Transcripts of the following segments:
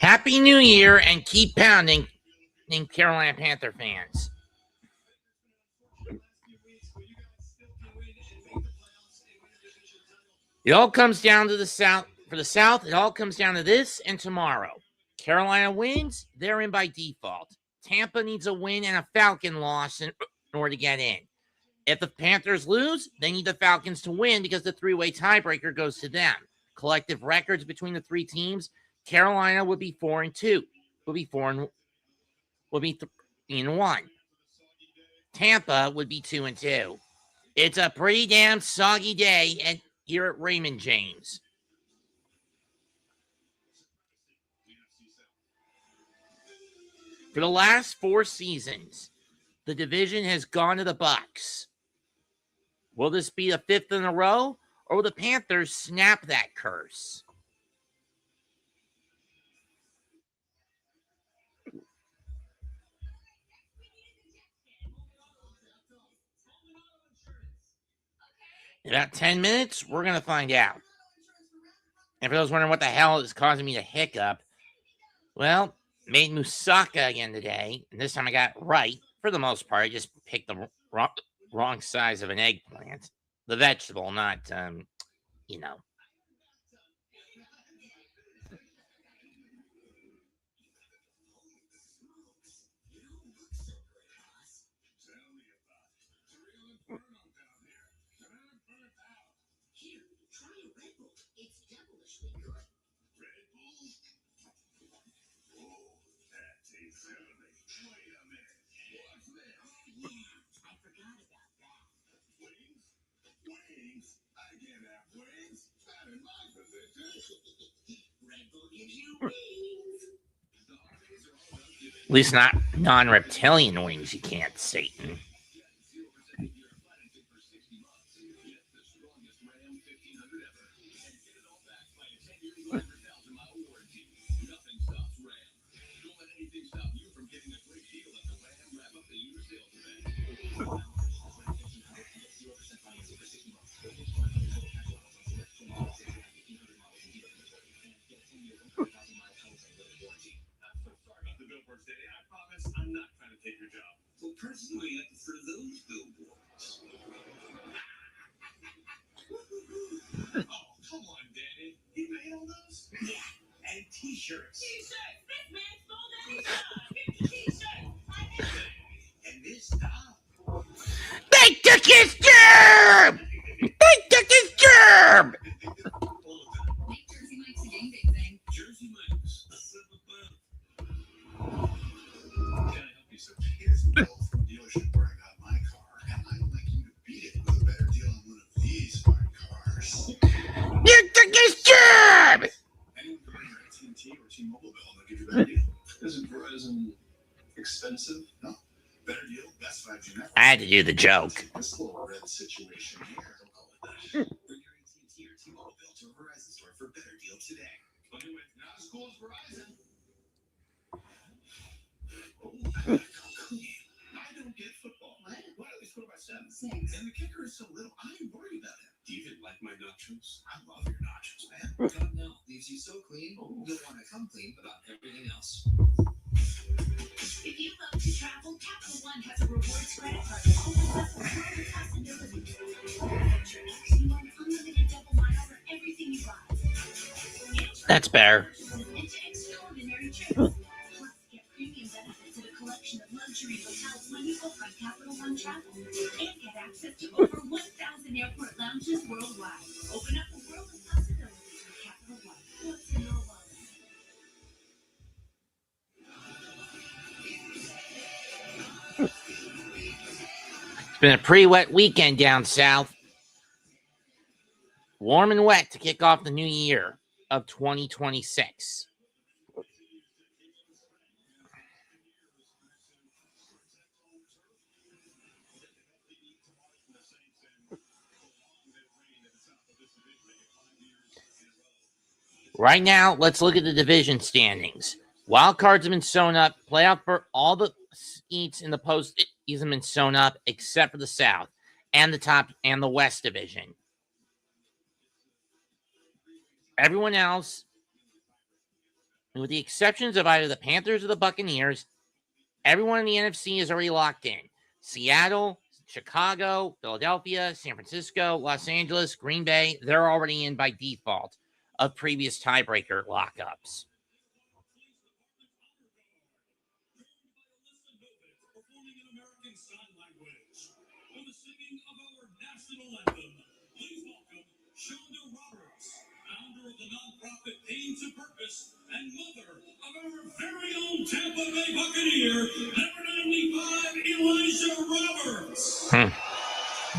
Happy New Year and keep pounding, Carolina Panther fans. It all comes down to the South. For the South, it all comes down to this and tomorrow. Carolina wins, they're in by default. Tampa needs a win and a Falcon loss in order to get in. If the Panthers lose, they need the Falcons to win because the three-way tiebreaker goes to them. Collective records between the three teams, Carolina would be 4-2. Would be 3-1. Tampa would be 2-2. It's a pretty damn soggy day here at Raymond James. For the last 4 seasons, the division has gone to the Bucs. Will this be the 5th in a row, or will the Panthers snap that curse? In about 10 minutes, we're going to find out. And for those wondering what the hell is causing me to hiccup, well, made moussaka again today, and this time I got it right. For the most part, I just picked the wrong size of an eggplant. The vegetable, not, you know. At least not non-reptilian wings, you can't, Satan. I'm not trying to take your job. Well, personally, for those billboards. Oh, come on, Danny. You made all those? Yeah. And t-shirts. T-shirts. This man stole that t-shirt. And this top. They took his job! They took his job! Make Jersey Mike's a game day thing. Jersey Mike's. Can I help you, sir? Here's the bill from the dealership where I got my car, and I'd like you to beat it with a better deal on one of these fine cars. You took his job! Anyone can bring your AT&T or T-Mobile bill, and they'll give you a better deal. Isn't Verizon expensive? No. Better deal, best 5G network. I had to do the joke. This little red situation here, don't call it that. Bring your AT&T or T-Mobile bill to a Verizon store for a better deal today. But anyway, not as cool as Verizon. Oh, I don't get football. What? Why do they score by 7? 6. And the kicker is so little, I ain't worried about him. Do you even like my nachos? I love your nachos, man. God, no. Leaves you so clean, you'll want to come clean about everything else. If you love to travel, Capital One has a rewards credit card that opens up possibilities. You want unlimited double miles for everything you buy. That's better. Into extraordinary trips. Plus, get premium benefits at a collection of luxury hotels when you book on Capital One Travel. And get access to over 1,000 airport lounges worldwide. Open up a world of possibilities with Capital One. What's in your wallet? It's been a pretty wet weekend down south. Warm and wet to kick off the new year of 2026. Right now, let's look at the division standings. Wild cards have been sewn up. Playoff for all the seats in the post have been sewn up, except for the South and the top and the West division. Everyone else With the exceptions of either the Panthers or the Buccaneers, everyone in the NFC is already locked in. Seattle, Chicago, Philadelphia, San Francisco, Los Angeles, Green Bay, they're already in by default of previous tiebreaker lockups. Performing in American Sign Language. For the singing of our national anthem, please welcome Shonda Roberts, founder of the nonprofit Pain to Purpose and mother of our very own Tampa Bay Buccaneer, number 95, Elijah Roberts.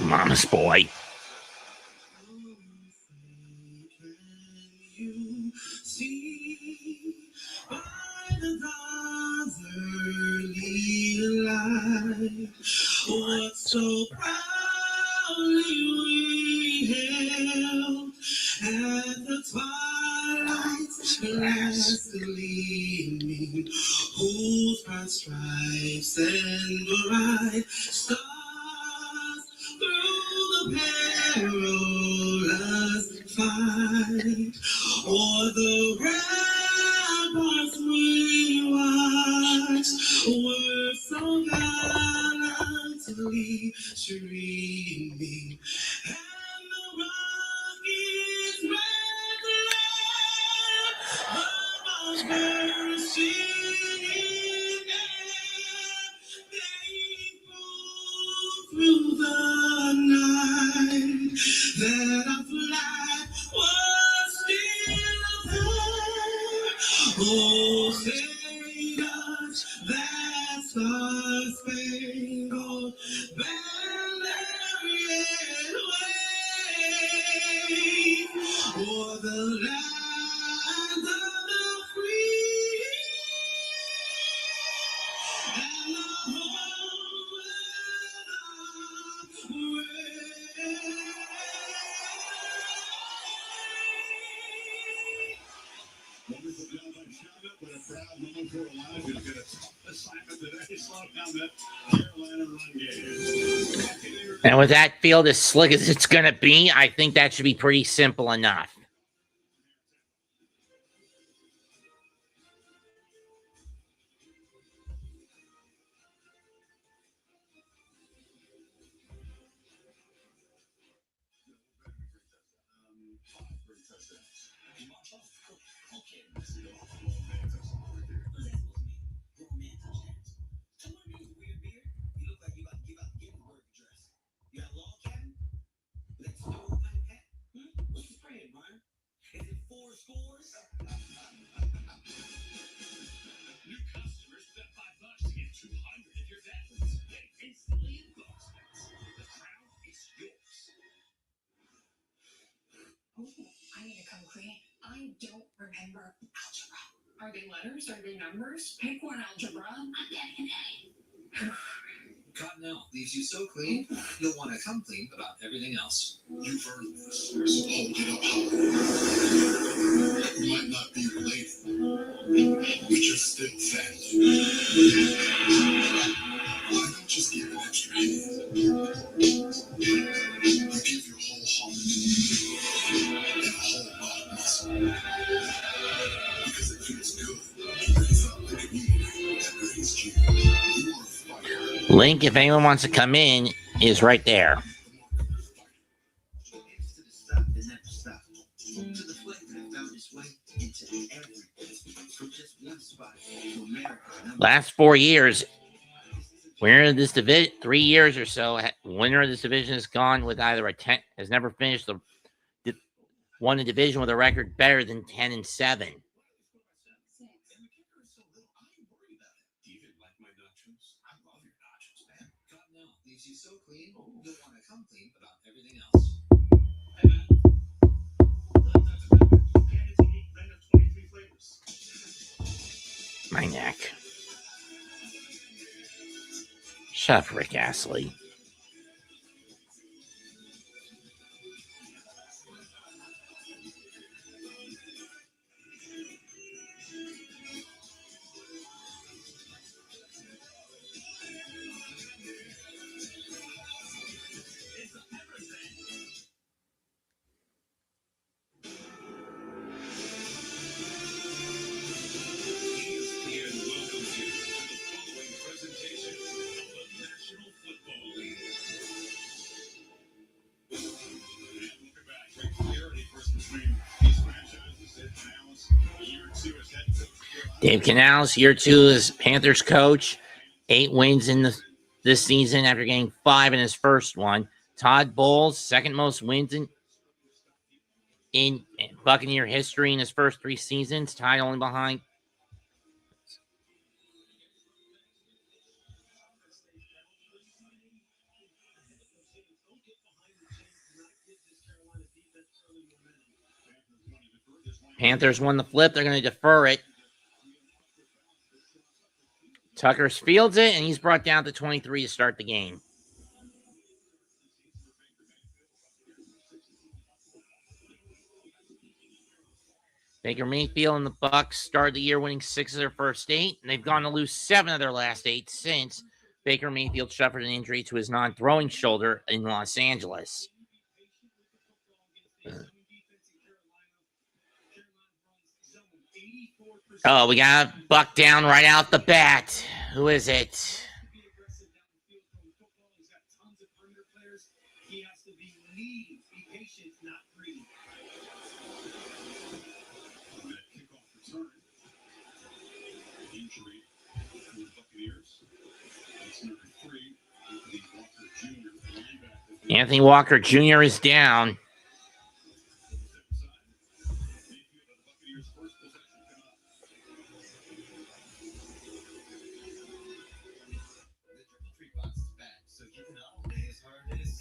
Mama's boy. You see by the God's early light what so proudly we hailed at the twilight's last gleaming, whose bright stripes and bright stars through the perilous fight, o'er the ramparts we watched, were so gallantly streaming, and the rocket's red glare above our singing air, they flew through the night, that our flag was still there. Oh, say does that star-spangled banner yet wave o'er the land of the free and the home of the wonderful job by Shonda, but a proud moment for Elijah to get a tough assignment today. Slow down that Carolina run game. And with that field as slick as it's going to be, I think that should be pretty simple enough. New customers bet $5 to get 200 if your dad wins. Pay instantly in Bucs. The crown is yours. Oh, I need to come clean. I don't remember algebra. Are they letters? Are they numbers? Pick one, algebra. I'm getting an A. Cottonelle leaves you so clean, you'll want to come clean about everything else. You've earned this. So hold it up high. We might not be related. We just still family. Why not just give an extra hand? You give your whole heart and a whole lot of muscle. Because it feels good to raise up the community that raised you. You are a fighter. Link, if anyone wants to come in, is right there. It's to the stuff that never stopped. To the flavor that found its way into everything. From just one spot to America. Last 4 years, winner of this division, 3 years or so, winner of this division has gone with either a 10, has never finished won a division with a record better than 10-7. Leaves you so clean, you'll want to come clean about everything else. My neck. Shut up, Rick Astley. Dave Canales, year 2 as Panthers coach. 8 wins in this season after getting 5 in his first one. Todd Bowles, second most wins in Buccaneer history in his first 3 seasons, tied only behind Panthers won the flip. They're going to defer it. Tucker fields it, and he's brought down to 23 to start the game. Baker Mayfield and the Bucs started the year winning 6 of their first 8, and they've gone to lose 7 of their last 8 since Baker Mayfield suffered an injury to his non-throwing shoulder in Los Angeles. Oh, we got a Buck down right out the bat. Who is it? Anthony Walker Jr. is down.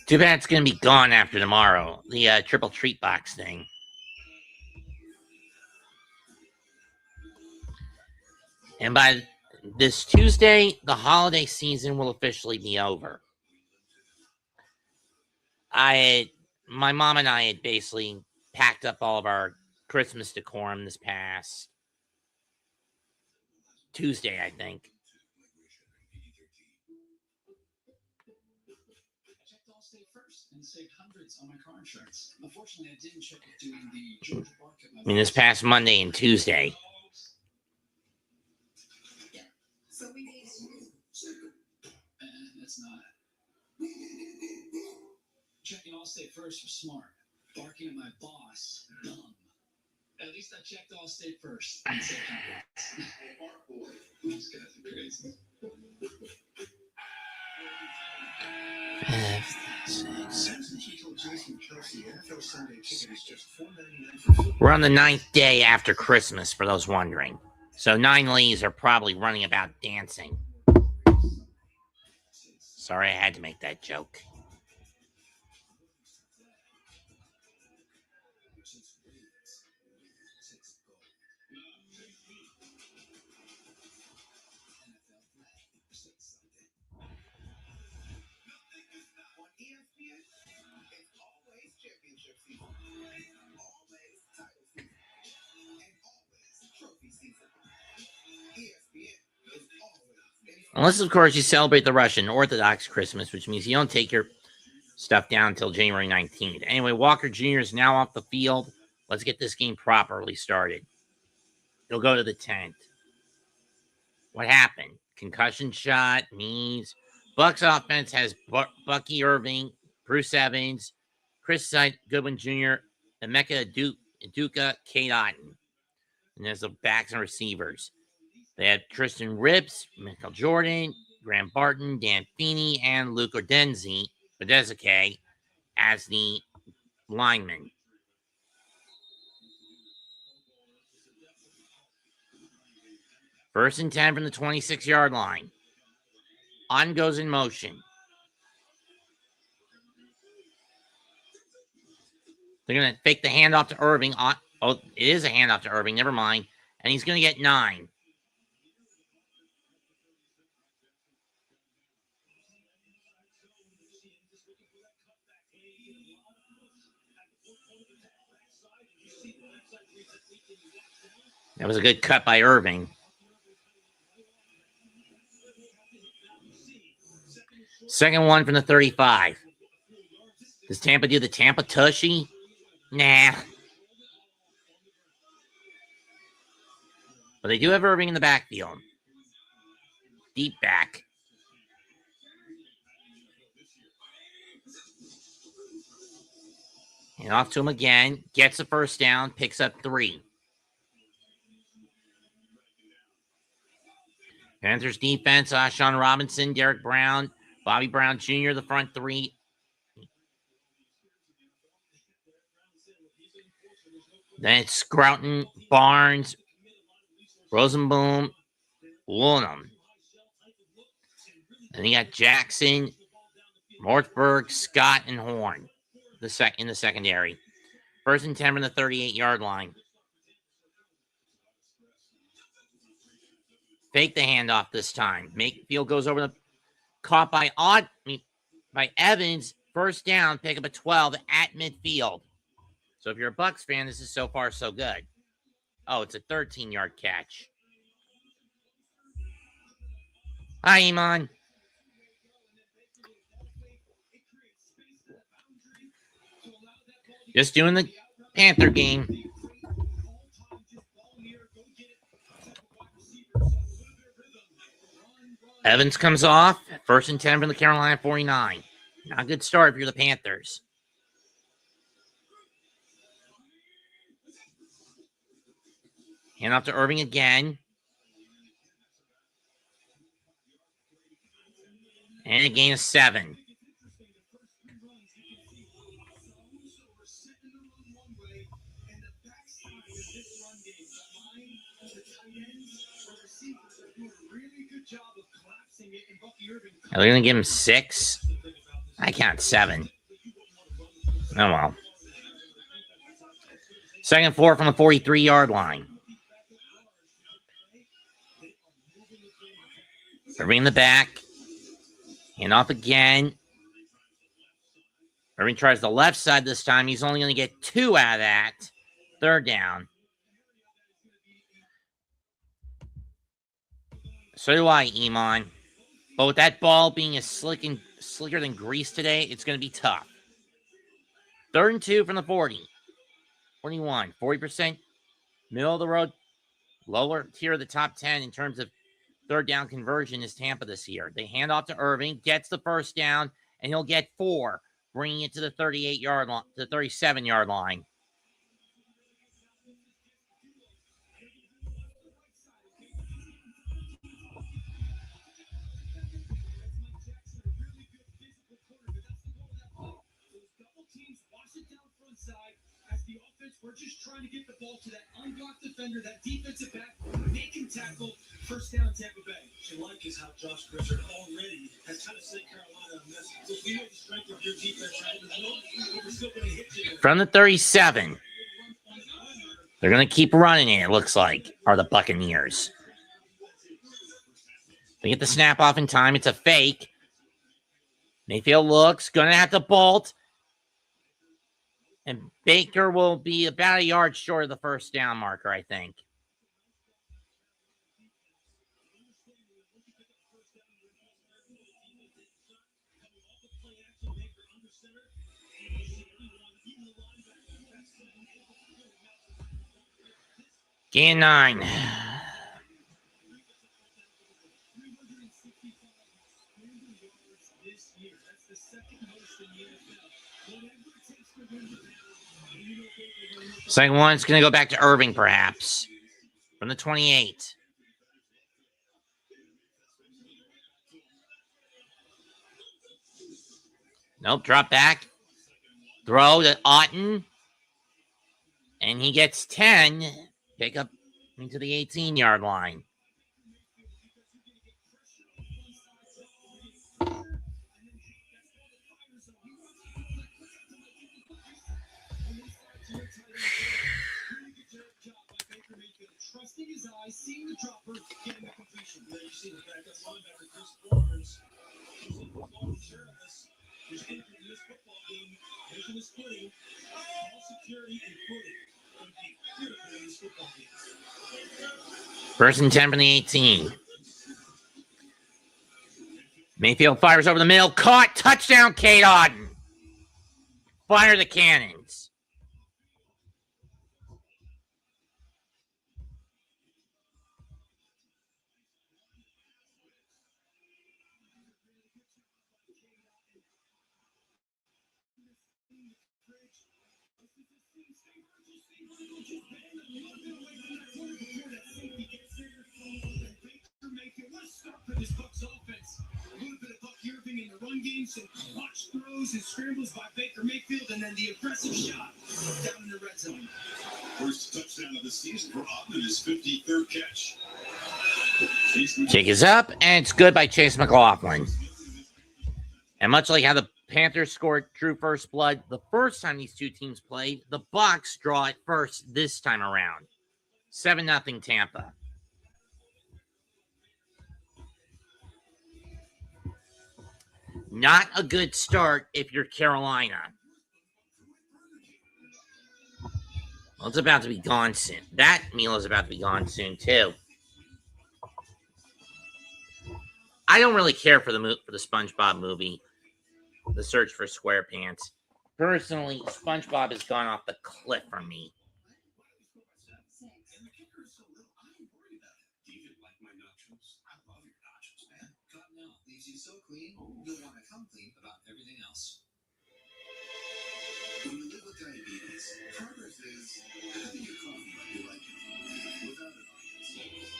Too bad it's going to be gone after tomorrow, the triple treat box thing. And by this Tuesday, the holiday season will officially be over. My mom and I had basically packed up all of our Christmas decorum this past Tuesday, I think. I mean, this past Monday and Tuesday. That's not. Checking Allstate first for smart. Barking at my boss, dumb. At least I checked Allstate first and said hundreds. These guys are crazy. 5, 6. We're on the 9th day after Christmas, for those wondering. So 9 leaves are probably running about dancing. Sorry, I had to make that joke. Unless, of course, you celebrate the Russian Orthodox Christmas, which means you don't take your stuff down until January 19th. Anyway, Walker Jr. is now off the field. Let's get this game properly started. He'll go to the 10th. What happened? Concussion shot, knees. Bucs offense has Bucky Irving, Bruce Evans, Chris Goodwin Jr., Emeka Duka, Kate Otten. And there's the backs and receivers. They had Tristan Ripps, Michael Jordan, Graham Barton, Dan Feeney, and Luke Ordezike as the linemen. First and 10 from the 26-yard line. On goes in motion. They're going to fake the handoff to Irving. Oh, it is a handoff to Irving. Never mind. And he's going to get 9. That was a good cut by Irving. Second one from the 35. Does Tampa do the Tampa Tushy? Nah. But they do have Irving in the backfield. Deep back. And off to him again. Gets the first down. Picks up 3. Panthers defense, Sean Robinson, Derek Brown, Bobby Brown Jr., the front three. Then it's Scrouton, Barnes, Rosenboom, Woolham. Then you got Jackson, Morthberg, Scott, and Horn in the secondary. 1st and 10 from the 38-yard line. Fake the handoff this time. Field goes over the caught by Evans. 1st down, pick up a 12 at midfield. So if you're a Bucs fan, this is so far so good. Oh, it's a 13-yard catch. Hi, Iman. Just doing the Panther game. Evans comes off. 1st and 10 from the Carolina 49. Not a good start if you're the Panthers. Hand off to Irving again. And a gain of 7. Are they going to give him 6? I count 7. Oh, well. 2nd and 4 from the 43-yard line. Irving in the back. Hand off again. Irving tries the left side this time. He's only going to get 2 out of that. 3rd down. So do I, Iman. But with that ball being as slicker than grease today, it's going to be tough. 3rd and 2 from the 40. 41. 40%. Middle of the road. Lower tier of the top 10 in terms of 3rd down conversion is Tampa this year. They hand off to Irving, gets the 1st down, and he'll get 4, bringing it to the 38-yard line, the 37-yard line. We're just trying to get the ball to that unblocked defender, that defensive back, make him tackle. 1st down, Tampa Bay. What you like is how Josh Griffin already has kind of sent Carolina on this. So we know the strength of your defense, right? We're still going to hit you. From the 37, they're going to keep running it looks like, are the Buccaneers. They get the snap off in time. It's a fake. Mayfield looks, going to have to bolt. And Baker will be about a yard short of the 1st down marker, I think. Gain 9. Second one's going to go back to Irving, perhaps. From the 28. Nope, drop back. Throw to Otten. And he gets 10. Pick up into the 18-yard line. Trusting his eyes, seeing the dropper, getting the completion. There you see the backup linebacker, Chris Flores. He's in the long service. He's in this football game. Vision is splitting. All security and footing. Going to be critical in this football game. 1st and 10 from the 18. Mayfield fires over the middle. Caught. Touchdown, Cade Otten. Fire the cannons. games and watch throws and scrambles by Baker Mayfield, and then the aggressive shot down in the red zone. First touchdown of the season for Ottman, his 53rd catch. Kick is up, and it's good by Chase McLaughlin. And much like how the Panthers scored true first blood the first time these two teams played, the Bucs draw it first this time around. 7-0 Tampa. Not a good start if you're Carolina. Well, it's about to be gone soon. That meal is about to be gone soon, too. I don't really care for the SpongeBob movie, The Search for SquarePants. Personally, SpongeBob has gone off the cliff for me. So clean, you'll want to come clean about everything else. When you live with diabetes, progress is having your coffee like you like it, without an audience.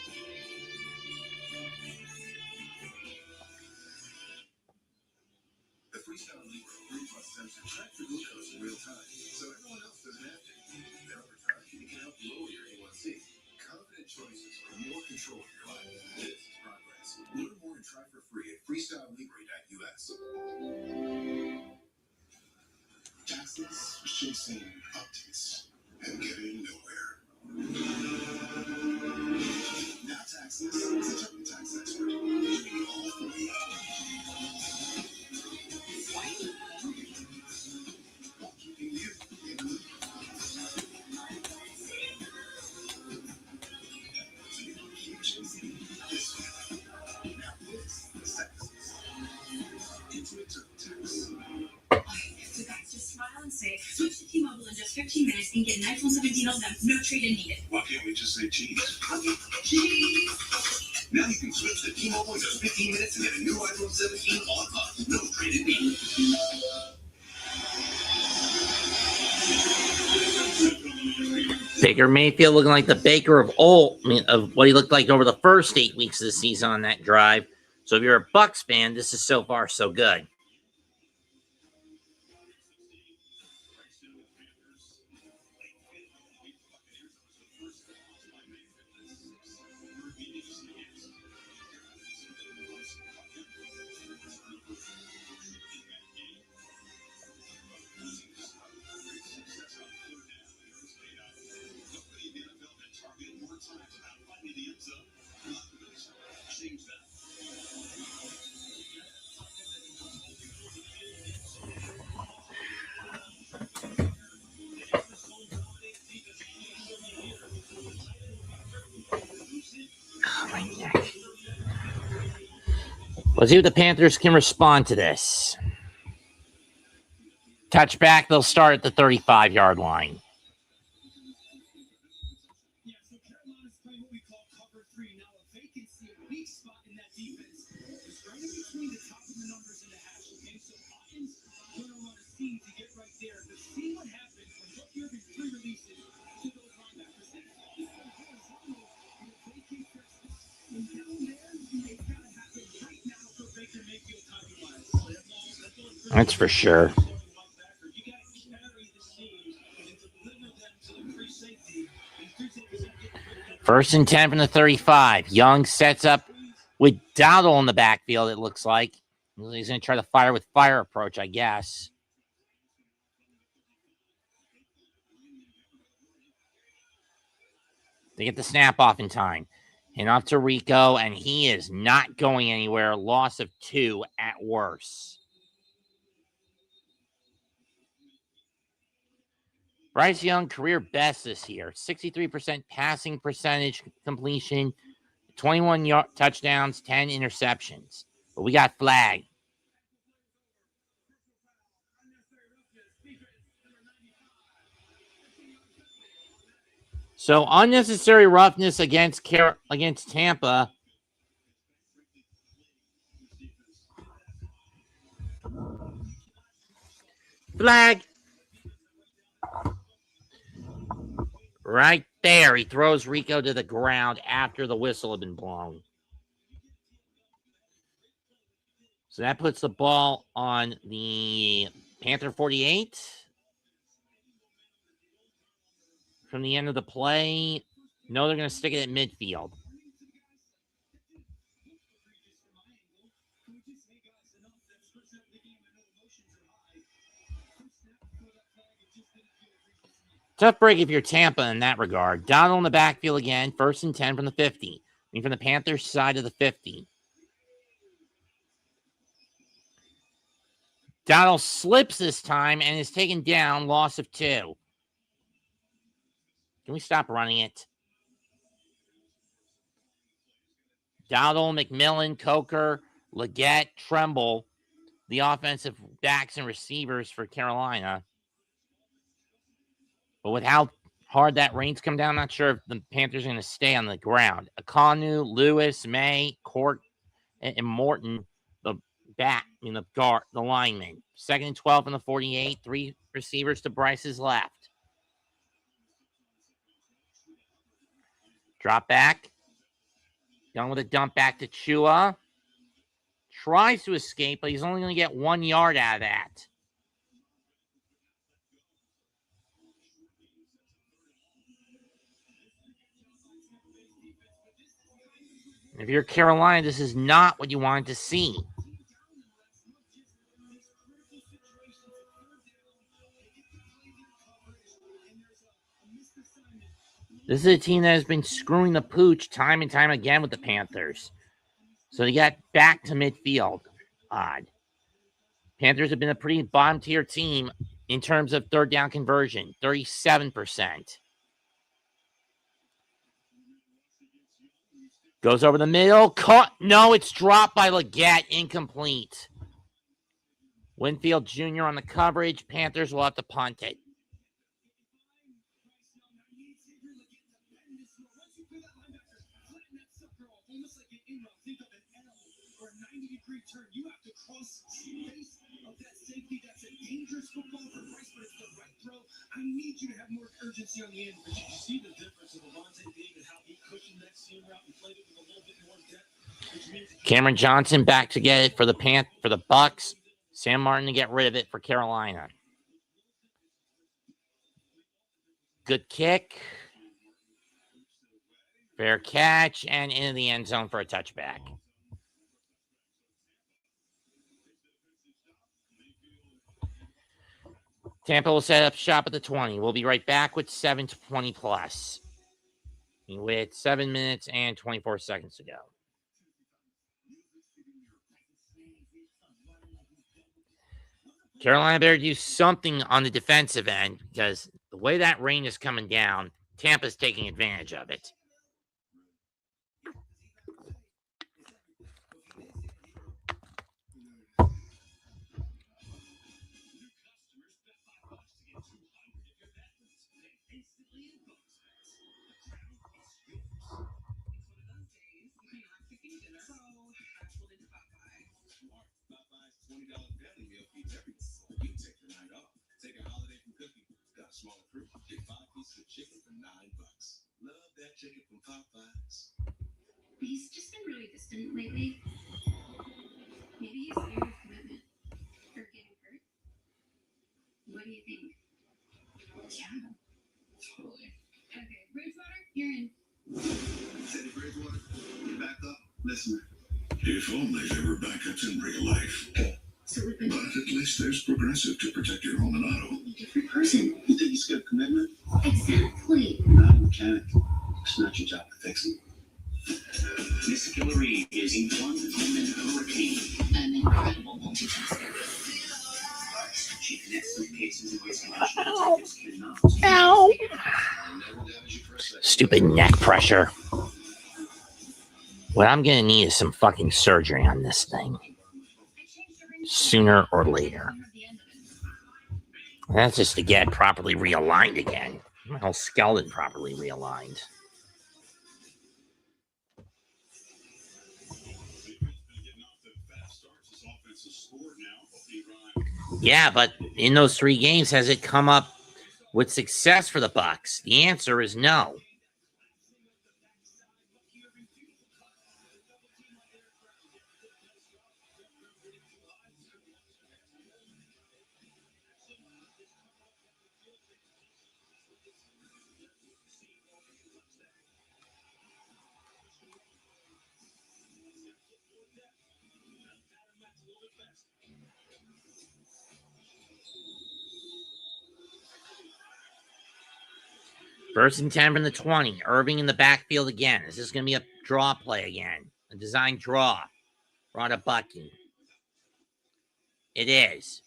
The Freestyle Libre 3+ sensor tracks the glucose in real time, so everyone else doesn't have to. Then over time, it can help lower your A1C. Confident choices for more control of your life. This is progress. Learn more and try for free at freestylelibre.us. Taxes chasing updates and getting nowhere. Now taxes is a German tax expert doing it all for you. While keeping you in the loop. So you don't keep chasing this feeling. Now this is taxes. Intimate TurboTax. So guys, just smile and say, switch to T-Mobile in just 15 minutes and get an iPhone 17 on them. No trade-in needed. Why can't we just say cheese? Cheese! Now you can switch to T-Mobile in just 15 minutes and get a new iPhone 17 on us. No trade-in needed. Baker Mayfield looking like the Baker of old, of what he looked like over the first 8 weeks of the season on that drive. So if you're a Bucs fan, this is so far so good. Let's see if the Panthers can respond to this. Touchback, they'll start at the 35-yard line. Yeah, so Carolina's playing what we call cover 3. Now, a vacancy, a weak spot in that defense is right in between the top of the numbers and the hash. Okay, so Hawkins going to run a seam to get right there. But see what happens when Buck Jurgens pre-releases to those linebackers. They fall this one horizontal, and if they can catch this one down there, they've got to happen right now for Baker Mayfield timing-wise. That's for sure. First and 10 from the 35. Young sets up with Dowdle in the backfield, it looks like. He's going to try the fire with fire approach, I guess. They get the snap off in time. And off to Rico, and he is not going anywhere. Loss of 2 at worst. Bryce Young, career best this year. 63% passing percentage completion, 21 touchdowns, 10 interceptions. But we got flagged. So unnecessary roughness against Tampa. Flag. Right there. He throws Rico to the ground after the whistle had been blown. So that puts the ball on the Panther 48. From the end of the play. No, they're going to stick it at midfield. Tough break if you're Tampa in that regard. Donald in the backfield again. 1st and 10 from the 50. I mean, from the Panthers side of the 50. Donald slips this time and is taken down. Loss of 2. Can we stop running it? Donald, McMillan, Coker, Leggett, Tremble, the offensive backs and receivers for Carolina. But with how hard that rain's come down, I'm not sure if the Panthers are going to stay on the ground. Akanu, Lewis, May, Court, and Morton, the linemen. 2nd and 12 in the 48. 3 receivers to Bryce's left. Drop back. Done with a dump back to Chua. Tries to escape, but he's only going to get 1 yard out of that. If you're Carolina, this is not what you wanted to see. This is a team that has been screwing the pooch time and time again with the Panthers. So they got back to midfield. Odd. Panthers have been a pretty bottom-tier team in terms of third down conversion, 37%. Goes over the middle. Caught. No, it's dropped by Leggett. Incomplete. Winfield Jr. on the coverage. Panthers will have to punt it. You have to cross the face of that safety. That's a dangerous football for Bryce, but it's the right throw. I need you to have more urgency on the end. But did you see the difference of Avonte David, how he cushioned that seam route and played it with a little bit more depth? Cameron Johnson back to get it for the Bucs. Sam Martin to get rid of it for Carolina. Good kick. Fair catch and into the end zone for a touchback. Tampa will set up shop at the 20. We'll be right back with 7:20 plus. With 7 minutes and 24 seconds to go. Carolina better do something on the defensive end because the way that rain is coming down, Tampa's taking advantage of it. He's just been really distant lately. Maybe he's scared of commitment or getting hurt. What do you think? Yeah, totally. Okay, Bridgewater, you're in. Teddy Bridgewater, you back up? Listen. If only there were backups in real life. So we've been But at least there's Progressive to protect your home and auto. a different person. You think he's got commitment? Exactly. You're not a mechanic. It's not your job to fix him. Miss Hillary is a one-woman hurricane. An incredible multitasker. She connects suitcases and waste management detectives cannot. Ow! Stupid neck pressure. What I'm going to need is some fucking surgery on this thing. Sooner or later. That's just to get properly realigned again. My whole skeleton properly realigned. Yeah, but in those 3 games, has it come up with success for the Bucs? The answer is no. First and 10 from the 20. Irving in the backfield again. Is this going to be a draw play again? A design draw. Brought to Bucky. It is.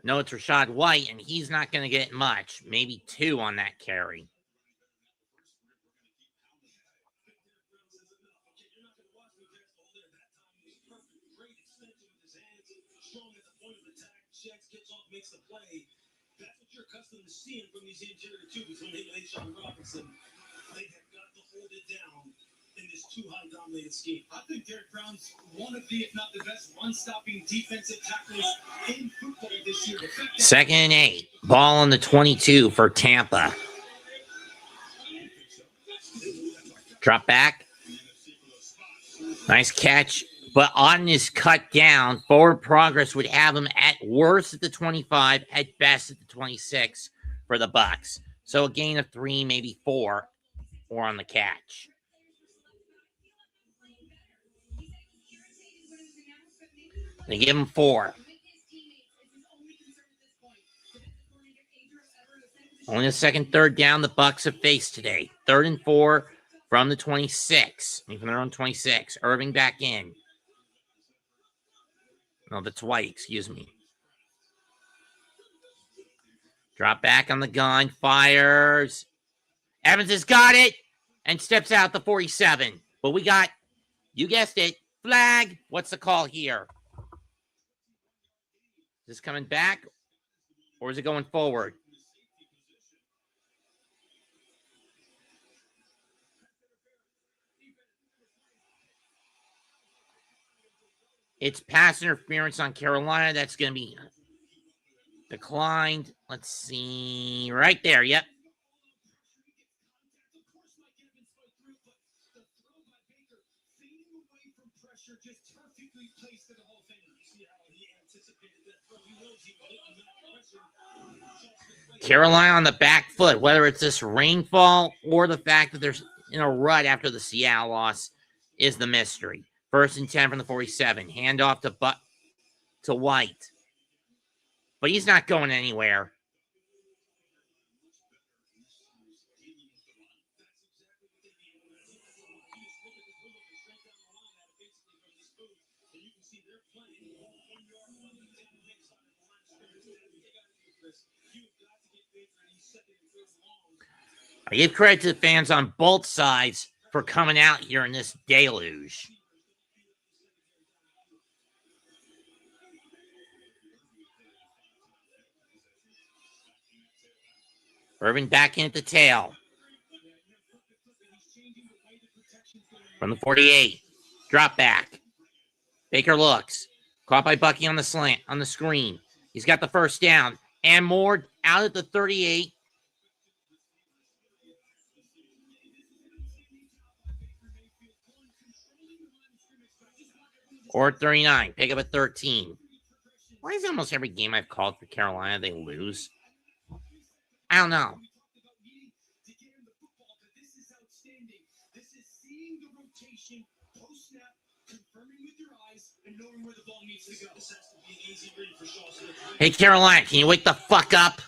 No, it's Rashad White, and he's not going to get much. Maybe 2 on that carry. Makes the play. That's what you're accustomed to seeing from these interior tubes when they play Sean Robinson. They have got to hold it down in this too high dominated scheme. I think Derek Brown's one of the, if not the best, run-stopping defensive tackles in football this year. Second and 8. Ball on the 22 for Tampa. Drop back. Nice catch. But Auden is cut down. Forward progress would have him at worst at the 25, at best at the 26 for the Bucs. So a gain of 3, maybe 4, or on the catch. They give him 4. Only the second third down the Bucs have faced today. 3rd and 4 from the 26. From their own 26. Irving back in. No, that's White, excuse me. Drop back on the gun. Fires. Evans has got it. And steps out the 47. But we got, you guessed it, flag. What's the call here? Is this coming back? Or is it going forward? It's pass interference on Carolina. That's going to be declined. Let's see. Right there. Yep. Carolina on the back foot, whether it's this rainfall or the fact that there's in a rut after the Seattle loss, is the mystery. 1st and 10 from the 47. Handoff to White. But he's not going anywhere. I give credit to the fans on both sides for coming out here in this deluge. Irving back in at the tail. From the 48. Drop back. Baker looks. Caught by Bucky on the slant, on the screen. He's got the first down. And more out at the 38. Or 39. Pick up a 13. Why is almost every game I've called for Carolina, they lose? I don't know. Hey, Carolina, can you wake the fuck up?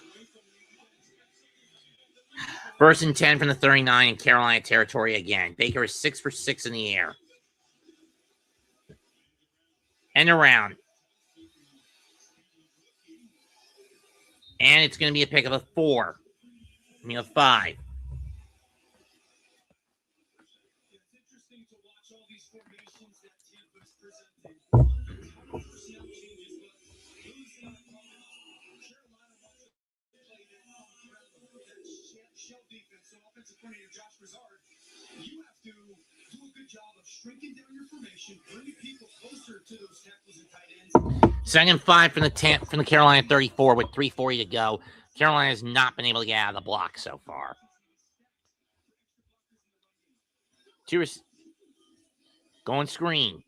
1st and 10 from the 39 in Carolina territory again. Baker is 6 for 6 in the air. And around. And it's going to be a pick of a 4. I mean, a 5. Second and 5 from the Carolina 34 with 3:40 to go. Carolina has not been able to get out of the block so far. Going screen.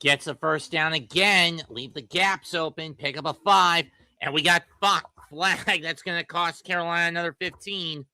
Gets a first down again. Leave the gaps open. Pick up a 5. And we got flag. That's going to cost Carolina another 15.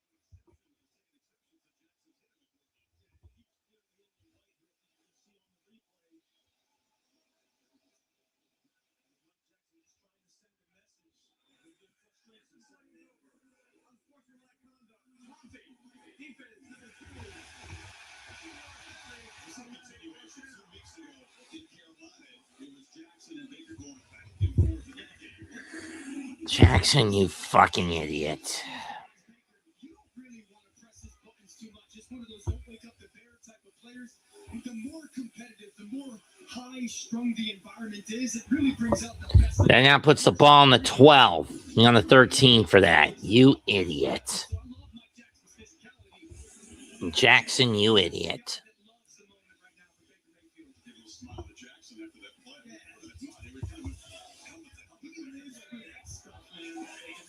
Jackson, you fucking idiot. You don't really want to press this Buccaneers too much. It's one of those don't wake up the bear type of players. The more competitive, the more high-strung the environment is, it really brings out the best. That now puts the ball on the 12. You're on the 13 for that. You idiot. So I love Mike Jackson's physicality. Jackson, you idiot. Loves the moment right now for Baker Mayfield. Give a little smile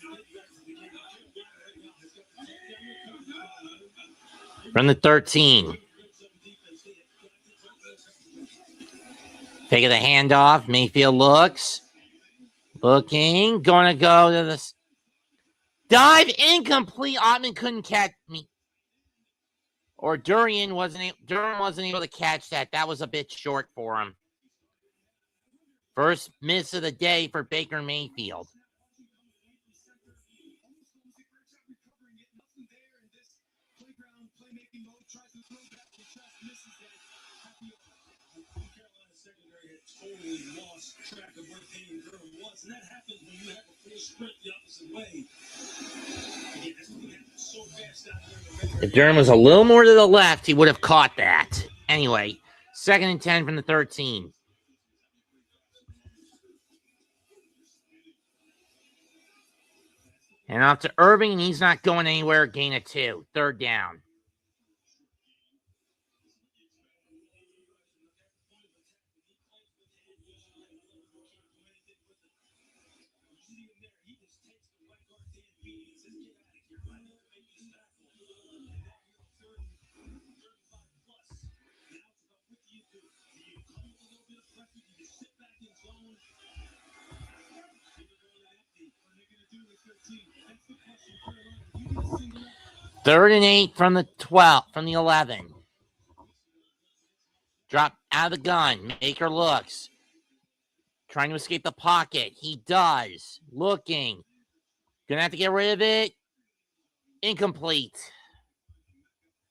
to Jackson after that play. That's why they were kind of helmet to helmet. Run the 13. Fake of the handoff. Mayfield looks. Looking. Going to go to the dive. Incomplete. Ottman couldn't catch me. Or Durham wasn't able to catch that. That was a bit short for him. First miss of the day for Baker Mayfield. Totally lost track of where Payne Durham was, and that happens when you have a full sprint the opposite way. Again, that's what happened so fast out there in the red. If Durham was a little more to the left, he would have caught that. Anyway, 2nd and 10 from the 13. And off to Irving, and he's not going anywhere. Gain of 2. 3rd down. Third and 8 from the 12, from the 11. Drop out of the gun. Baker looks. Trying to escape the pocket. He does. Looking. Gonna have to get rid of it. Incomplete.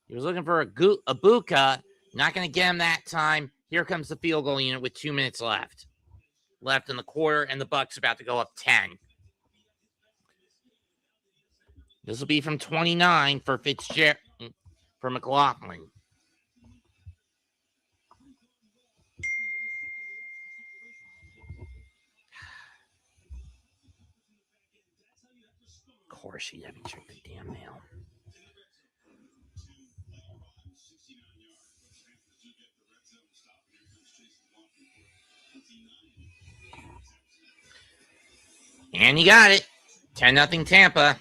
He was looking for a Buka. Not gonna get him that time. Here comes the field goal unit with 2 minutes left. Left in the quarter, and the Bucs about to go up 10. This will be from 29 for Fitzgerald, for McLaughlin. Of course, you haven't checked the damn mail. And you got it. 10-0 Tampa.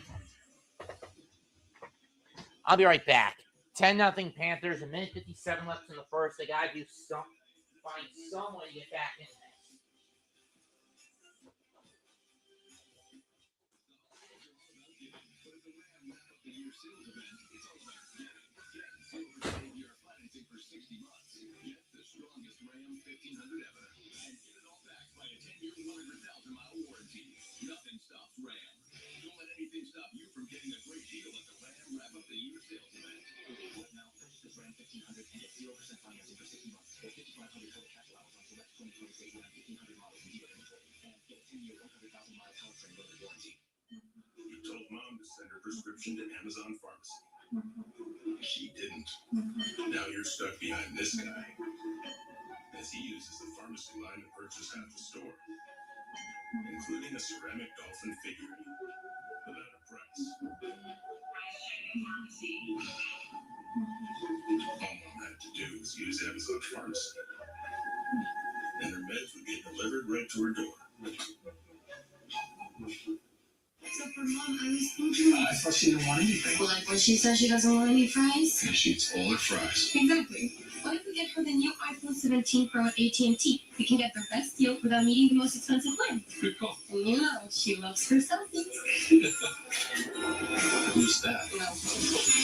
I'll be right back. 10-0 Panthers. 1:57 left in the first. They got to find some way to get back in there. Nothing stops Ram. Don't let anything stop you from getting a great deal at the Ram Wrap Up the Year sales event. Now, purchase this Ram 1500 and get 0% financing for 60 months. Get 5,500 total cash allowance on select 2026 Ram 1500 models and dealer inventory. And get a 10-year, 100,000 mile powertrain loaded warranty. You told Mom to send her prescription to Amazon Pharmacy. She didn't. Now you're stuck behind this guy, as he uses the pharmacy line to purchase half the store, including a ceramic dolphin figurine without a price. All Mom had to do was use Amazon Pharmacy, and her meds would get delivered right to her door. So for Mom, I was thinking. I thought she didn't want anything. Well, like when she says she doesn't want any fries. And she eats all her fries. Exactly. What if we get her the new iPhone 17 Pro at AT&T? We can get the best deal without needing the most expensive plan. Good call. And you know, she loves her selfies. Who's that? Well,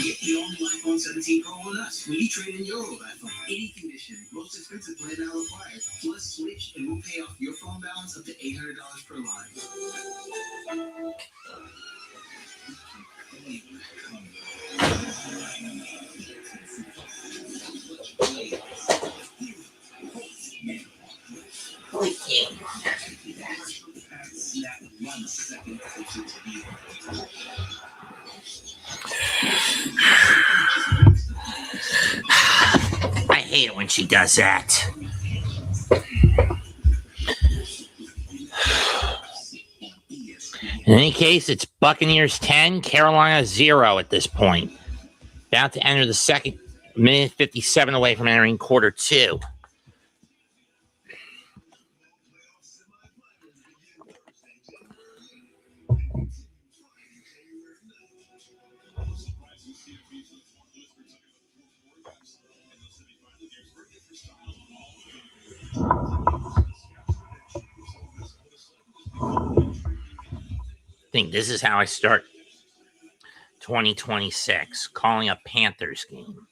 get the all-new iPhone 17 Pro on us. When you trade in your old iPhone, any condition, most expensive plan now required. Plus, switch and we'll pay off your phone balance up to $800 per line. she does that. In any case, it's Buccaneers 10, Carolina 0 at this point. About to enter the second, minute 57 away from entering quarter 2. I think this is how I start 2026, calling a Panthers game.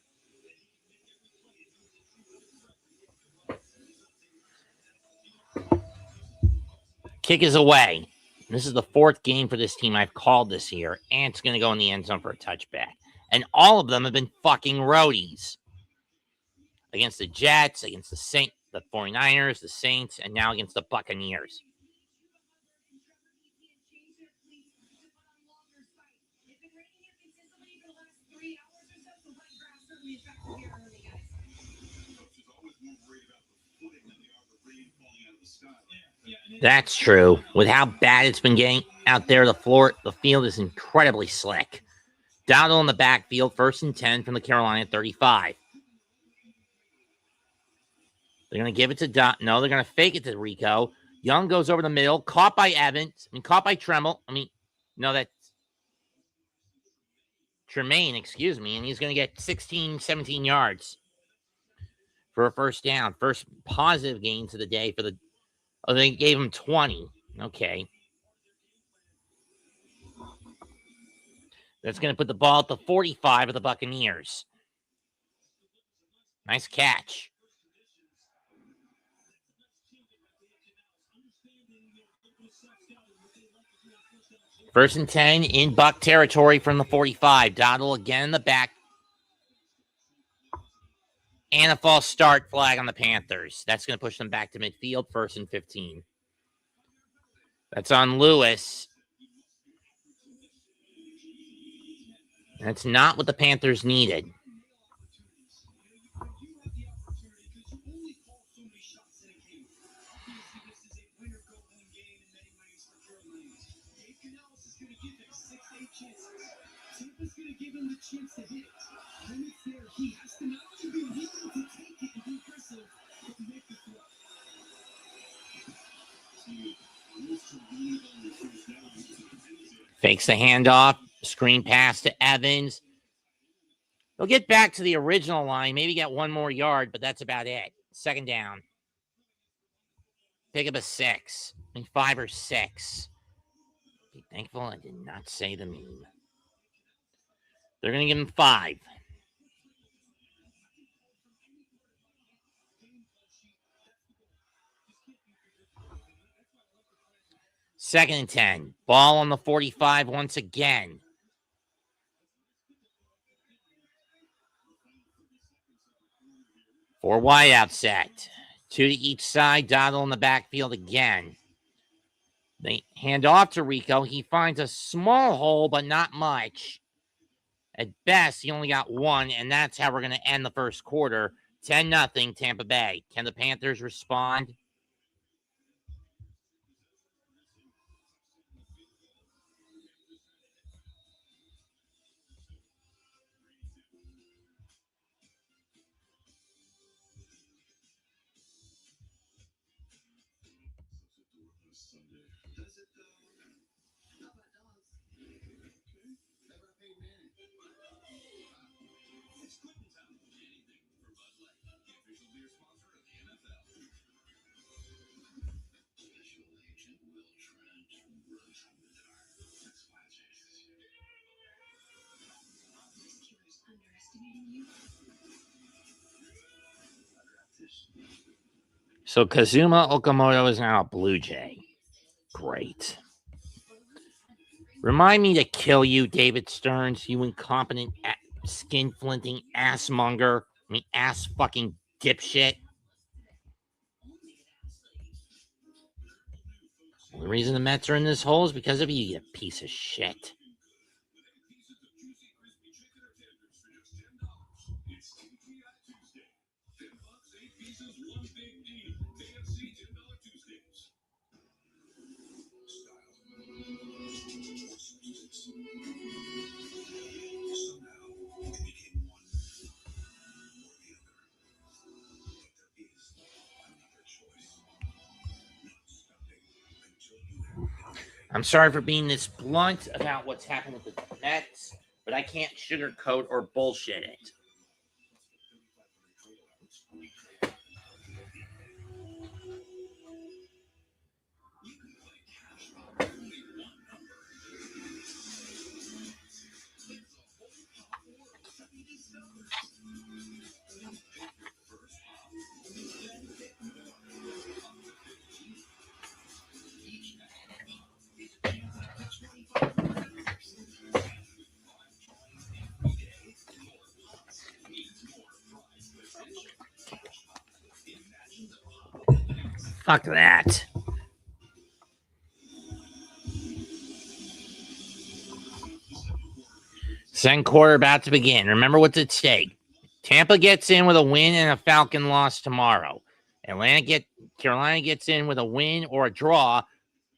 Kick is away. This is the 4th game for this team I've called this year, and it's going to go in the end zone for a touchback. And all of them have been fucking roadies. Against the Jets, against the 49ers, the Saints, and now against the Buccaneers. That's true. With how bad it's been getting out there, the field is incredibly slick. Dowdle in the backfield, 1st and 10 from the Carolina 35. They're going to give it to No, they're going to fake it to Rico. Young goes over the middle, caught by caught by Tremble. No, that's Tremaine, excuse me, and he's going to get 16, 17 yards for a first down. First positive gains of the day for they gave him 20. Okay. That's going to put the ball at the 45 of the Buccaneers. Nice catch. First and 10 in Buck territory from the 45. Dowdle again in the back. And a false start flag on the Panthers. That's going to push them back to midfield, 1st and 15. That's on Lewis. That's not what the Panthers needed. Tampa's going to give him the chance to hit. When it's there, he has to not only be willing to take it and be aggressive, but to make the throw. Fakes the handoff. Screen pass to Evans. They'll get back to the original line, maybe get 1 more yard, but that's about it. 2nd down. Pick up a 6. 5 or 6. Be thankful I did not say the meme. They're going to give him 5. Second and 10. Ball on the 45 once again. 4 wide out set. 2 to each side. Dowdle in the backfield again. They hand off to Rico. He finds a small hole, but not much. At best, he only got 1, and that's how we're going to end the first quarter. 10-0 Tampa Bay. Can the Panthers respond? So Kazuma Okamoto is now a Blue Jay. Great. Remind me to kill you, David Stearns, you incompetent, skin-flinting ass-monger. Ass-fucking dipshit. The reason the Mets are in this hole is because of you, you piece of shit. I'm sorry for being this blunt about what's happened with the Mets, but I can't sugarcoat or bullshit it. Fuck that. Second quarter about to begin. Remember what's at stake. Tampa gets in with a win and a Falcon loss tomorrow. Carolina gets in with a win or a draw,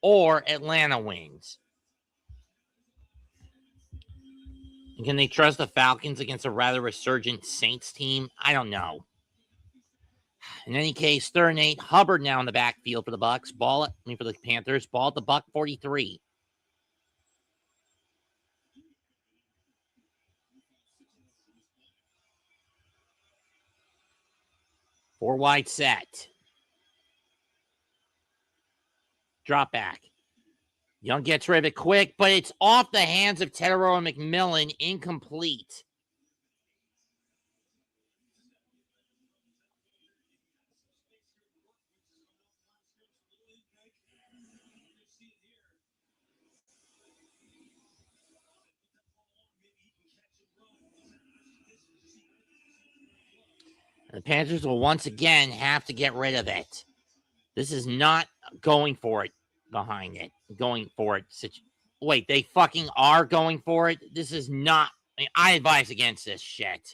or Atlanta wins. And can they trust the Falcons against a rather resurgent Saints team? I don't know. In any case, 3rd and 8. Hubbard now in the backfield for the Bucs. For the Panthers. Ball at the Buck 43. Four wide set. Drop back. Young gets rid of it quick, but it's off the hands of Tedero and McMillan. Incomplete. The Panthers will once again have to get rid of it. This is not going for it behind it. Going for it. Wait, they fucking are going for it? This is not... I advise against this shit.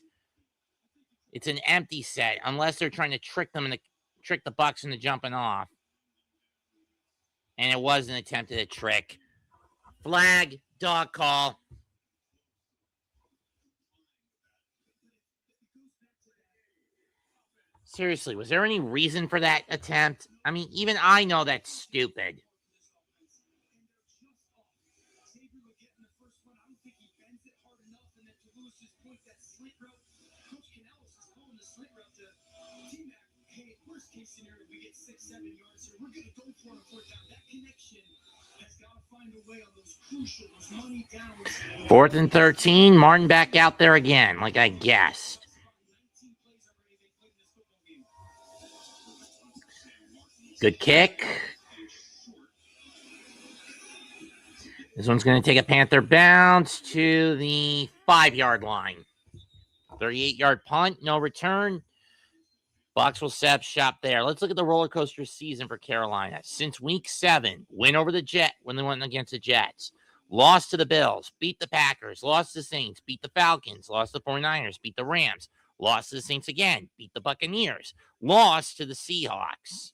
It's an empty set, unless they're trying to trick the Bucs into jumping off. And it was an attempt at a trick. Flag, dog call. Seriously, was there any reason for that attempt? I mean, even I know that's stupid. Fourth and 13. Martin back out there again, like I guessed. Good kick. This one's going to take a Panther bounce to the 5-yard line. 38-yard punt, no return. Bucs will set up shop there. Let's look at the roller coaster season for Carolina. Since week 7, win over the Jets when they went against the Jets. Lost to the Bills, beat the Packers, lost to the Saints, beat the Falcons, lost to the 49ers, beat the Rams, lost to the Saints again, beat the Buccaneers, lost to the Seahawks.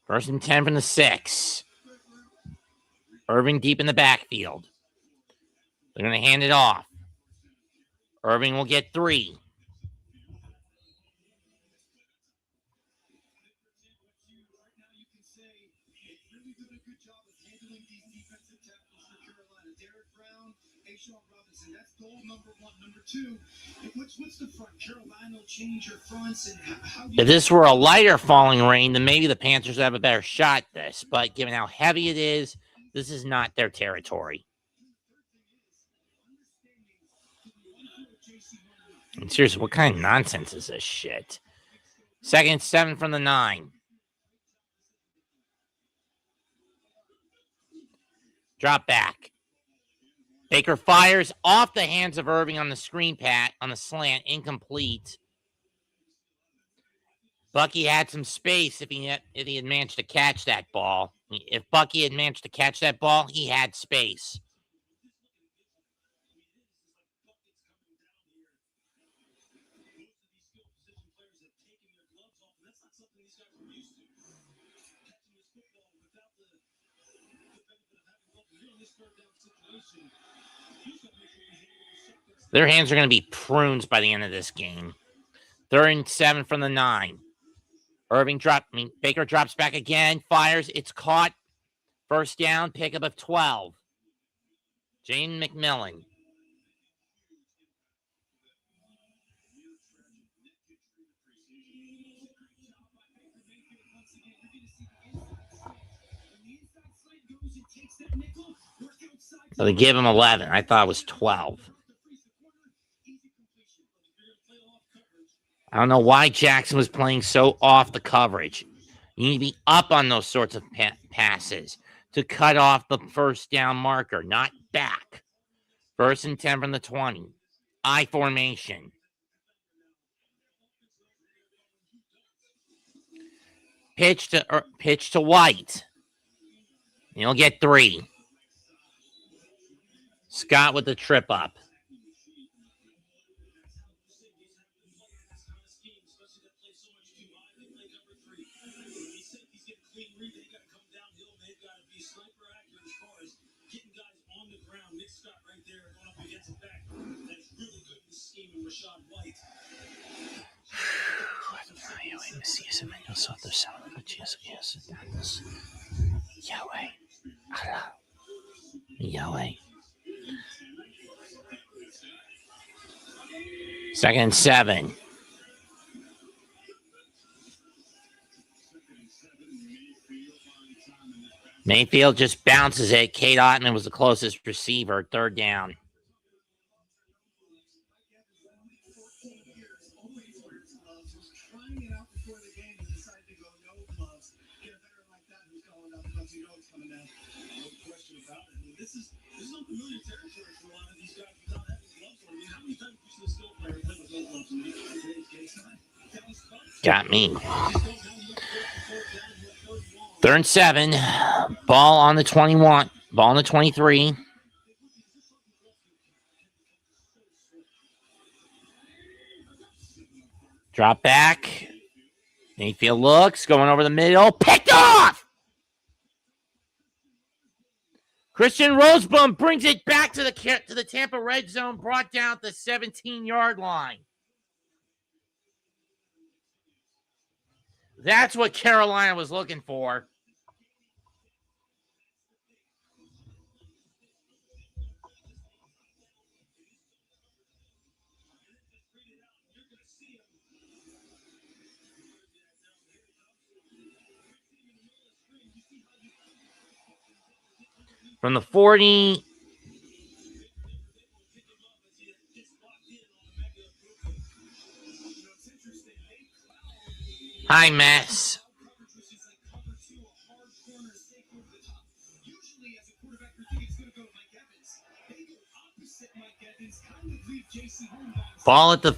First and 10 from the 6. Irving deep in the backfield. They're going to hand it off. Irving will get 3. If this were a lighter falling rain, then maybe the Panthers would have a better shot at this. But given how heavy it is, this is not their territory. And seriously, what kind of nonsense is this shit? 2nd and 7 from the 9. Drop back. Baker fires off the hands of Irving on the screen pat, on the slant, incomplete. Bucky had some space if he had managed to catch that ball. If Bucky had managed to catch that ball, he had space. Their hands are going to be prunes by the end of this game. 3rd and 7 from the 9. Baker drops back again, fires. It's caught. First down, pickup of 12. Jaden McMillan. So they give him 11. I thought it was 12. I don't know why Jackson was playing so off the coverage. You need to be up on those sorts of passes to cut off the first down marker, not back. 1st and 10 from the 20. I formation. Pitch to White. You'll get 3. Scott with the trip up. Yahweh. 2nd and 7. Mayfield just bounces it. Kate Ottman was the closest receiver. 3rd down. Got me. 3rd and 7. Ball on the 21. Ball on the 23. Drop back. Mayfield looks. Going over the middle. Picked off! Christian Rosebum brings it back to the Tampa red zone. Brought down at the 17-yard line. That's what Carolina was looking for. From the 40. High mess. Ball at the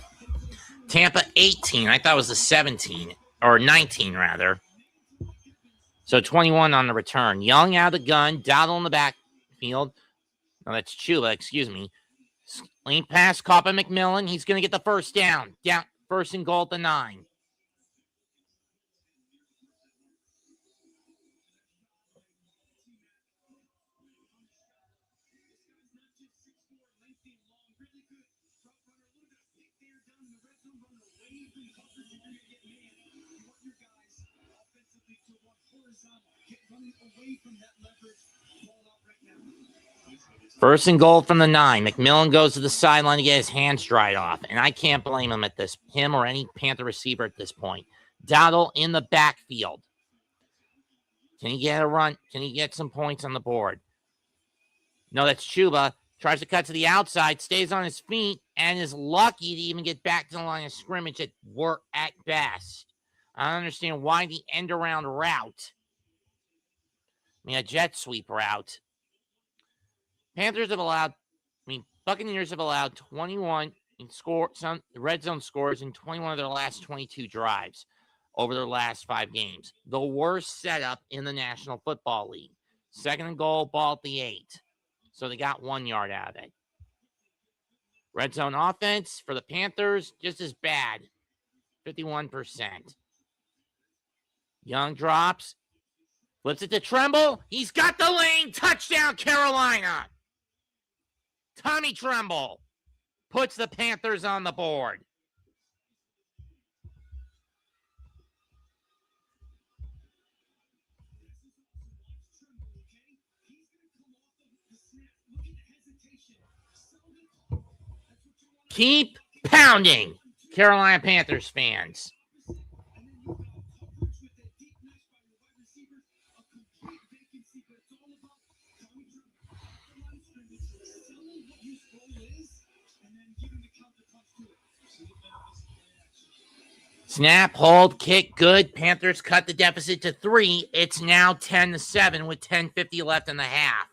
Tampa 18. I thought it was the 17 or 19 rather. So 21 on the return. Young out of the gun. Dowdle in the backfield. No, that's Chula, excuse me. Lane pass caught by McMillan. He's going to get the first down. 1st and goal at the 9. First and goal from the 9. McMillan goes to the sideline to get his hands dried off. And I can't blame him or any Panther receiver at this point. Dowdle in the backfield. Can he get a run? Can he get some points on the board? No, that's Chuba. Tries to cut to the outside, stays on his feet, and is lucky to even get back to the line of scrimmage at best. I don't understand why the end around route. A jet sweep route. Buccaneers have allowed 21 some red zone scores in 21 of their last 22 drives over their last 5 games. The worst setup in the National Football League. 2nd and goal, ball at the 8. So they got 1 yard out of it. Red zone offense for the Panthers, just as bad. 51%. Young drops. Flips it to Tremble. He's got the lane. Touchdown, Carolina. Tommy Tremble puts the Panthers on the board. Keep pounding, Carolina Panthers fans. Snap, hold, kick, good. Panthers cut the deficit to 3. It's now 10-7 with 10:50 left in the half.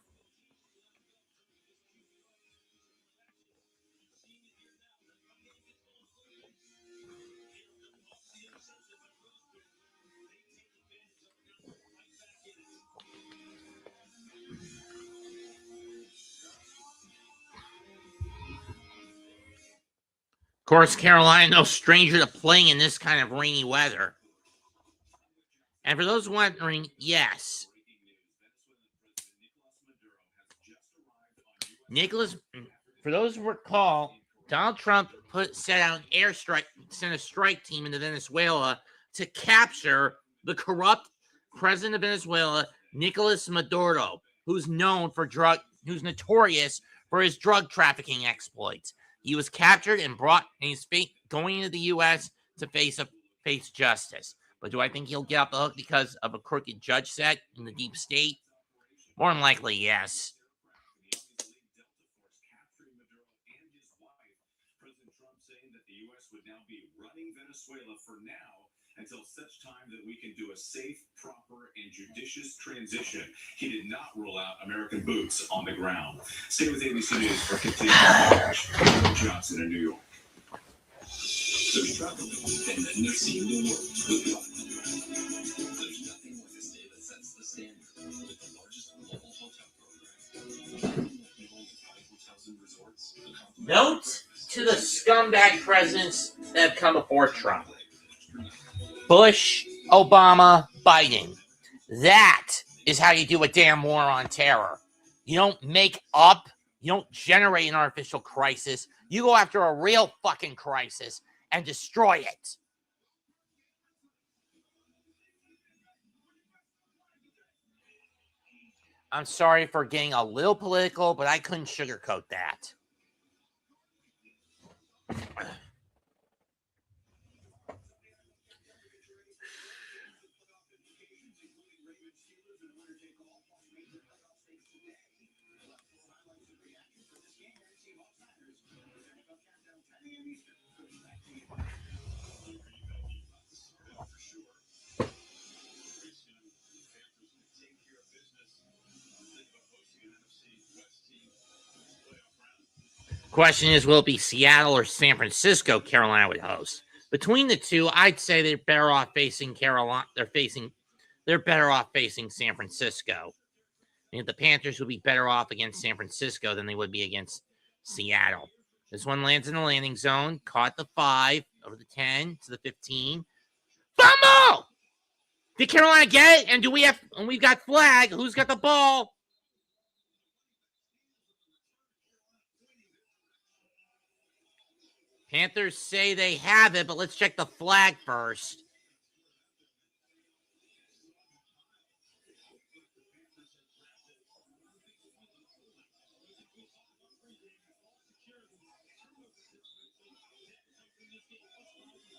Of course, Carolina, no stranger to playing in this kind of rainy weather. And for those wondering, yes. For those who recall, Donald Trump sent out an airstrike, sent a strike team into Venezuela to capture the corrupt president of Venezuela, Nicolas Maduro, who's notorious for his drug trafficking exploits. He was captured and he's going into the U.S. to face justice. But do I think he'll get off the hook because of a crooked judge set in the deep state? More than likely, yes. President Trump saying that the U.S. would now be running Venezuela for now until such time that we can do a safe, proper, and judicious transition. He did not rule out American boots on the ground. Stay with ABC News for continued coverage. Johnson in New York. So we travel and then they're seeing the world with Platinum. There's nothing like a stay that sets the standard with the largest global hotel program. Hotels and resorts. Note to the scumbag presidents that have come before Trump. Bush, Obama, Biden. That is how you do a damn war on terror. You don't make up, you don't generate an artificial crisis. You go after a real fucking crisis and destroy it. I'm sorry for getting a little political, but I couldn't sugarcoat that. Question is, will it be Seattle or San Francisco Carolina would host? Between the two, I'd say they're better off facing Carolina. They're better off facing San Francisco. I think the Panthers would be better off against San Francisco than they would be against Seattle. This one lands in the landing zone, caught the 5 over the 10 to the 15. Fumble! Did Carolina get it? And we've got flag. Who's got the ball? Panthers say they have it, but let's check the flag first.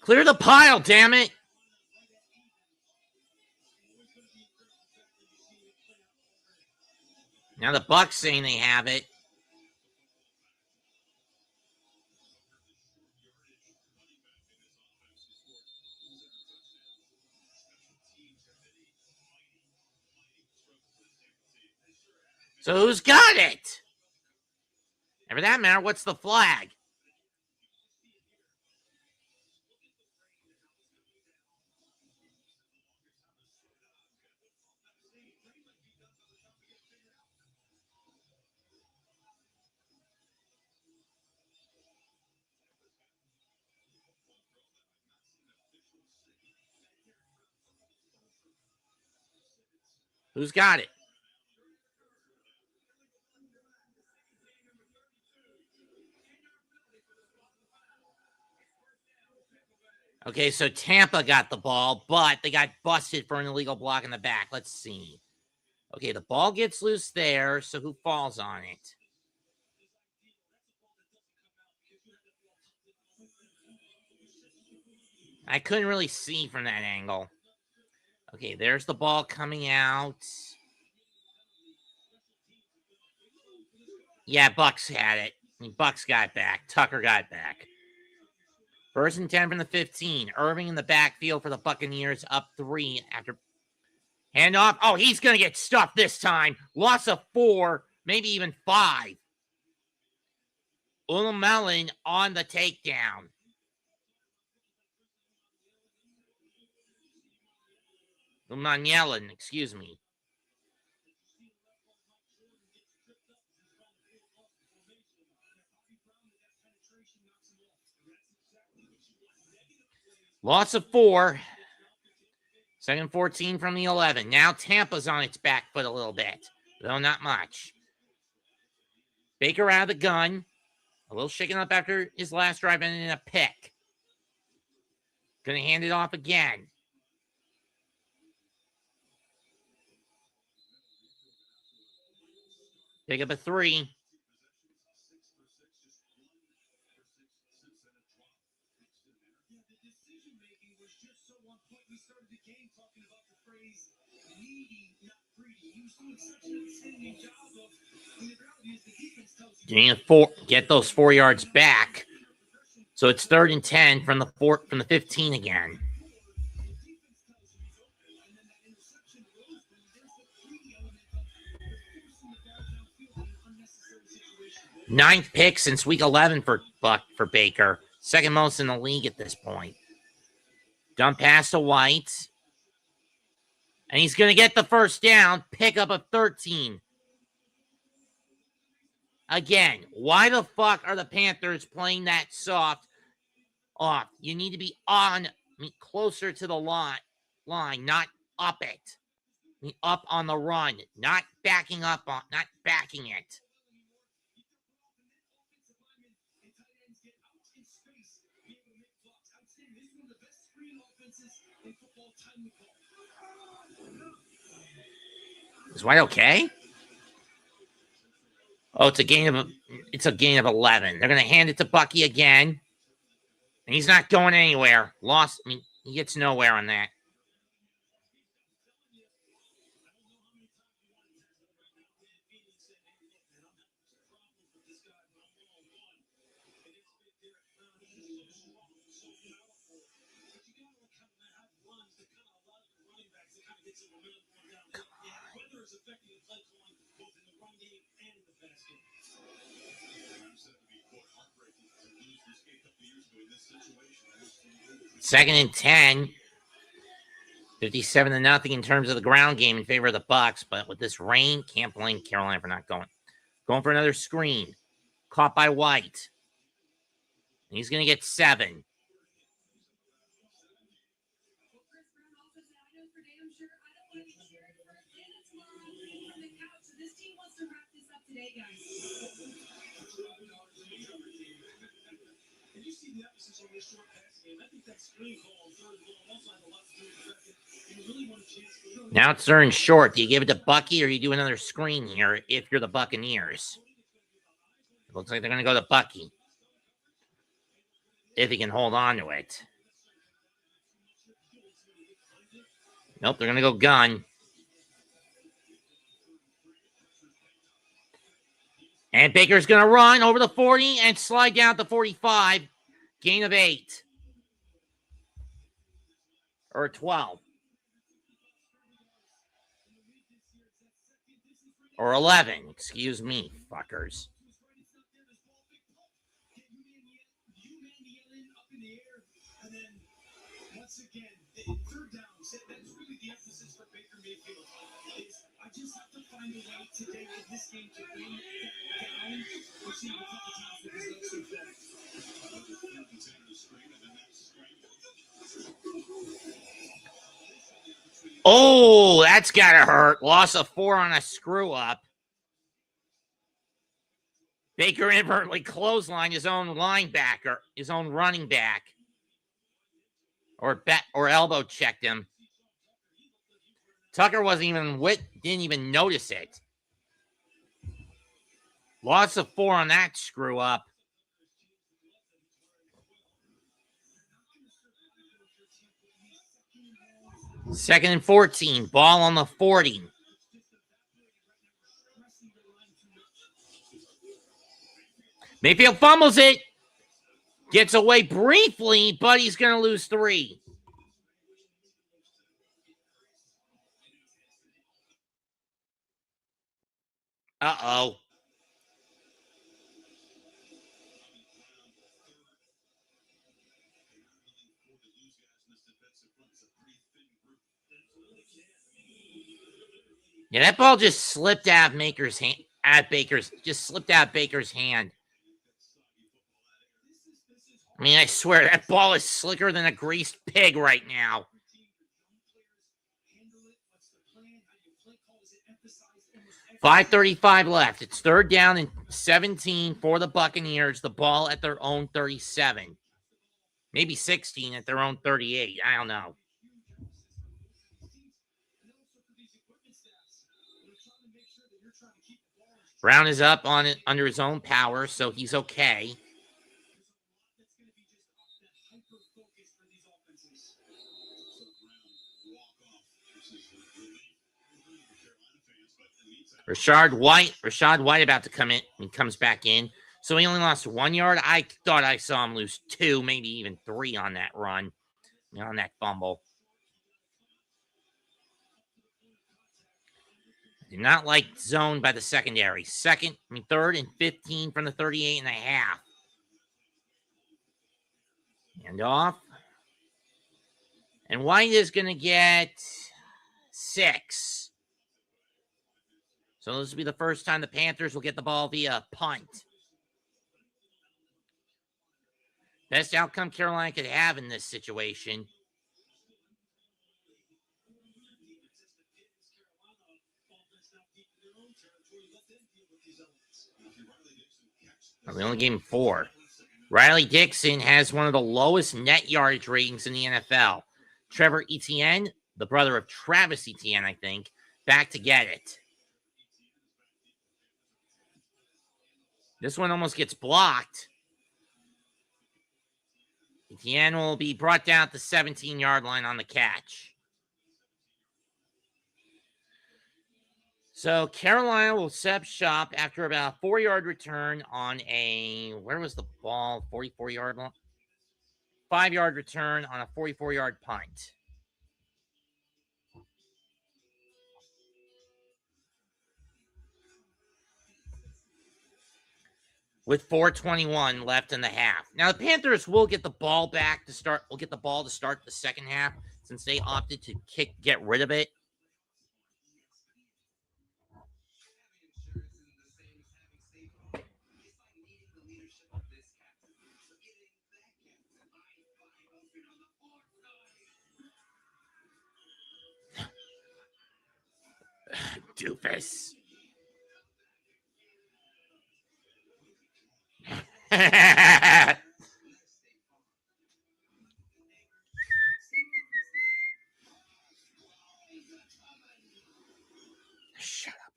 Clear the pile, damn it. Now the Bucs saying they have it. So who's got it? And for that matter, what's the flag? Who's got it? Okay, so Tampa got the ball, but they got busted for an illegal block in the back. Let's see. Okay, the ball gets loose there, so who falls on it? I couldn't really see from that angle. Okay, there's the ball coming out. Yeah, Bucs had it. Bucs got back. Tucker got back. 1st and 10 from the 15. Irving in the backfield for the Buccaneers, up 3 after handoff. Oh, he's going to get stuffed this time. Loss of 4, maybe even 5. Ulumelin on the takedown. Umanyelan, excuse me. Loss of 4. 2nd 14 from the 11. Now Tampa's on its back foot a little bit, though not much. Baker out of the gun. A little shaken up after his last drive and in a pick. Gonna hand it off again. Pick up a 3. Get those 4 yards back. So it's 3rd and 10 from the 15 again. Ninth pick since week 11 for Baker. 2nd most in the league at this point. Dump pass to White. And he's going to get the 1st down. Pick up a 13. Again, why the fuck are the Panthers playing that soft off? You need to be closer to the line, not up it. Up on the run, not backing up on, not backing it. Is White okay? Oh, it's a gain of 11. They're gonna hand it to Bucky again. And he's not going anywhere. He gets nowhere on that. Second and 10. 57-0 in terms of the ground game in favor of the Bucs, but with this rain, can't blame Carolina for not going. Going for another screen. Caught by White. He's going to get 7. Now it's 3rd and short. Do you give it to Bucky or you do another screen here if you're the Buccaneers? It looks like they're going to go to Bucky. If he can hold on to it. Nope, they're going to go gun. And Baker's going to run over the 40 and slide down to 45. Gain of 8. Or 12. Or 11. Excuse me, fuckers. Once again, 3rd down. That's really the emphasis for Baker Mayfield. I just have to find a way today in this game to bring it down. We're seeing a couple times that this looks so good. Oh, that's gotta hurt. Loss of 4 on a screw up. Baker inadvertently clotheslined his own linebacker, his own running back. or elbow checked him. Tucker didn't even notice it. Loss of 4 on that screw up. Second and 14. Ball on the 40. Mayfield fumbles it. Gets away briefly, but he's going to lose 3. Uh-oh. Yeah, that ball just slipped out of Baker's hand. Slipped out of Baker's hand. I mean, I swear that ball is slicker than a greased pig right now. 5:35 left. It's 3rd down and 17 for the Buccaneers. The ball at their own 37. Maybe 16 at their own 38. I don't know. Brown is up on it under his own power, so he's okay. Rashad White about to come in. He comes back in. So he only lost 1 yard. I thought I saw him lose 2, maybe even 3 on that run, on that fumble. Did not like zone by the secondary. 3rd and 15 from the 38 and a half. Hand off. And White is going to get 6. So this will be the first time the Panthers will get the ball via punt. Best outcome Carolina could have in this situation. We only gave him 4. Riley Dixon has one of the lowest net yardage ratings in the NFL. Trevor Etienne, the brother of Travis Etienne, I think, back to get it. This one almost gets blocked. Etienne will be brought down at the 17-yard line on the catch. So Carolina will set up shop after about a 4-yard return on where was the ball? 44-yard line? 5-yard return on a 44-yard punt. With 4:21 left in the half. Now the Panthers will get the ball back to start. Will get the ball to start the second half since they opted to get rid of it. Doofus. Shut up.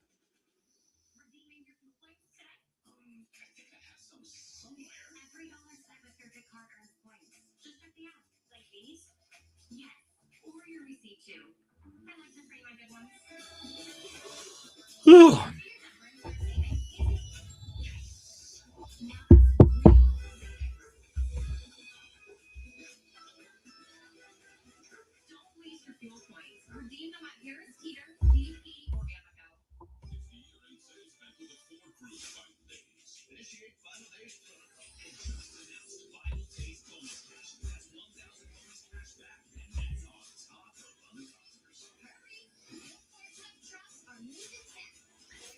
Every dollar spent with your card earns points. Just check the app. Like these? Yes. Or your receipt too. I like to frame my good ones. Don't waste your fuel points. Redeem them at Harris Teeter, DP, or Amoco. Initiate Final Days protocol and just announced Final Days bonus cash. That's 1,000 bonus cash back, and that's on top of other customers.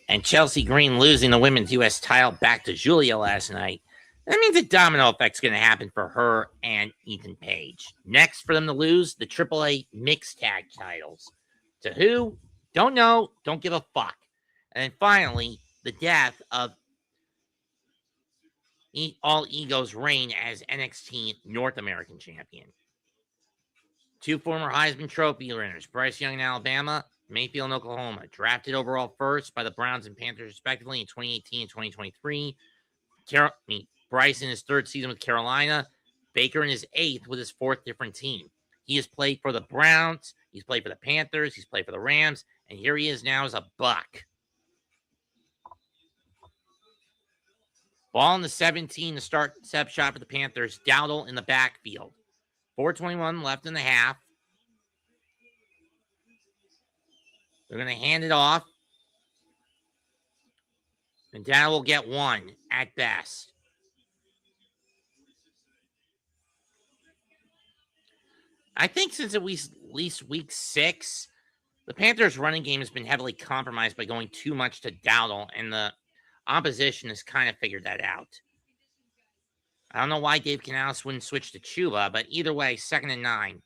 And Chelsea Green losing the women's U.S. title back to Julia last night. That means a domino effect's going to happen for her and Ethan Page. Next for them to lose the AAA mixed tag titles. To who? Don't know. Don't give a fuck. And then finally, the death of All Ego's reign as NXT North American Champion. 2 former Heisman Trophy winners, Bryce Young in Alabama, Mayfield in Oklahoma, drafted overall first by the Browns and Panthers respectively in 2018 and 2023. Bryce in his 3rd season with Carolina, Baker in his 8th with his 4th different team. He has played for the Browns, he's played for the Panthers, he's played for the Rams, and here he is now as a Buck. Ball in the 17 to start step shot for the Panthers. Dowdle in the backfield. 4:21 left in the half. They're going to hand it off. And Dowdle will get 1 at best. I think since at least week 6, the Panthers' running game has been heavily compromised by going too much to Dowdle, and the opposition has kind of figured that out. I don't know why Dave Canales wouldn't switch to Chuba, but either way, 2nd and 9.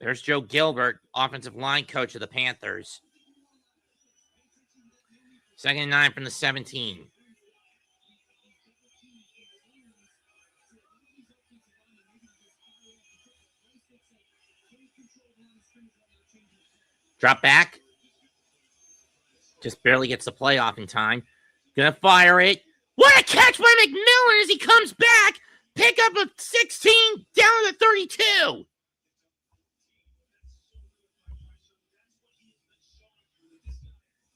There's Joe Gilbert, offensive line coach of the Panthers. 2nd and 9 from the 17. Drop back. Just barely gets the play off in time. Gonna fire it. What a catch by McMillan as he comes back. Pick up a 16 down to 32.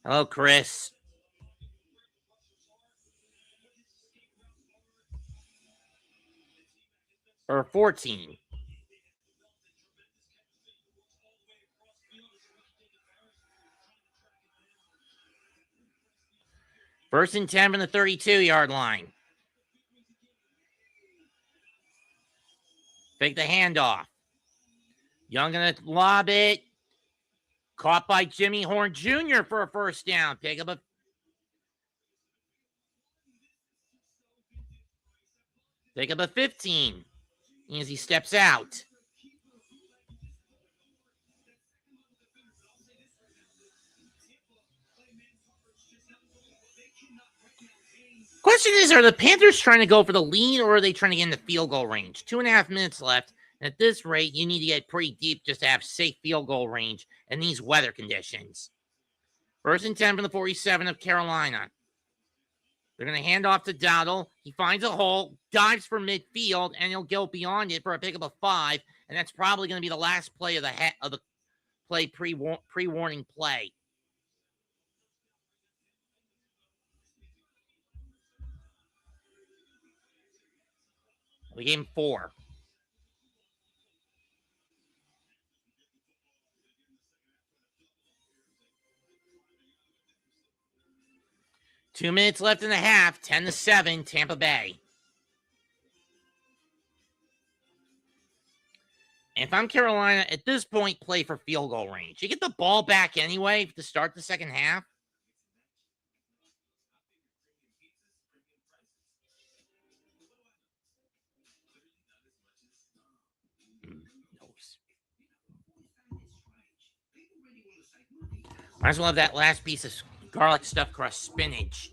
Hello, Chris. Or 14. First and 10 from the 32-yard line. Fake the handoff. Young gonna lob it. Caught by Jimmy Horn Jr. for a first down. Pick up a 15 as he steps out. Question is, are the Panthers trying to go for the lead or are they trying to get in the field goal range? 2.5 minutes left. And at this rate, you need to get pretty deep just to have safe field goal range in these weather conditions. First and 10 from the 47 of Carolina. They're going to hand off to Dowdle. He finds a hole, dives for midfield, and he'll go beyond it for a pickup of 5. And that's probably going to be the last play of the play pre-warning play. We gave him 4. Two minutes left in the half. 10-7, Tampa Bay. And if I'm Carolina, at this point, play for field goal range. You get the ball back anyway to start the second half. Might as well have that last piece of garlic stuffed crust spinach.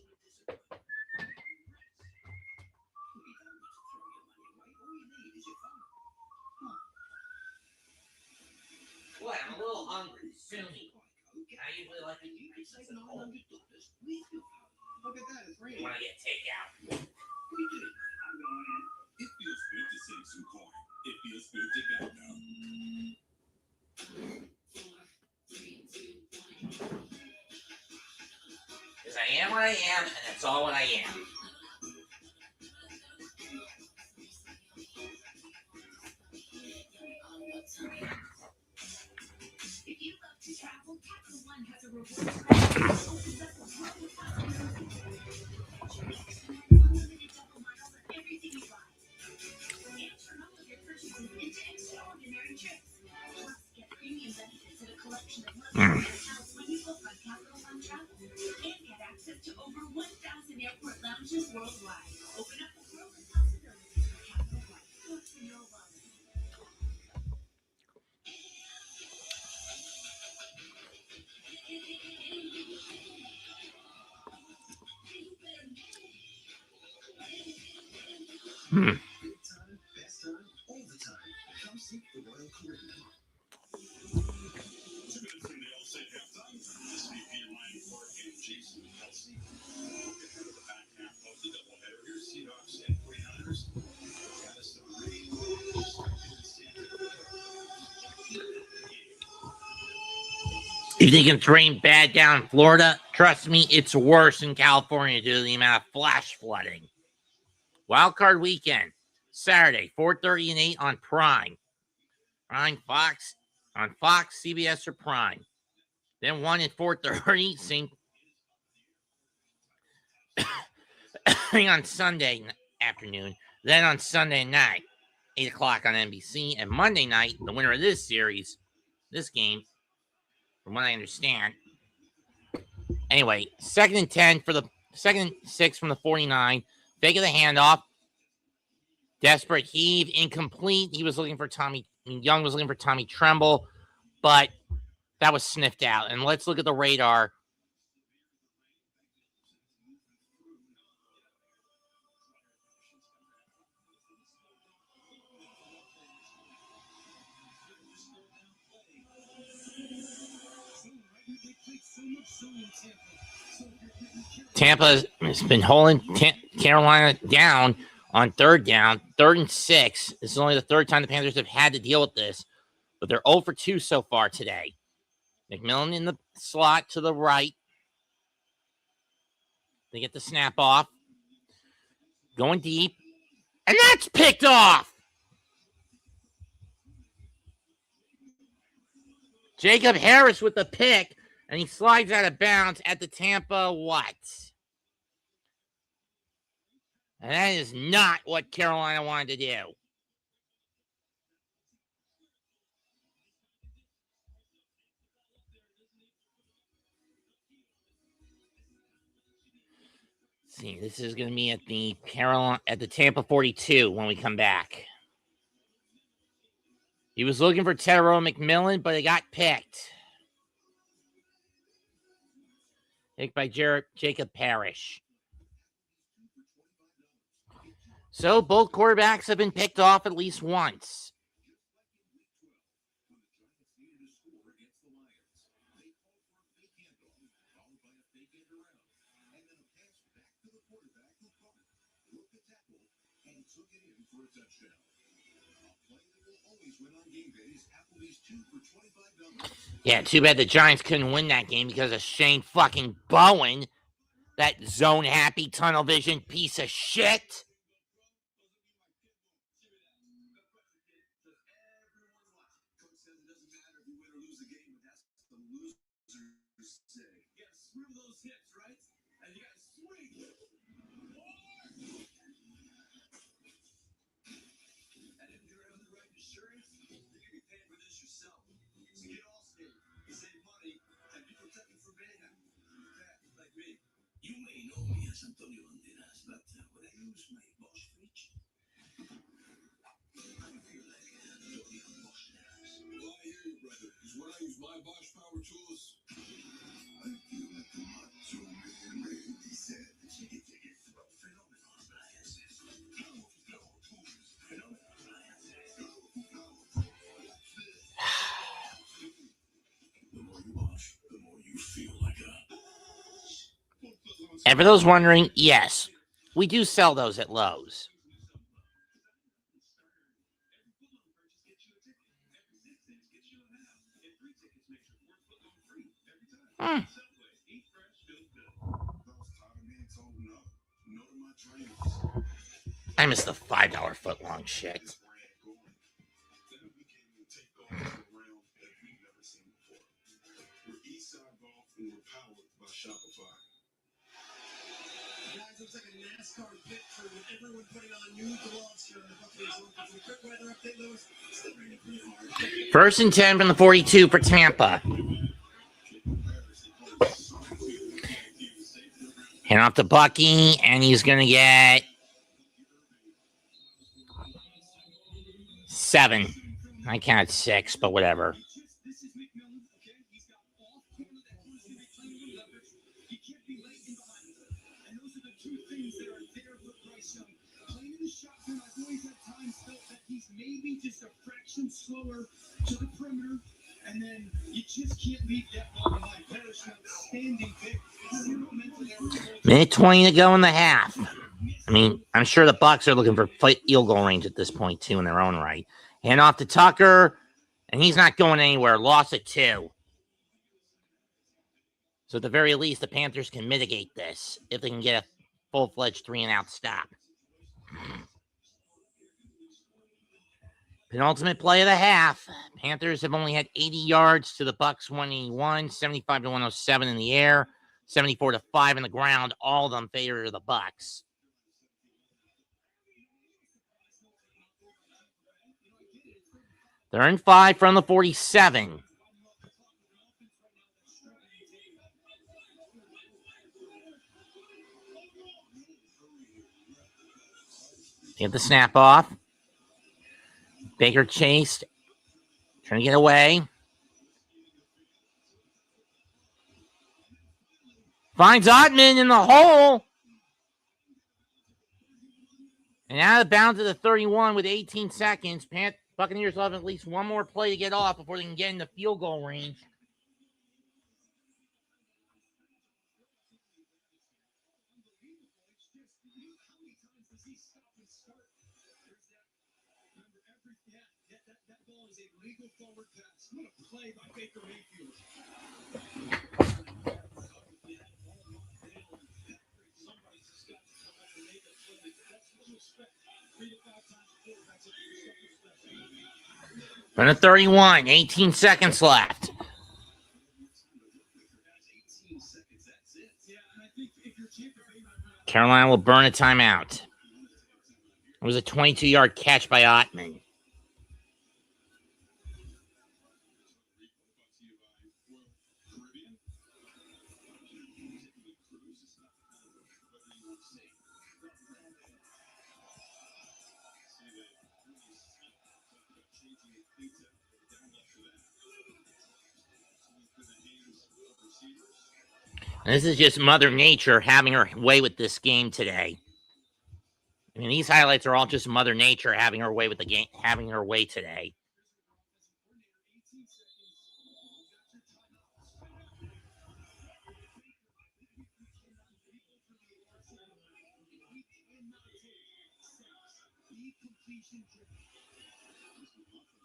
What? I'm a little hungry. Soon. I usually like to eat pizza at home. Look at that, it's raining. When I get takeout. It feels good to save some coin. It feels good to go now. Because I am what I am, and that's all what I am. If you love to travel, Capital One has a rewards credit that opens up the world without unlimited double miles on everything you buy. And turn all of your purchases into extraordinary trips. Plus, get premium benefits at a collection of luxury hotels when you book on Capital One Travel. And get access to over 1,000 airport lounges worldwide. Open up the world of possibilities with Capital One. What's in your wallet? Good time, best time, all the time. Come seek the Royal You think it's rain bad down in Florida? Trust me, it's worse in California due to the amount of flash flooding. Wild card weekend, Saturday, 4:30 and 8 on Prime. On Fox, CBS, or Prime. Then 1 at 4:30, same on Sunday afternoon. Then on Sunday night, 8 o'clock on NBC. And Monday night, the winner of this series, this game, from what I understand. Anyway, 2nd and 10 for the 2nd and 6 from the 49. Fake of the handoff. Desperate heave, incomplete. Young was looking for Tommy Tremble, but that was sniffed out. And let's look at the radar. Tampa has been holding Carolina down on 3rd down, 3rd and 6. This is only the 3rd time the Panthers have had to deal with this, but they're 0 for 2 so far today. McMillan in the slot to the right. They get the snap off. Going deep. And that's picked off. Jacob Harris with the pick, and he slides out of bounds at the Tampa what? And that is not what Carolina wanted to do. Let's see, this is going to be at the Tampa 42 when we come back. He was looking for Tedero McMillan, but he got picked. Picked by Jacob Parrish. So both quarterbacks have been picked off at least once. Yeah, too bad the Giants couldn't win that game because of Shane fucking Bowen, that zone-happy tunnel vision piece of shit. And for those wondering, yes, we do sell those at Lowe's. I miss the $5 footlong shit. Looks like a NASCAR picture with everyone putting on new gloves here in the Buccaneers. Looking for a quick weather update, Lewis. Still raining pretty hard. 1st and 10 from the 42 for Tampa. Hand off to Bucky, and he's going to get 7. I counted 6, but whatever. Maybe just a fraction slower to the perimeter, and then you just can't leave that ball behind. Parrish, outstanding pick. Minute 20 to go in the half. I mean, I'm sure the Bucs are looking for field goal range at this point, too, in their own right. Hand off to Tucker, and he's not going anywhere. Loss at 2. So at the very least, the Panthers can mitigate this if they can get a full-fledged 3-and-out stop. Penultimate play of the half. Panthers have only had 80 yards to the Bucs 181, 75 to 107 in the air, 74 to 5 in the ground. All of them favor the Bucs. They're in 5 from the 47. Get the snap off. Baker chased. Trying to get away. Finds Ottman in the hole. And out of bounds at the 31 with 18 seconds. Buccaneers will have at least one more play to get off before they can get into field goal range. That ball is a legal forward pass. What a play by Baker Mayfield. From the 31, 18 seconds left. Carolina will burn a timeout. It was a 22-yard catch by Ottman. And this is just Mother Nature having her way with this game today. I mean, these highlights are all just Mother Nature having her way with the game, having her way today.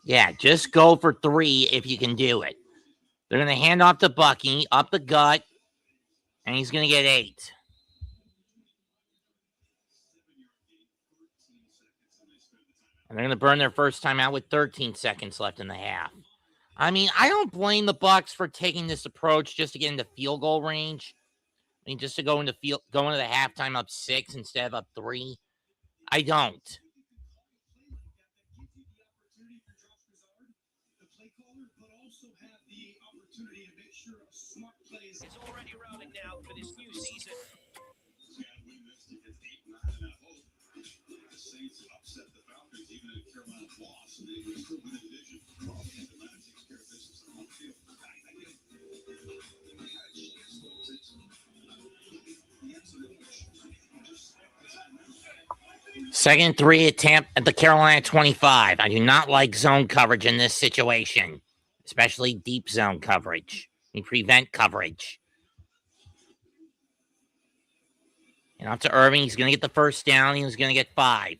Yeah, just go for 3 if you can do it. They're going to hand off to Bucky, up the gut, and he's going to get 8. And they're going to burn their first time out with 13 seconds left in the half. I mean, I don't blame the Bucs for taking this approach just to get into field goal range. I mean, just to go into the halftime up 6 instead of up 3. I don't. Is already rolling now for this new season. The Saints upset the Falcons, even if Carolina lost, they would still win the division. Atlanta takes care of business on the field. Second 3 at Tampa at the Carolina 25. I do not like zone coverage in this situation, especially deep zone coverage. We prevent coverage. And out to Irving. He's going to get the first down. He's going to get 5.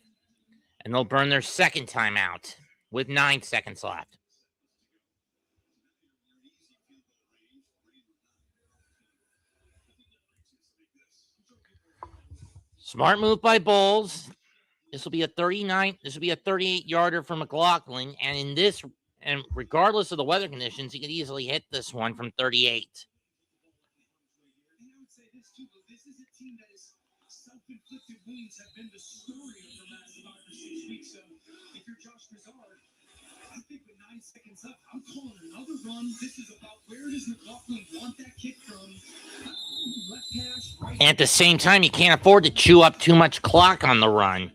And they'll burn their second timeout with 9 seconds left. Smart move by Bowles. This will be a 38-yarder for McLaughlin. And regardless of the weather conditions, he could easily hit this one from 38. Self-inflicted wounds have been the story of the last 5 or 6 weeks. So if you're Josh Broussard, I think with 9 seconds up, I'm calling another run. This is about where does McLaughlin want that kick from? Left hash, right. And at the same time, you can't afford to chew up too much clock on the run.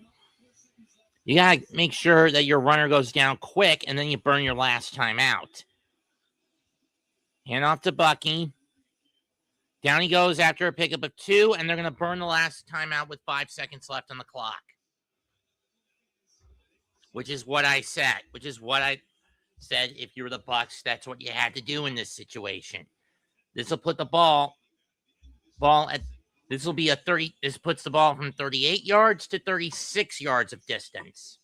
You got to make sure that your runner goes down quick, and then you burn your last time out. Hand off to Bucky. Down he goes after a pickup of 2, and they're going to burn the last timeout with 5 seconds left on the clock. Which is what I said. If you were the Bucs, that's what you had to do in this situation. This will put the ball at. This will be a 30. This puts the ball from 38 yards to 36 yards of distance.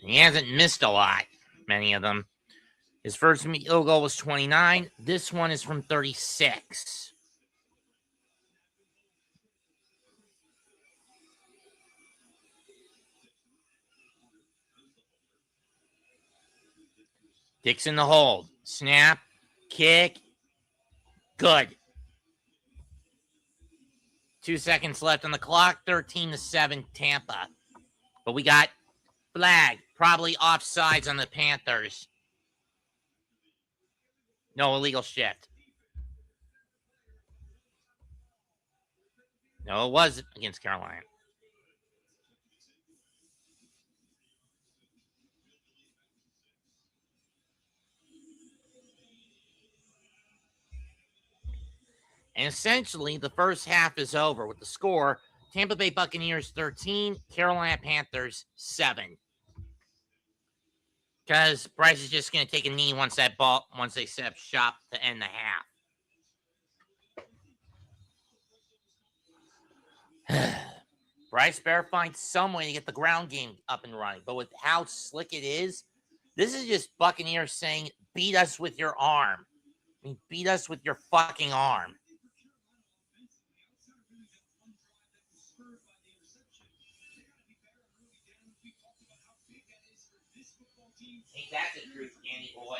He hasn't missed a lot, many of them. His first field goal was 29. This one is from 36. Dixon the hold. Snap. Kick. Good. 2 seconds left on the clock. 13-7 Tampa. But we got flag. Probably offsides on the Panthers. No illegal shift. No, it was against Carolina. And essentially, the first half is over with the score: Tampa Bay Buccaneers 13, Carolina Panthers 7. Because Bryce is just going to take a knee once they set up shop to end the half. Bryce better find some way to get the ground game up and running. But with how slick it is, this is just Buccaneers saying, beat us with your arm. I mean, beat us with your fucking arm. Ain't that the truth, Danny boy?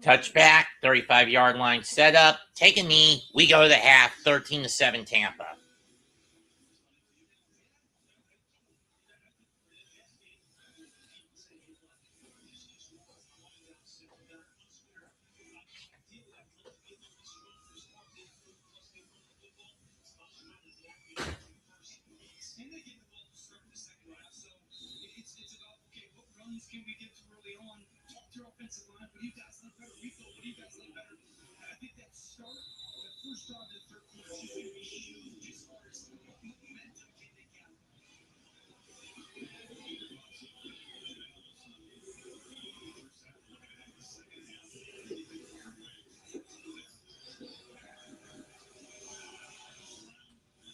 Touchback, 35-yard line setup. Take a knee. We go to the half, 13-7 Tampa. Can we get to early on? Talk to your offensive line. What do you guys look better? We thought, what do you guys look better? And I think that start, that first drive to 13 is just going to be huge as far as momentum can they get.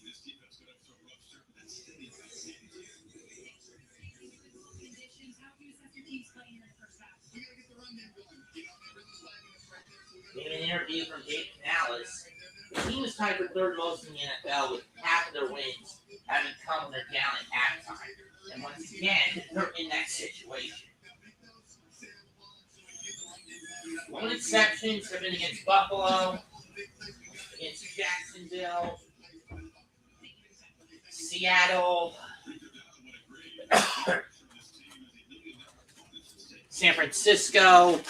This defense got up to a rough start. That's steady. In an interview from Dave Canales, the team is tied for third most in the NFL, with half of their wins having come when they're down at halftime. And once again, they're in that situation. One exceptions have been against Buffalo, against Jacksonville, Seattle, San Francisco.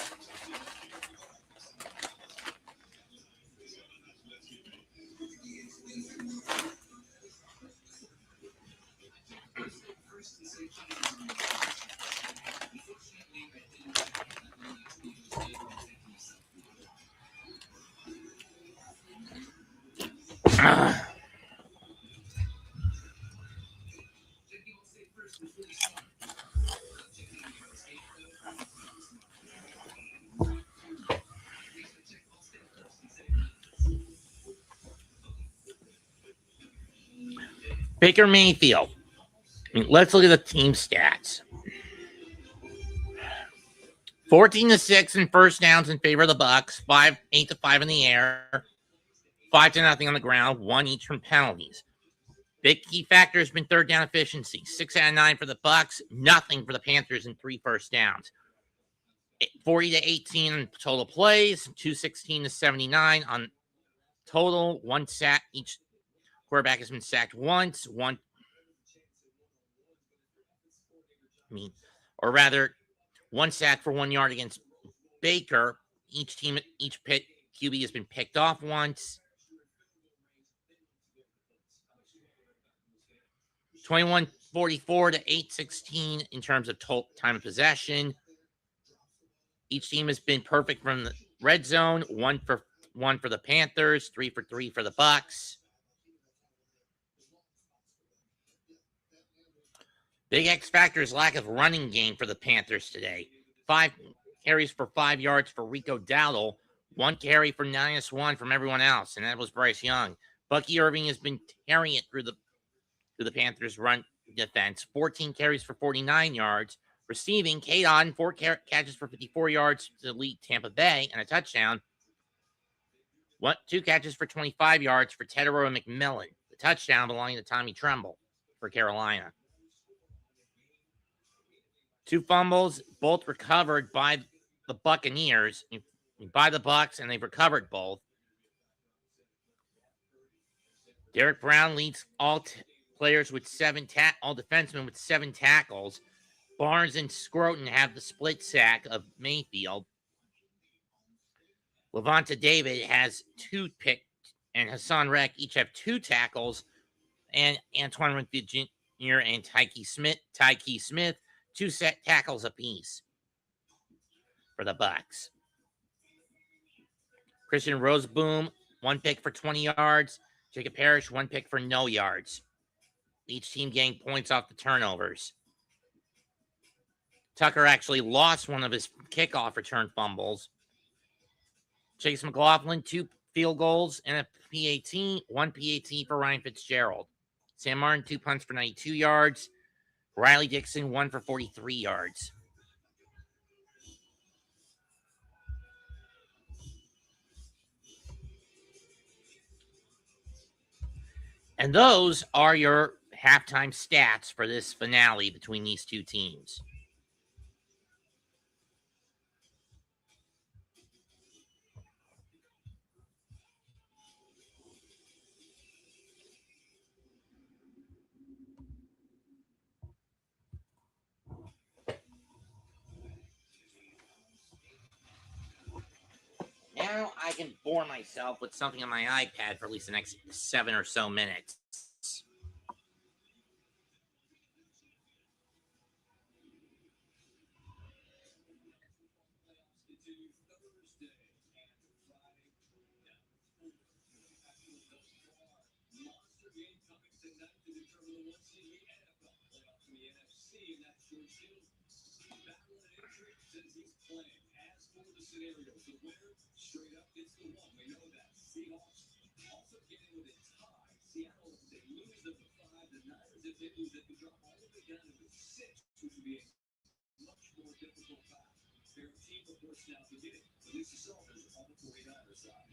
Baker Mayfield. Let's look at the team stats. 14-6 in first downs in favor of the Bucs, 8-5 in the air, 5-0 on the ground, 1 each from penalties. Big key factor has been third down efficiency. 6 out of 9 for the Bucs, nothing for the Panthers in 3 first downs. 40-18 in total plays, 216-79 on total, 1 sack. Each quarterback has been sacked once, one sack for 1 yard against Baker. Each QB has been picked off once. 21 44 to 8-16 in terms of total time of possession. Each team has been perfect from the red zone. 1 for 1 for the Panthers, 3 for 3 for the Bucs. Big X factor is lack of running game for the Panthers today. 5 carries for 5 yards for Rico Dowdle. 1 carry for -1 from everyone else, and that was Bryce Young. Bucky Irving has been carrying it through the Panthers' run defense. 14 carries for 49 yards. Receiving, K-Don, 4 catches for 54 yards to lead Tampa Bay and a touchdown. 2 catches for 25 yards for Tedero McMillan. The touchdown belonging to Tommy Tremble for Carolina. 2 fumbles, both recovered by the Buccaneers, by the Bucs, and they've recovered both. Derek Brown leads all players with all defensemen with 7 tackles. Barnes and Scroton have the split sack of Mayfield. Levante David has 2 picks, and Hassan Rek each have 2 tackles, and Antoine Winfield Jr. and Tyke Smith 2 set tackles apiece for the Bucs. Christian Roseboom, 1 pick for 20 yards. Jacob Parrish, 1 pick for no yards. Each team getting points off the turnovers. Tucker actually lost one of his kickoff return fumbles. Chase McLaughlin, 2 field goals and a PAT, 1 PAT for Ryan Fitzgerald. Sam Martin, 2 punts for 92 yards. Riley Dixon, 1 for 43 yards. And those are your halftime stats for this finale between these 2 teams. Now I can bore myself with something on my iPad for at least the next 7 or so minutes. Straight up, it's the one. We know that. Seahawks also getting with a tie. Seattle, they lose them to 5. The Niners, if they lose, they can drop all the way down to 6, which would be a much more difficult path. Their team, of course, now to get it. At least the Soldiers on the 49ers side.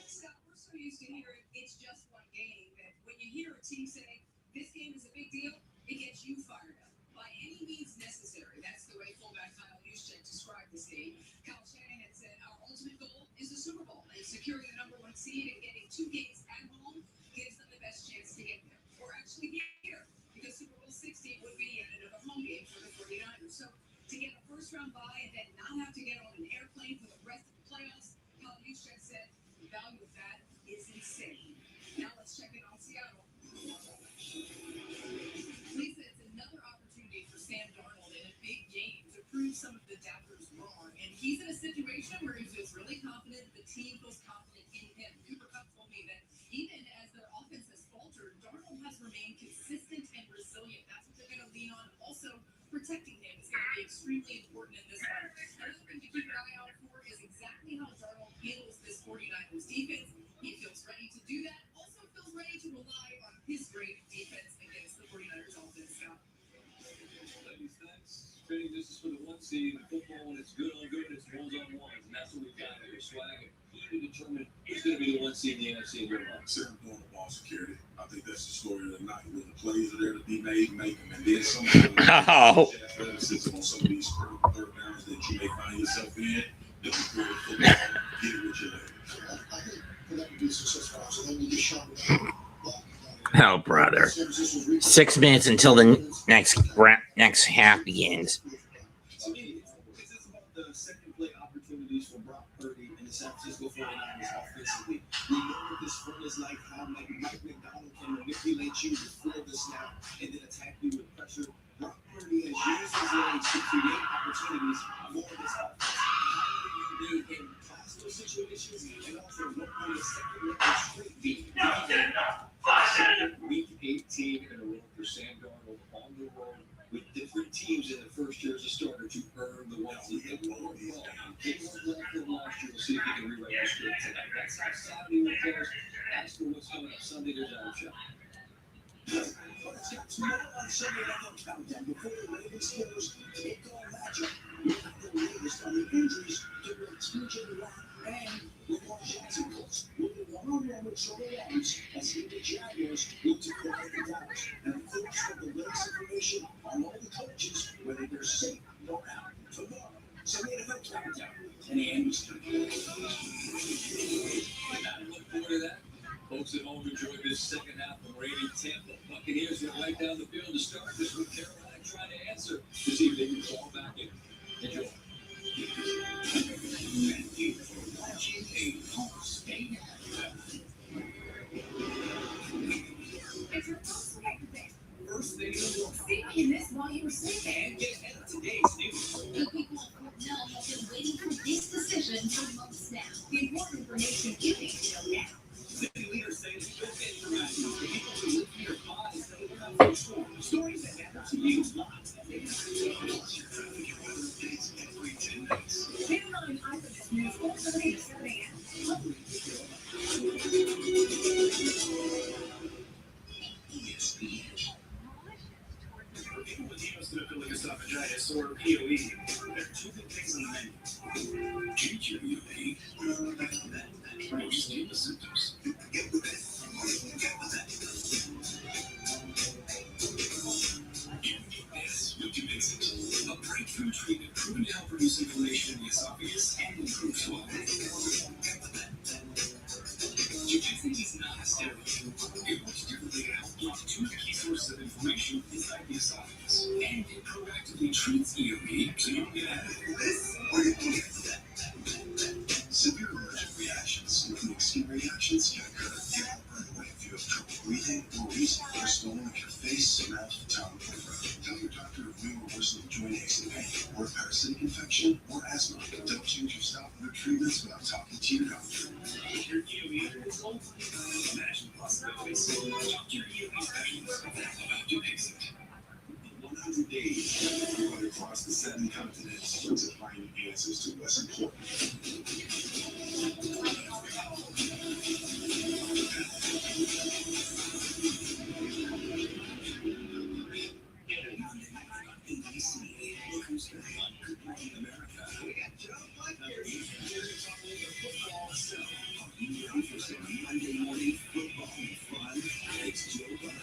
Scott, we're so used to hearing it's just one game that when you hear a team say this game is a big deal, it gets you fired up. By any means necessary. That's the way fullback Kyle Juszczyk described this game. Kyle Shanahan said our ultimate goal is the Super Bowl, and securing the #1 seed and getting 2 games at home gives them the best chance to get there. Or actually get here, because Super Bowl 60 would be yet another home game for the 49ers. So to get a first-round bye and then not have to get on an airplane for the rest of the playoffs, Kyle Juszczyk said the value of that is insane. Now let's check in on Seattle. Lisa, it's another opportunity for Sam Darnold in a big game to prove some of the doubters wrong. And he's in a situation where he feels really confident. The team feels confident in him. Cooper Kupp told me that even as their offense has faltered, Darnold has remained consistent and resilient. That's what they're going to lean on. Also, protecting him is going to be extremely important in this one. Another thing to keep an eye out for is exactly how Darnold handles this 49ers defense. He feels ready to do that. Also feels ready to rely on his great defense against the 49ers offense. Ladies, thanks. Trading distance for the 1 seed in football, when it's good on good, it's ones on ones, and that's what we've got here. Swag, key to determine who's going to be the 1 seed in the NFC and win on. Sarah doing the ball security. I think that's the story of the night. When the plays are there to be made, make them. And then some of the athleticism on some of these third downs that you may find yourself in, that you play football, get it with your legs. I think for that to be successful, so they need to shop it. Oh, brother. 6 minutes until the next half begins. To me, it's just about the second play opportunities for Brock Purdy and the San Francisco 49ers offensively. We know what this front is like, how Mike McDonald can manipulate you before the snap and then attack you with pressure. Brock Purdy has used his legs to create opportunities for this offense. How do you be in classical situations and also look on the second level straight beat? Week 18 in a row for Sam Darnold on the road with different teams in the first year as a starter to earn the ones he did well. He won left from last year. We'll see if he can rewrite the script tonight. That's how Saturday will close. As for what's coming up Sunday, there's our show. But it's got tomorrow on Sunday Night Countdown before the Ravens Steelers take on matchup. We'll have the latest on the injuries to both TJ Watt and Lamar Jackson. We'll be one-on-one with Trevor Lawrence as he and the Jaguars look to quiet the doubts. And of course, for the latest information on all the coaches, whether they're safe or out. Tomorrow, Sunday Night Countdown. And the end is coming. I look forward to that. Folks at home enjoy this second half of rainy Tampa. Buccaneers get right down the field to start this with Carolina trying to answer to see if they can fall back in. Enjoy. Thank you for watching a Pulse Game. It's your Pulse Breakfast. First thing in the morning. See in this while you were sleeping. And get ahead of today's news. The people of Cornell have been waiting for this decision for months now. The important information you need to know now. City leaders say it's good interaction for people who live near bodies that are not from school. Stories that matter to you live. Traffic and weather updates every 10 minutes. Channel 9 Eyewitness News 4:30 to 7 a.m. ESPN. People with eosinophilic esophagitis or POE, there are two good things on the menu. Treat your EOE. Or just deal with symptoms. Get with it. Yes, you can fix it. A breakthrough treatment proven to help reduce inflammation in the esophagus and improve swallowing. Jujitsu is not a steroid. It works differently to help block two of the key sources of inflammation inside the esophagus. And it proactively treats EOE so you don't get out of it. This or you can get that. Severe allergic reactions, including skin reactions, can occur. They will burn away if you have trouble breathing or wheezing or swelling of your face, mouth, tongue, or throat. Tell your doctor of new or worsening joint aches and pain, or parasitic infection, or asthma. Don't change your stop or treatments without talking to your doctor. If your EOE is old, imagine possibilities. Talk to your EOE specialist about to fix it. 100 days, we went across the 7 continents to find answers to what's important. Monday morning football fun. It's Joe Buck.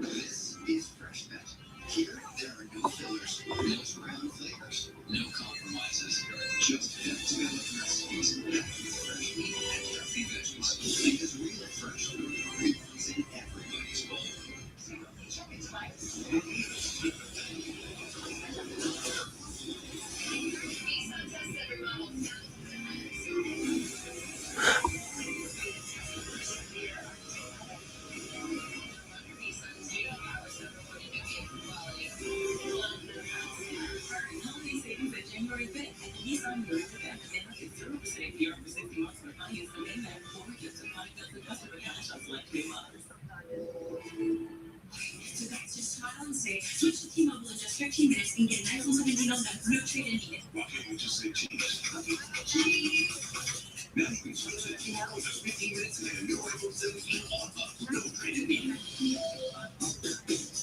This is Fresh Bet. Here, there are no fillers, no surround flavors, no compromises. Just fit-together recipes, fresh meat, and healthy veggies. Because we are fresh, it's in everybody's bowl. January 5th at Nissan Motor Event. They have a 0% APR for 60 months for finance the mainland or just to find out the customer cash on select pay models. So guys, just smile and say, switch to T-Mobile in just 13 minutes and get an iPhone 17 on that. No trade-in needed. Why can't we just say cheese? Now you can switch to T-Mobile in just 15 minutes and get a new iPhone 17 on us. No trade-in needed.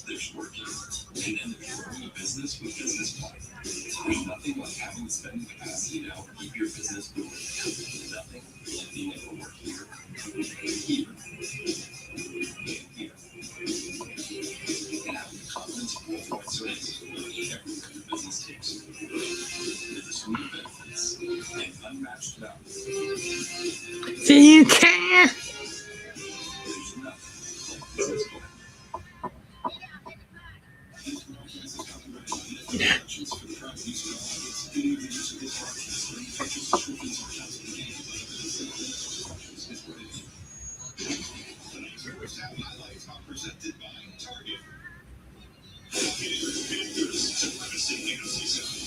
There's working, and then there's growing a business with Business Point. There's nothing like having the spending capacity now to keep your business moving. Nothing like being able to work here, here, here. And having the confidence of worldwide service everywhere your business takes you. With a suite of benefits and unmatched value. So you can. There's nothing First half highlights are presented by Target. Panthers supremacy NFC South.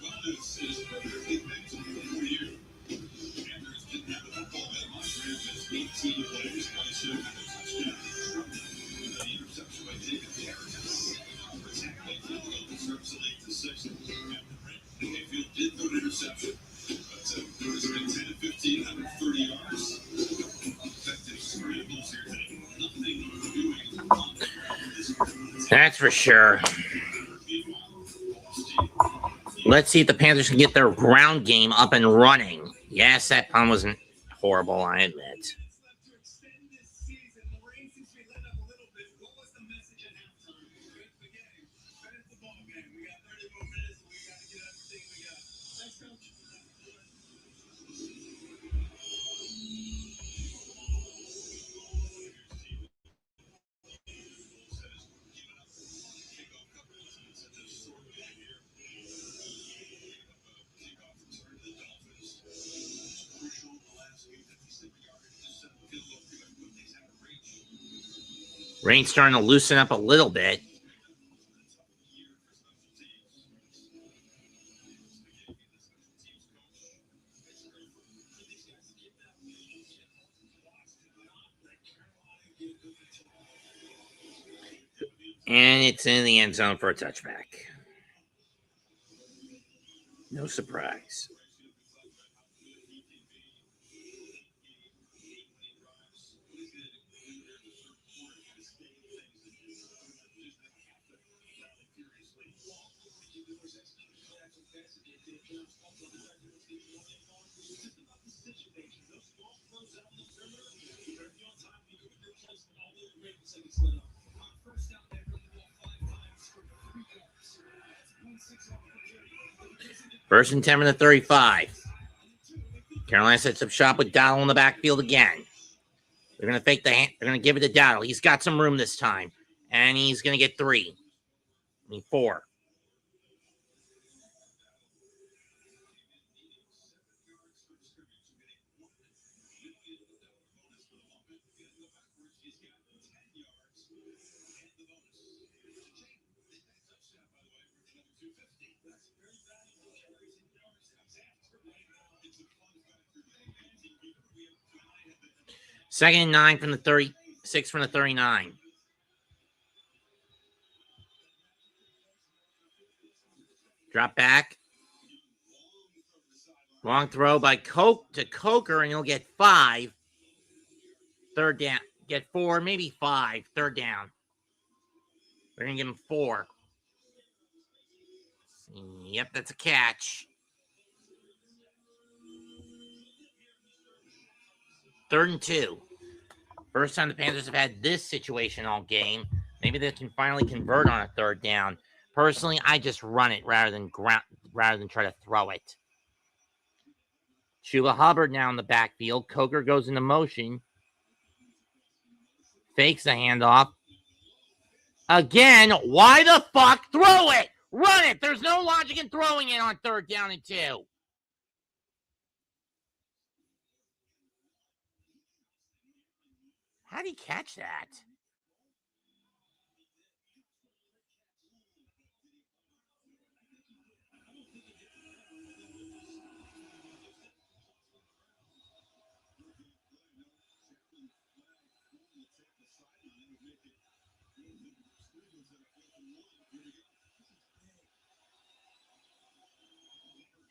Wellness is perfectly mental for you. Panthers didn't have the football that much. Just 18 plays, 22 and a touchdown. The interception by David Harris. Protecting field goal deserves an 8-6. Mayfield did throw an interception, but it's been 10 to 15, 130 yards. Effective scrambles here today. Nothing doing on the ground. That's for sure. Let's see if the Panthers can get their ground game up and running. Yes, that pun wasn't horrible, I admit. Rain's starting to loosen up a little bit. And it's in the end zone for a touchback. No surprise. First and 10 from the 35. Carolina sets up shop with Dowdle in the backfield again. They're going to fake the hand. They're going to give it to Dowdle. He's got some room this time. And he's going to get 4. Second and 9 from the 36 from the 39. Drop back. Long throw by Coker, and he'll get 5. Third down. Get 4, maybe 5. Third down. They're going to give him 4. Yep, that's a catch. Third and 2. First time the Panthers have had this situation all game. Maybe they can finally convert on a third down. Personally, I just run it rather than try to throw it. Chuba Hubbard now in the backfield. Coker goes into motion. Fakes the handoff. Again, why the fuck throw it? Run it. There's no logic in throwing it on third down and 2. How did he catch that?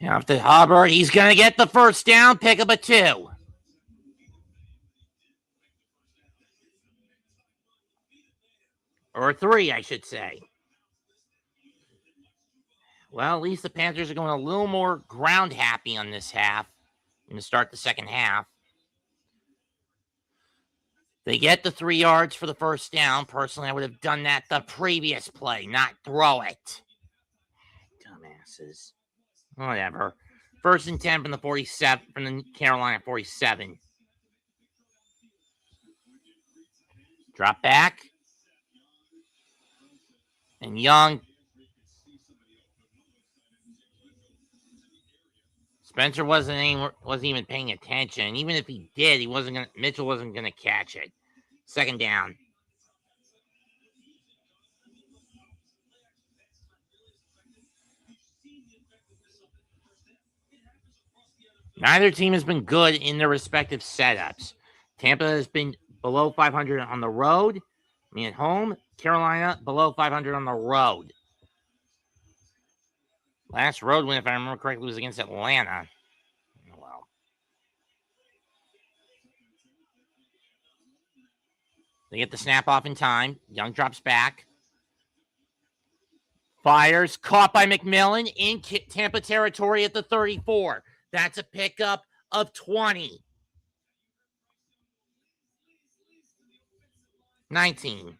After Hubbard, he's going to get the first down, pick up a 2. Or 3, I should say. Well, at least the Panthers are going a little more ground happy on this half. To start the second half. They get the 3 yards for the first down. Personally, I would have done that the previous play, not throw it. Dumbasses. Whatever. First and 10 from the 47, from the Carolina 47. Drop back. And Young. Spencer wasn't even paying attention. Even if he did, Mitchell wasn't gonna catch it. Second down. Neither team has been good in their respective setups. Tampa has been below 500 on the road. At home. Carolina below 500 on the road. Last road win, if I remember correctly, was against Atlanta. Well. They get the snap off in time. Young drops back. Fires. Caught by McMillan in Tampa territory at the 34. That's a pickup of 20. 19.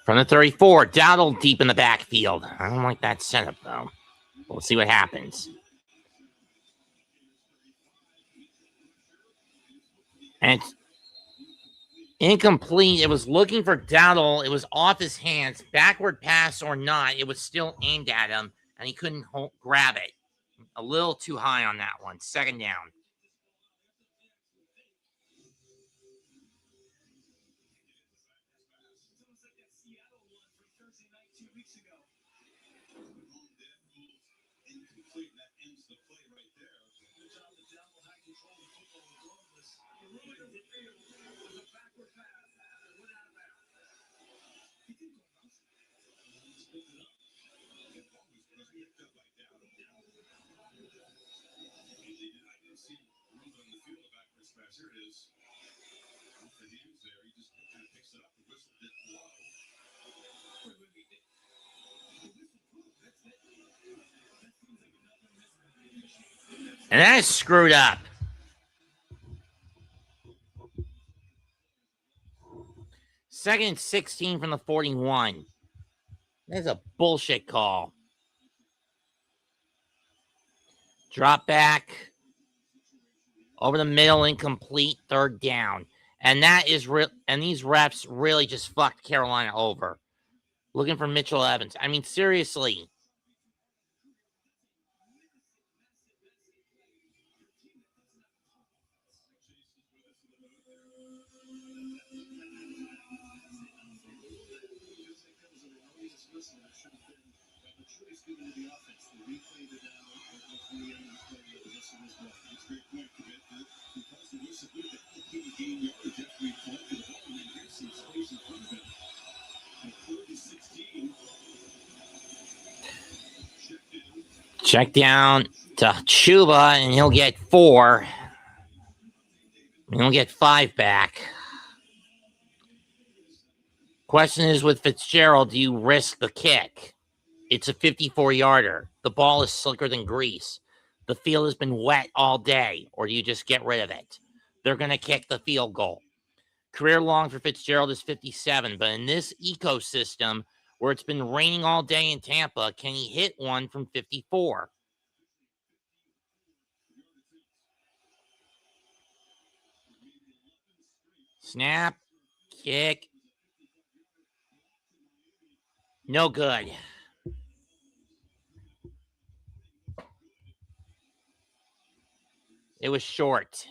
From the 34, Dowdle deep in the backfield. I don't like that setup, though. We'll see what happens. And it's incomplete. It was looking for Dowdle. It was off his hands. Backward pass or not, it was still aimed at him, and he couldn't grab it. A little too high on that one. Second down. Here it is. Off the hands there. He just kind of picks it up and whistles it low. And that is screwed up. Second and 16 from the 41. That's a bullshit call. Drop back. Over the middle, incomplete, third down. And that is real. And these refs really just fucked Carolina over. Looking for Mitchell Evans. I mean, seriously. Check down to Chuba, and he'll get 4. And he'll get 5 back. Question is, with Fitzgerald, do you risk the kick? It's a 54-yarder. The ball is slicker than grease. The field has been wet all day, or do you just get rid of it? They're going to kick the field goal. Career long for Fitzgerald is 57, but in this ecosystem where it's been raining all day in Tampa, can he hit one from 54? Snap, kick. No good. It was short.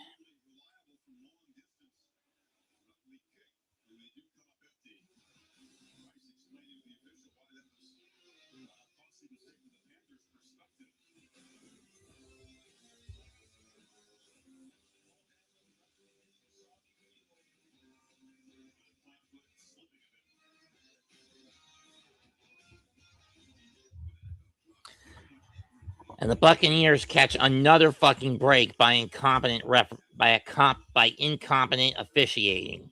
And the Buccaneers catch another fucking break by incompetent officiating.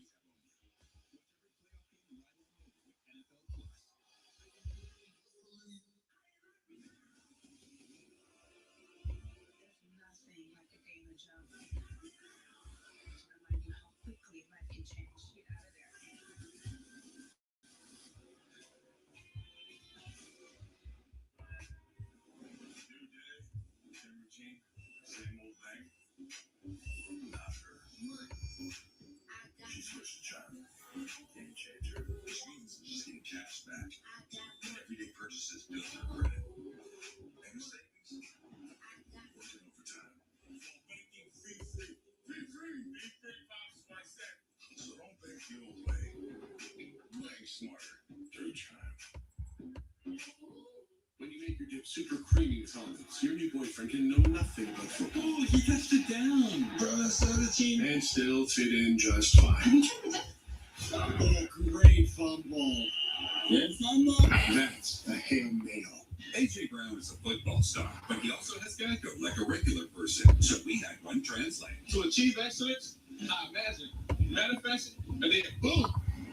Same old thing? Not her. She switched to China. Game changer. Which means she's getting cash back. And everyday purchases build her credit. And her savings. Working overtime. Banking fee-free. Fee-free. Fee-free pops by cent. So don't bank the old way. Bank smarter. Through Chime. When you make your dip super creamy with almonds, your new boyfriend can know nothing about football. Oh, he touched it down. Brother 17. And still fit in just fine. Oh, great fumble. Good fumble. That's a Hail Mary. AJ Brown is a football star, but he also has Geico like a regular person, so we had one translate. To achieve excellence, I imagine, manifest, and then boom.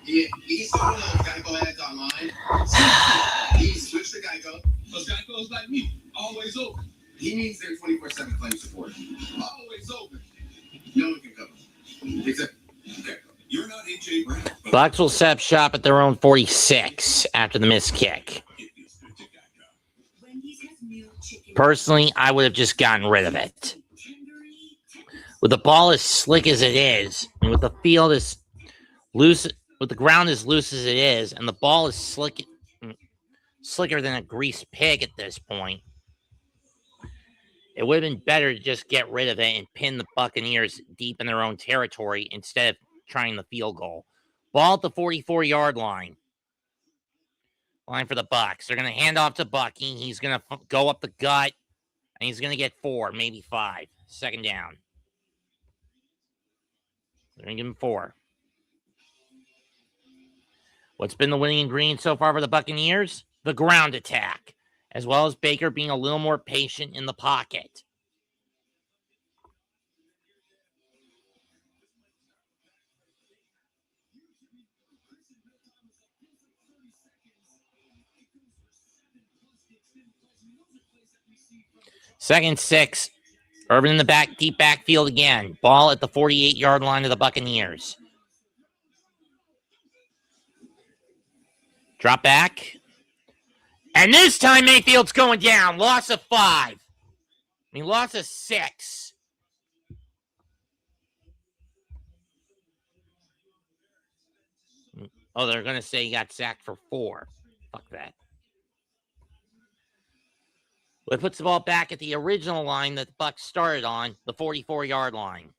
Yeah, he's one of those Geico ads online. He switched to Geico. Those Geicos like me, always open. He needs their 24/7 claim support. Always open. No one can cover. Except Geico. You're not AJ Brown, but Bucs will set up shop at their own 46 after the missed kick. it feels good to Geico. Personally, I would have just gotten rid of it. With the ball as slick as it is, and with the field as loose, with the ground as loose as it is, and the ball is slicker than a greased pig at this point, it would have been better to just get rid of it and pin the Buccaneers deep in their own territory instead of trying the field goal. Ball at the 44-yard line. Line for the Bucs. They're going to hand off to Bucky. He's going to go up the gut, and he's going to get 4, maybe 5. Second down. They're going to give him 4. What's been the winning ingredient so far for the Buccaneers? The ground attack, as well as Baker being a little more patient in the pocket. Second 6. Urban in the back, deep backfield again. Ball at the 48-yard line of the Buccaneers. Drop back. And this time Mayfield's going down. Loss of 5. Loss of 6. Oh, they're going to say he got sacked for 4. Fuck that. Well, it puts the ball back at the original line that the Bucs started on, the 44-yard line.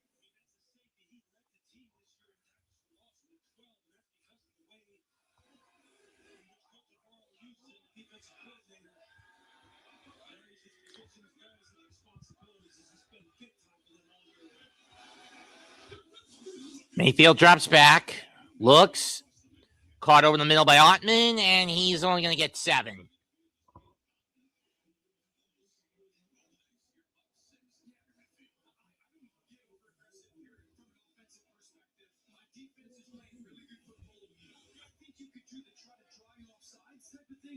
Mayfield drops back, looks, caught over the middle by Ottman, and he's only going to get 7.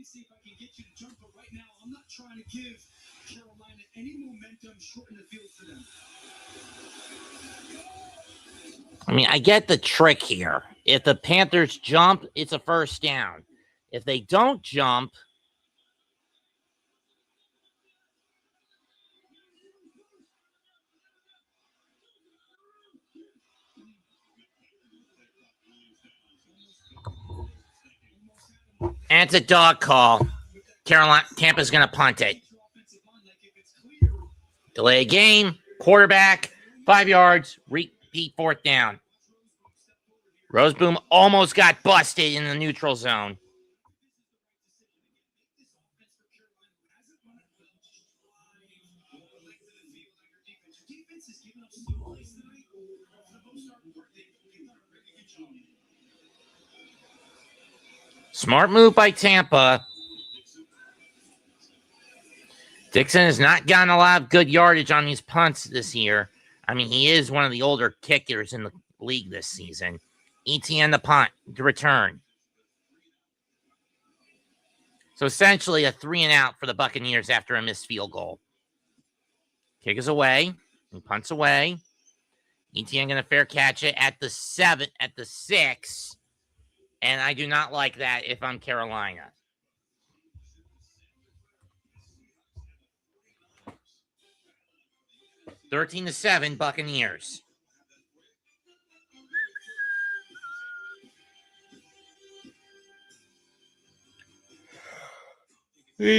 See if I can get you to jump, but right now I'm not trying to give Carolina any momentum, shorten the field for them. I get the trick here. If the Panthers jump, it's a first down. If they don't jump, and it's a dog call. Tampa's going to punt it. Delay a game. Quarterback. 5 yards. Repeat 4th down. Roseboom almost got busted in the neutral zone. Smart move by Tampa. Dixon has not gotten a lot of good yardage on these punts this year. He is one of the older kickers in the league this season. ETN the punt to return. So essentially a 3-and-out for the Buccaneers after a missed field goal. Kick is away. He punts away. ETN going to fair catch it at the 6. And I do not like that if I'm Carolina. 13-7 Buccaneers. Yeah.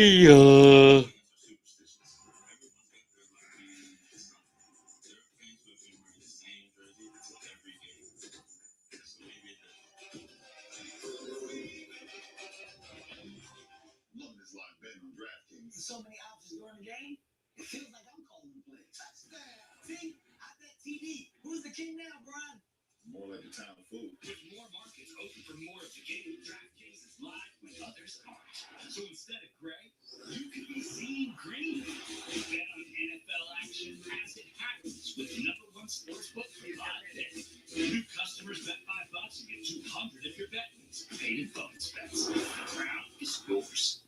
Loving this live bet on DraftKings. So many options during the game. It feels like I'm calling the play. Touchdown. See? Out that TV. Who's the king now, Brian? More like the town food. With more markets open for more of the game, DraftKings is live when others aren't. So instead of gray, you could be seeing green. Bet on NFL action as it happens with the #1 sportsbook for live bet. New customers bet $5 and get $200 if your bet wins. Paid in bonus bets. The crown is yours.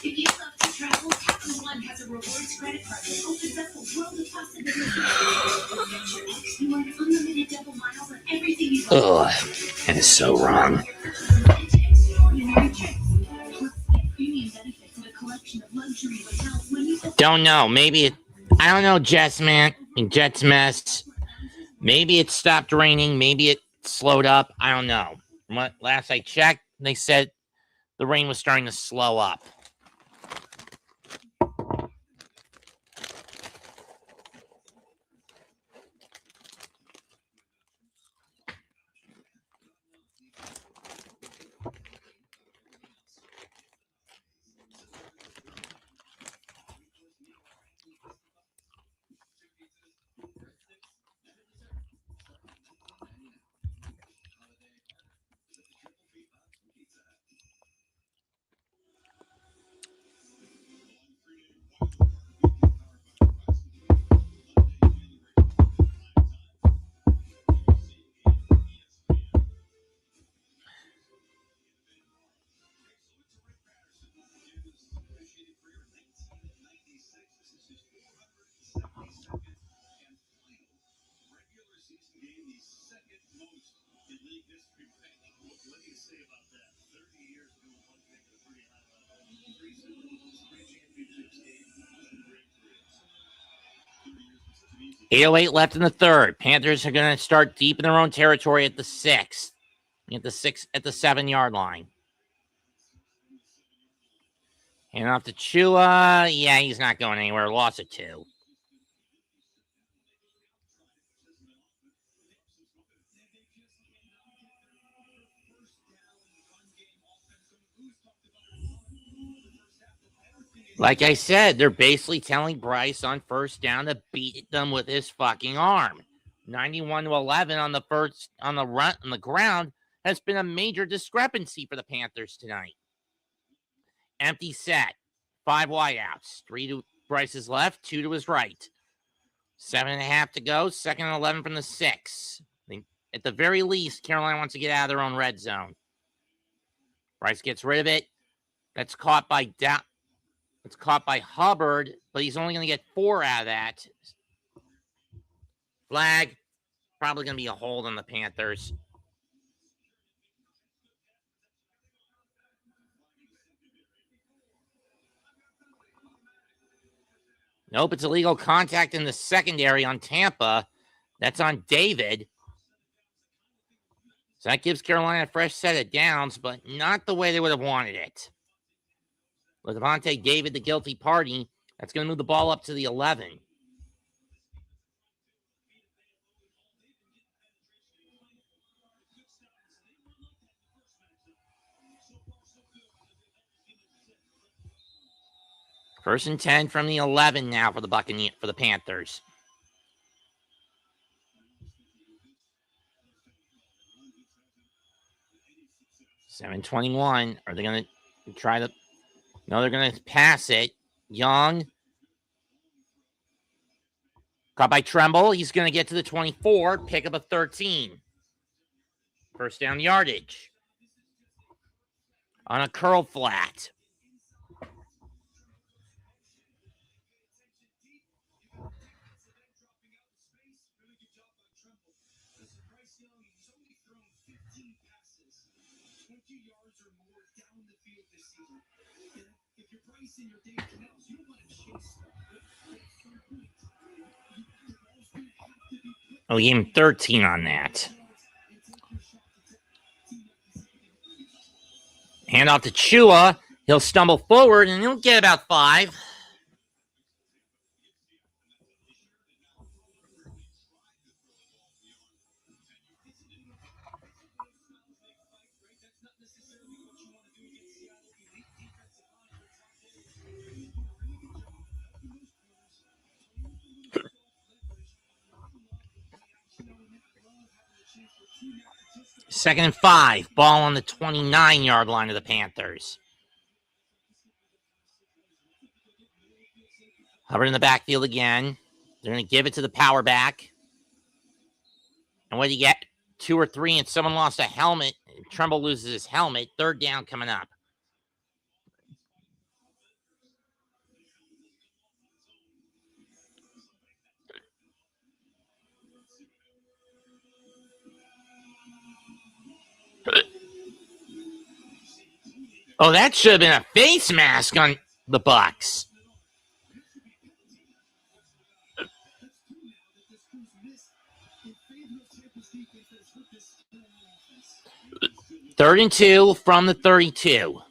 If you love to travel, Capital One has a rewards credit card that opens up a world of possibilities. Get your X, you earn unlimited double miles on everything you Ugh, that is so wrong. Extraordinary trips. Plus, get premium benefits and a collection of luxury hotels when you book. Don't know. Maybe it. I don't know, Jets mess. Maybe it stopped raining. Maybe it slowed up. I don't know. Last I checked, they said the rain was starting to slow up. What do you say about that? 30 years doing one thing for 3 high 3 Super Bowls, 3 championships, great careers. 8:08 left in the third. Panthers are going to start deep in their own territory at the 6th. At the 7-yard line. Hand off to Chua. Yeah, he's not going anywhere. Loss of 2. Like I said, they're basically telling Bryce on first down to beat them with his fucking arm. 91-11 on the ground has been a major discrepancy for the Panthers tonight. Empty set. 5 wideouts. 3 to Bryce's left, 2 to his right. 7.5 to go. 2nd and 11 from the 6. At the very least, Carolina wants to get out of their own red zone. Bryce gets rid of it. That's caught by Hubbard, but he's only going to get 4 out of that. Flag. Probably going to be a hold on the Panthers. Nope, it's illegal contact in the secondary on Tampa. That's on David. So that gives Carolina a fresh set of downs, but not the way they would have wanted it. With Devontae David, the guilty party, that's going to move the ball up to the 11. First and 10 from the 11 now for the Panthers. $7:21. Are they going to try to? No, they're going to pass it. Young. Caught by Tremble. He's going to get to the 24. Pick up a 13. First down yardage. On a curl flat. Oh, he gave him 13 on that. Hand off to Chua. He'll stumble forward, and he'll get about 5. Second and 5. Ball on the 29-yard line of the Panthers. Hubbard in the backfield again. They're going to give it to the power back. And what do you get? 2 or 3, and someone lost a helmet. Trumbull loses his helmet. Third down coming up. Oh, that should have been a face mask on the Bucs. Third and 2 from the 32.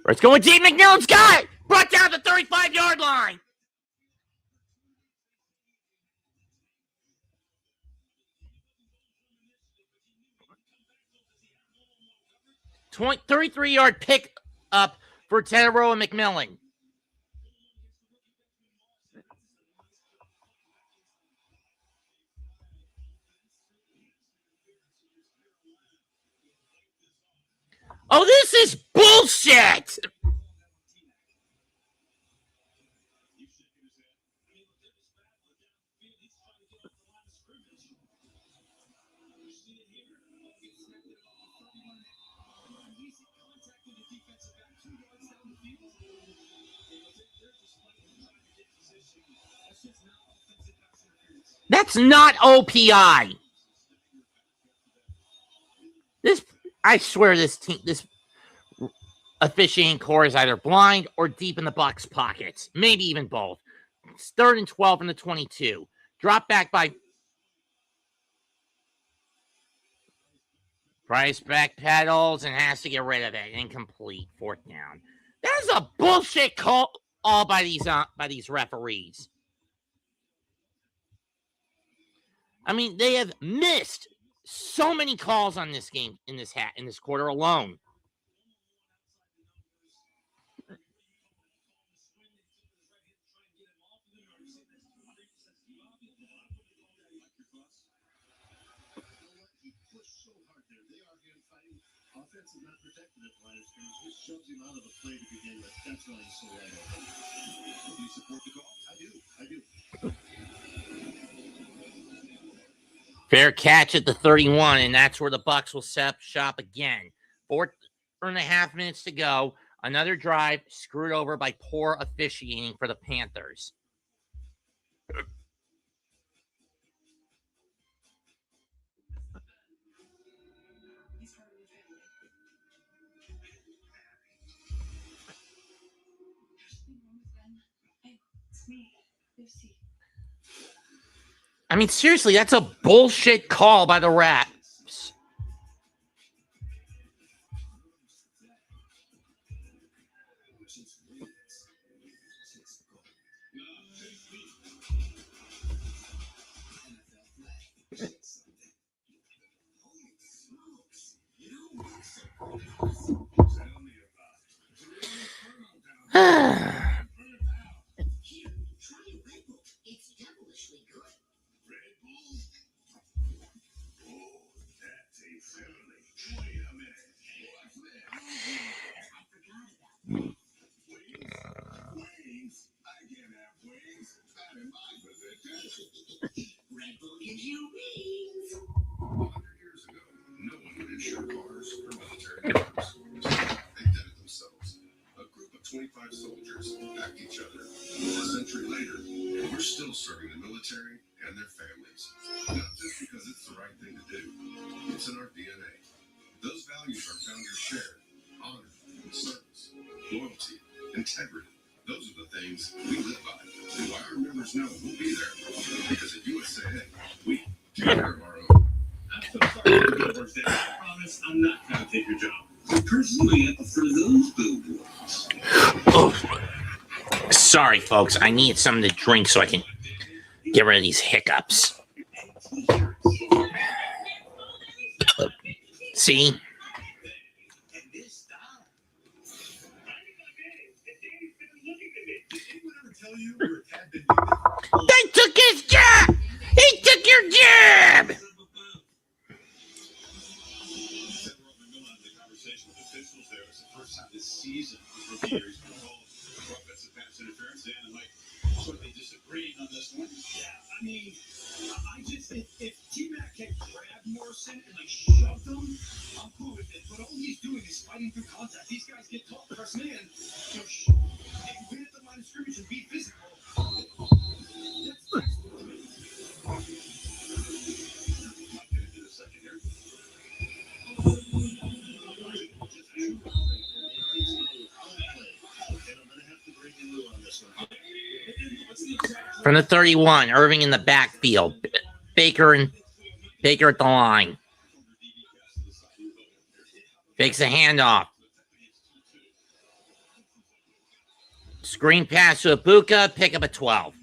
It's going deep. McMillan's got it. Brought down the 35-yard line. 33-yard pick up for Tedero and McMillan. Oh, this is bullshit. That's not OPI. I swear this officiating core is either blind or deep in the Bucs pockets. Maybe even both. It's 3rd and 12 in the 22. Drop back by Price, backpedals and has to get rid of it. Incomplete. 4th down. That's a bullshit call all by these referees. I mean, they have missed so many calls on this game in this quarter alone. Shoves him out of the play to begin with. That's why he's so right. Do you support the call? I do. Fair catch at the 31, and that's where the Bucs will set up shop again. 4.5 minutes to go. Another drive screwed over by poor officiating for the Panthers. I mean, seriously, that's a bullshit call by the refs. Red Bull gives you wings. 100 years ago, no one would insure cars for military members. They did it themselves. A group of 25 soldiers backed each other. A century later, we're still serving the military and their families. Not just because it's the right thing to do. It's in our DNA. Those values our founders shared. Honor, service, loyalty, integrity. Those are the things we live by. And why our members know we'll be there. Because at USAA, we take care of our own. I'm so sorry for the words there. I promise I'm not going to take your job. Personally, I prefer those billboards. Oh, sorry, folks. I need something to drink so I can get rid of these hiccups. See? They took his job! He took your job! Disagreeing on this one. Yeah, I mean, I just if T-Mac had grabbed Morrison and like shoved him, I'm cool with it. But all he's doing is fighting through contact. These guys get taught first man. You know, win at the line of scrimmage and be physical. From the 31, Irving in the backfield. Baker at the line. Fakes a handoff. Screen pass to Ibuka. Pick up a 12.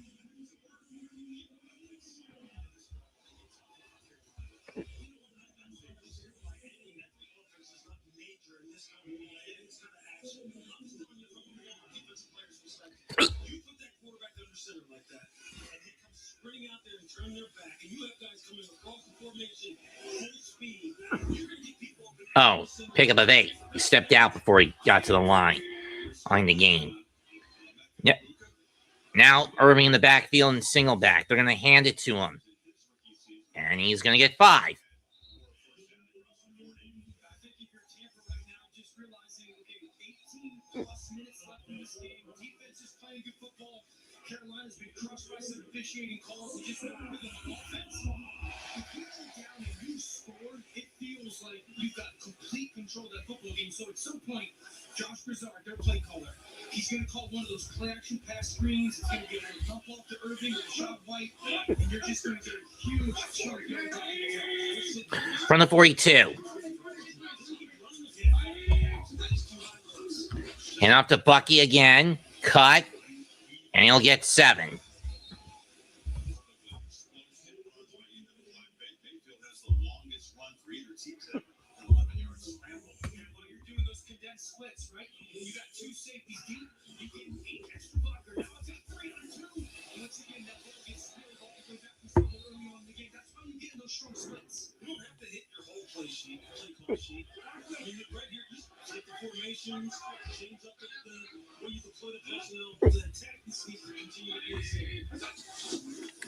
Oh, pick up of 8. He stepped out before he got to the line on the game. Yep. Now Irving in the backfield and single back. They're going to hand it to him. And he's going to get 5. Carolina's been crushed by some officiating calls and just not really on offense. If you go down and you scored, it feels like you've got complete control of that football game. So at some point, Josh Brizard, their play caller, he's going to call one of those play action pass screens. It's going to get a dump off to Irving with a shot white, and you're just going to get a huge chunk. From the 42. And off to Bucky again. Cut. And he'll get 7.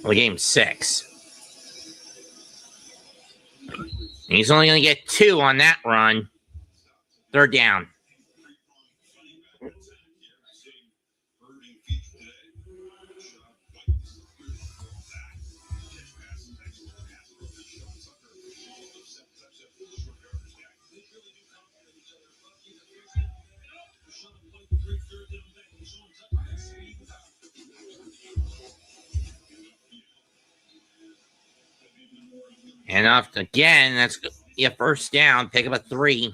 Well, game 6. He's only going to get 2 on that run. 3rd down. And off again, that's your 1st down. Pick up a 3.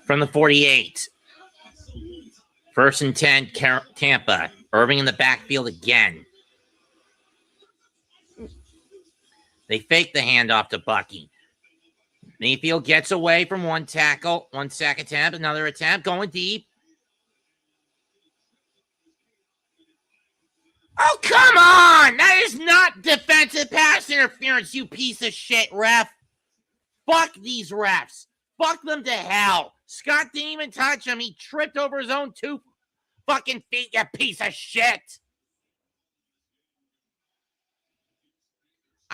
From the 48. 1st and 10, Tampa. Irving in the backfield again. They fake the handoff to Bucky. Mayfield gets away from one tackle, 1 sack attempt, another attempt, going deep. Oh, come on! That is not defensive pass interference, you piece of shit, ref. Fuck these refs. Fuck them to hell. Scott didn't even touch him. He tripped over his own 2 fucking feet, you piece of shit.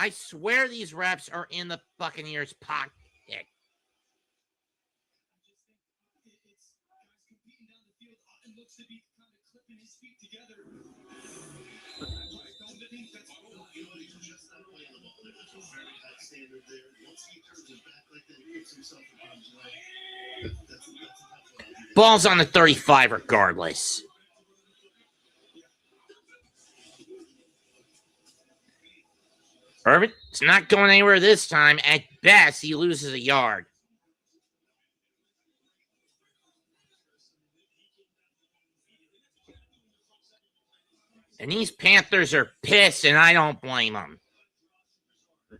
I swear these reps are in the Buccaneers' pocket. I just think it's guys competing down the field. Otten looks to be kind of clipping his feet together. I don't think that's He's just not playing the ball. There's a very high standard there. Once he turns his back like that, he puts himself in harm's way. That's a tough one. Ball's on the 35 regardless. Irvin's not going anywhere this time. At best, he loses a yard. And these Panthers are pissed, and I don't blame them. We're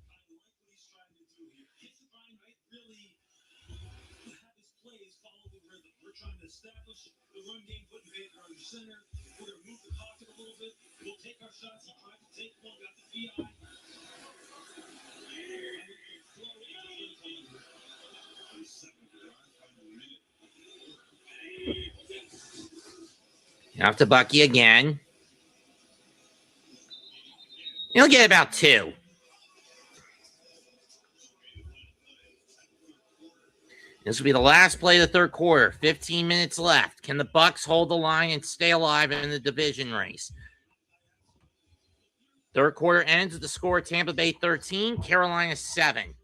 trying to establish the run game, putting Vader under center. We're going to move the pocket a little bit. We'll take our shots. He tried to take one, got the PI. Off to Bucky again. He'll get about 2. This will be the last play of the third quarter. 15 minutes left. Can the Bucs hold the line and stay alive in the division race? Third quarter ends with the score: Tampa Bay 13, Carolina 7.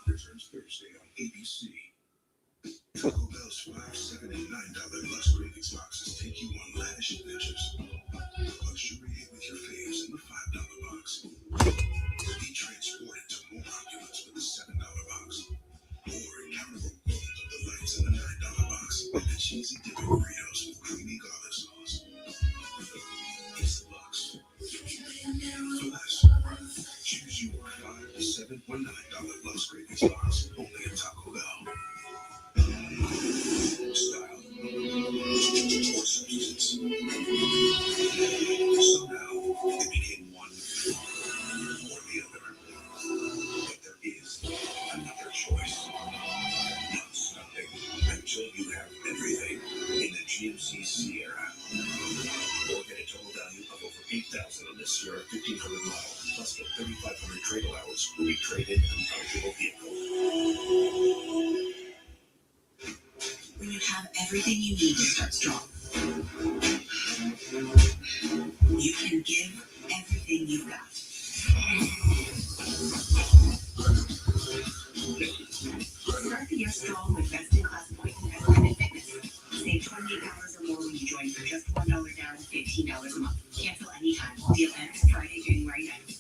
Returns Thursday on ABC. Taco Bell's $5, $7, and $9 Bucs Cravings boxes take you on lavish adventures. Luxuriate with your faves in the $5 box. Be transported to more opulence with the $7 box. Or encounter the world of delights in the $9 box with the cheesy dipping burritos with creamy garlic sauce. It's the Bucs. For less, choose your $5, $7, or $9 Bucs Cravings box only at Taco Bell. Style or substance. So now it became one or the other. But there is another choice. Not stopping until you have everything in the GMC Sierra. Or get a total value of over $8,000 in the Sierra 1500 model, plus the 3,500 trade allowance will be traded in an eligible vehicle. When you have everything you need to start strong, you can give everything you've got. Start the year strong with best-in-class points investment in fitness. Save $28 or more when you join for just $1 down, $15 a month. Cancel anytime. Deal ends Friday, January 9th.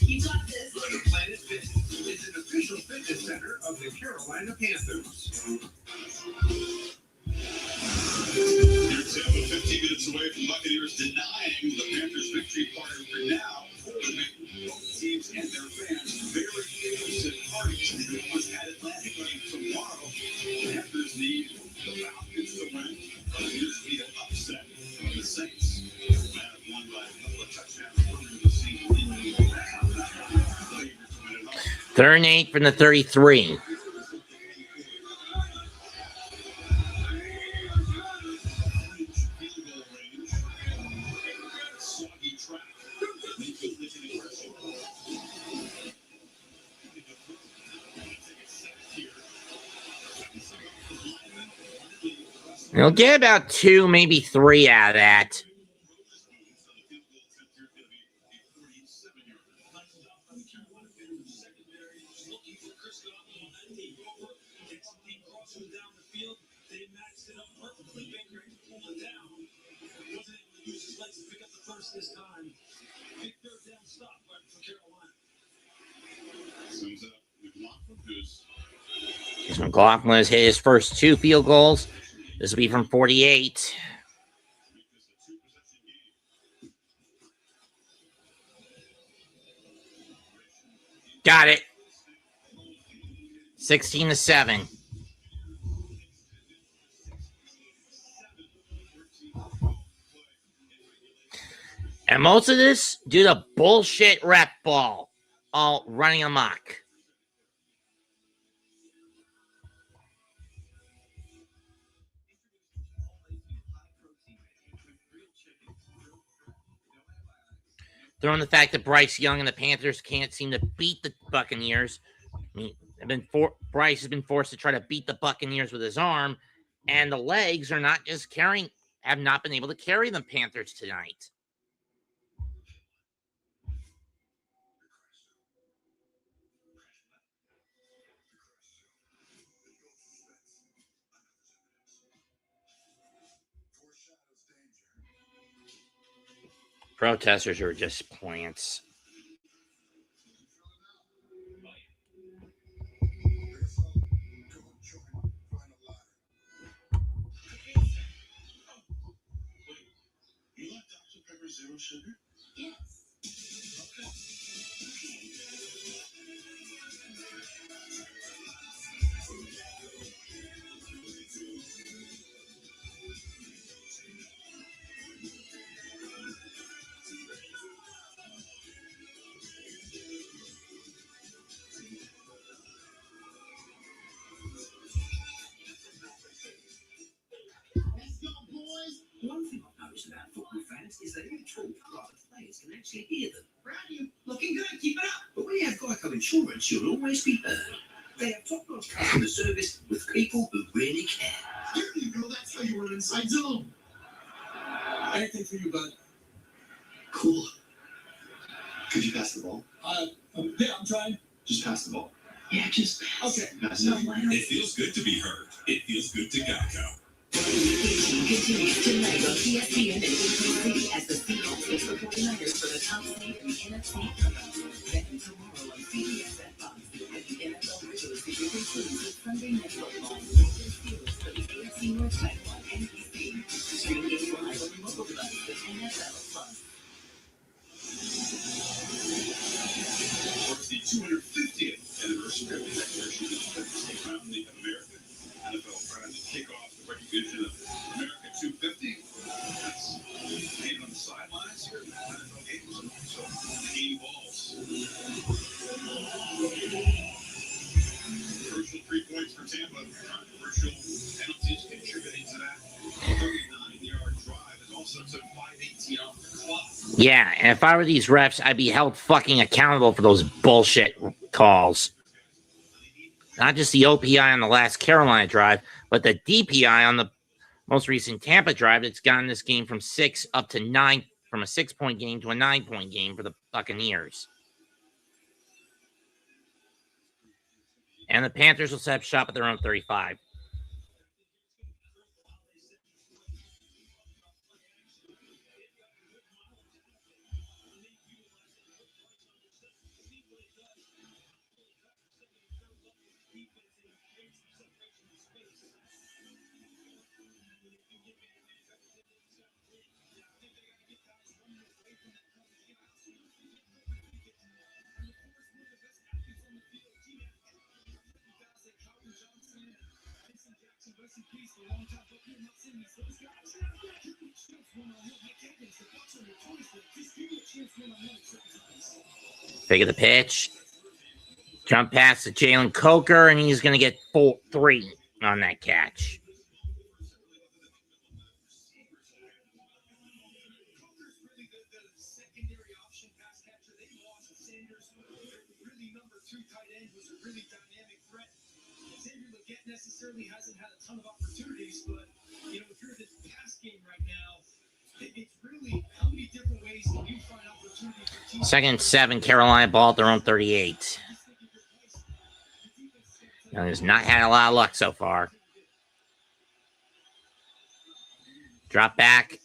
You got this. Planet Fitness is an official fitness center of the Carolina Panthers. Here's Tampa, 15 minutes away from Buccaneers denying the Panthers victory party for now. Both teams and their fans very interested parties was at Atlantic game tomorrow. Panthers need the Falcons to win. Buccaneers need an upset from the Saints. Have won by a couple of touchdowns earlier this season. 3rd and 8 from the 33. He'll get about 2, maybe 3 out of that. Secondary looking for Chris Godwin on that deep over. Gets some deep crosses down the field. They maxed it up perfectly. Baker had to pull it down. Wasn't able to use his legs to pick up the first this time. Big third down stop for Carolina. Sums up McLaughlin, who's McLaughlin has hit his first 2 field goals. This will be from 48. Got it. 16-7. And most of this due to bullshit rep ball all running amok. Throwing the fact that Bryce Young and the Panthers can't seem to beat the Buccaneers. I mean, Bryce has been forced to try to beat the Buccaneers with his arm, and the legs are not just have not been able to carry the Panthers tonight. Protesters are just plants. You like Dr. Pepper Zero Sugar? Yes. Let's go, boys. One thing I've noticed about football fans is that if you talk, the players can actually hear them. Brownie, looking good, keep it up. But when you have Geico Insurance, you'll always be heard. They have top-notch customer service with people who really care. There you go. That's how you run inside zone. Anything for you, bud? Cool. Could you pass the ball? Yeah, I'm trying. Just pass the ball. Yeah, just Okay. Pass it. It feels good to be heard. It feels good to Geico. Continues tonight on ESPN and ABC as the Seahawks face the 49ers for the top seed in the NFC. Then tomorrow on CBS at Fox, as the NFL regular season concludes with Sunday Night Football. Ravens Steelers for the AFC North title on NBC. Stream games live on your mobile device with NFL Plus. towards the 250th anniversary of the declaration of independence state family of America. NFL trying to kick off the recognition of America 250. That's made on the sidelines here in the NFL games and also the game balls. Crucial 3 points for Tampa. Controversial penalties contributing to that. 39-yard drive is also took 5:18 off the clock. Yeah, and if I were these refs, I'd be held fucking accountable for those bullshit calls. Not just the OPI on the last Carolina drive, but the DPI on the most recent Tampa drive that's gotten this game from 6 up to 9, from a 6-point game to a 9-point game for the Buccaneers. And the Panthers will set up shop at their own 35. Fake of the pitch. Jump pass to Jalen Coker, and he's going to get 3 on that catch. Necessarily hasn't had a ton of opportunities, but you know, if you're in this pass game right now, it's really how many different ways can you find opportunities for Second and 7, Carolina ball at their own 38. Young has not had a lot of luck so far. Drop back.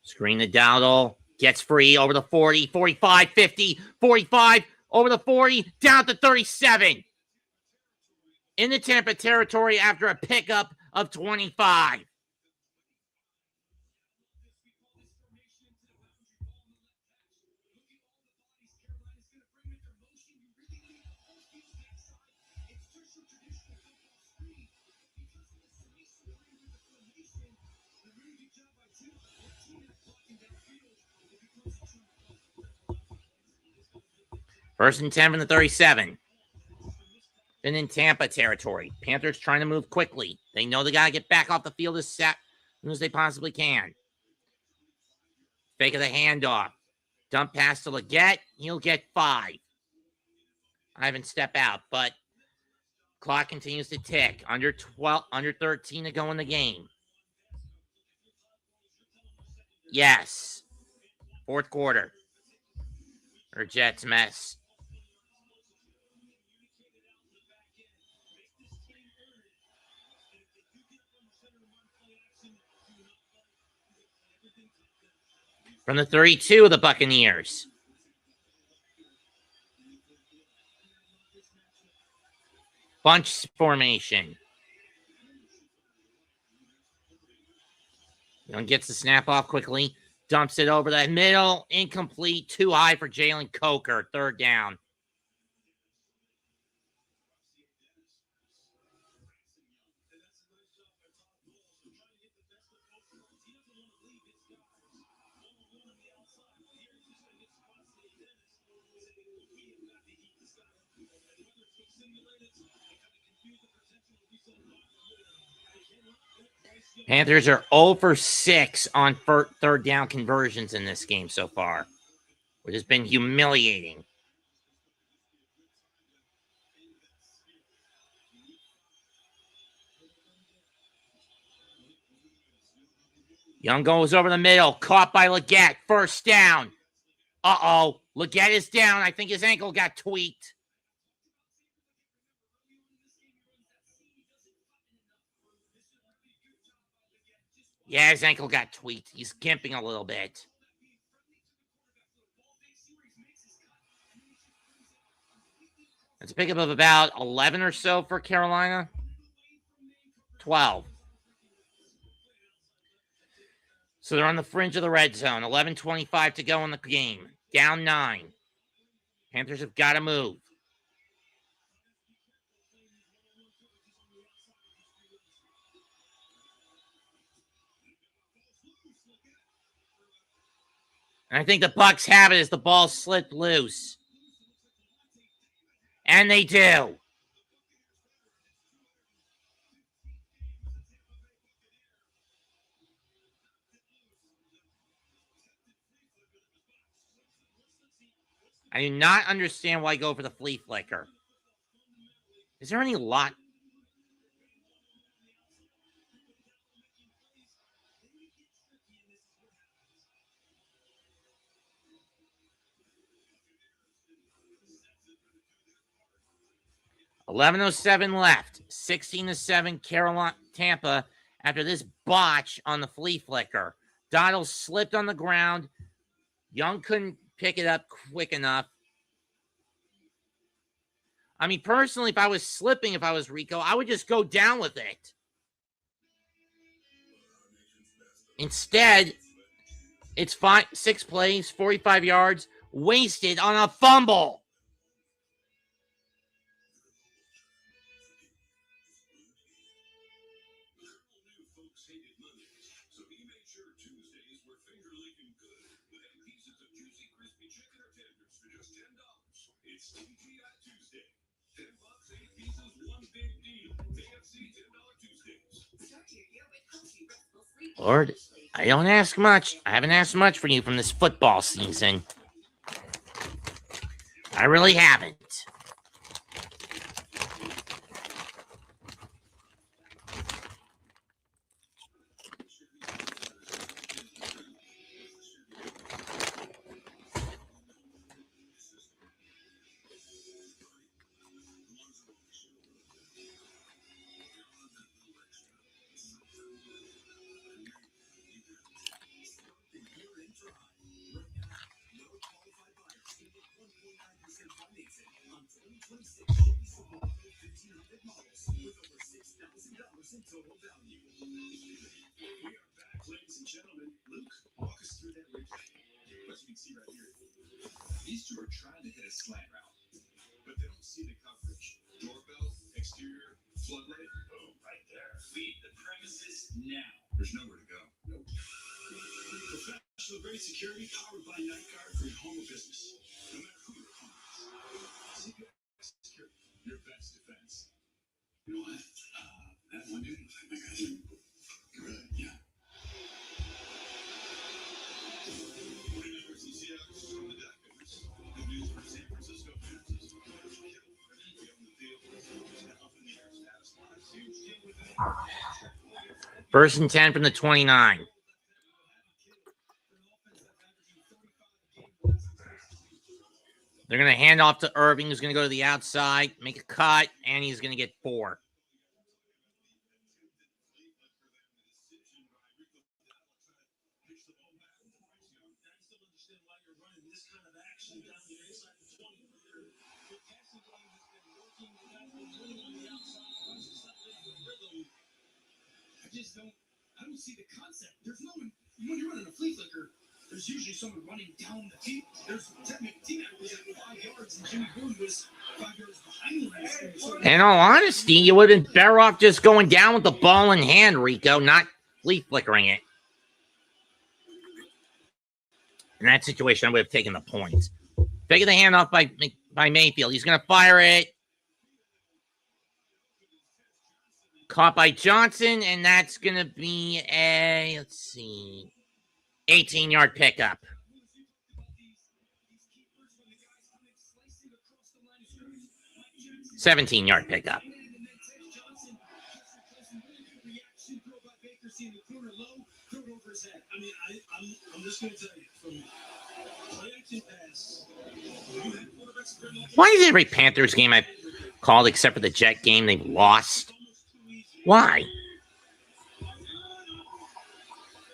Screen to Dowdle. Gets free over the 40, 45, 50, 45, over the 40, down to 37. In the Tampa territory after a pickup of 25. First and 10 from the 37. Been in Tampa territory. Panthers trying to move quickly. They know they got to get back off the field as soon as they possibly can. Fake of the handoff. Dump pass to Leggett. He'll get 5. I haven't stepped out, but clock continues to tick. Under 13 to go in the game. Yes. Fourth quarter. Or Jets mess. From the 32 of the Buccaneers. Bunch formation. Young gets the snap off quickly. Dumps it over the middle. Incomplete. Too high for Jalen Coker. Third down. Panthers are 0 for 6 on third down conversions in this game so far, which has been humiliating. Young goes over the middle, caught by Leggett, first down. Uh-oh, Leggett is down. I think his ankle got tweaked. Yeah, his ankle got tweaked. He's gimping a little bit. It's a pickup of about 11 or so for Carolina. 12. So they're on the fringe of the red zone. 11:25 to go in the game. Down 9. Panthers have got to move. And I think the Bucs have it as the ball slipped loose. And they do. I do not understand why go for the flea flicker. Is there any lot? $11:07 left. 16-7 Carolina Tampa after this botch on the flea flicker. Donald slipped on the ground. Young couldn't pick it up quick enough. I mean, personally, if I was slipping, if I was Rico, I would just go down with it. Instead, it's 6 plays, 45 yards, wasted on a fumble. Lord, I don't ask much. I haven't asked much for you from this football season. I really haven't. now. There's nowhere to go. Nope. Professional grade security powered by Night Guard for your home or business. No matter who your home is. CPI Security, your best defense. You know what? That one dude looks like my guy's name. You're right, yeah. 49ers and Seahawks on the deck. Good news for San Francisco Panthers. Coach Kittle ready to be on the field. Up in the air status line. Huge deal with it. First and 10 from the 29. They're going to hand off to Irving, who's going to go to the outside, make a cut, and he's going to get 4. I don't see the concept. There's no one when you're running a flea flicker. There's usually someone running down the field. There's teammate was at 5 yards, and Jimmy Boone was 5 yards behind him. In all honesty, you would have been better off just going down with the ball in hand, Rico, not flea flickering it. In that situation, I would have taken the points. Taking the handoff by Mayfield. He's going to fire it. Caught by Johnson, and that's going to be a, 18-yard pickup. $17-yard pickup. I'm just going to tell you, from play action pass, Why is every Panthers game I've called, except for the Jet game, they've lost? Why?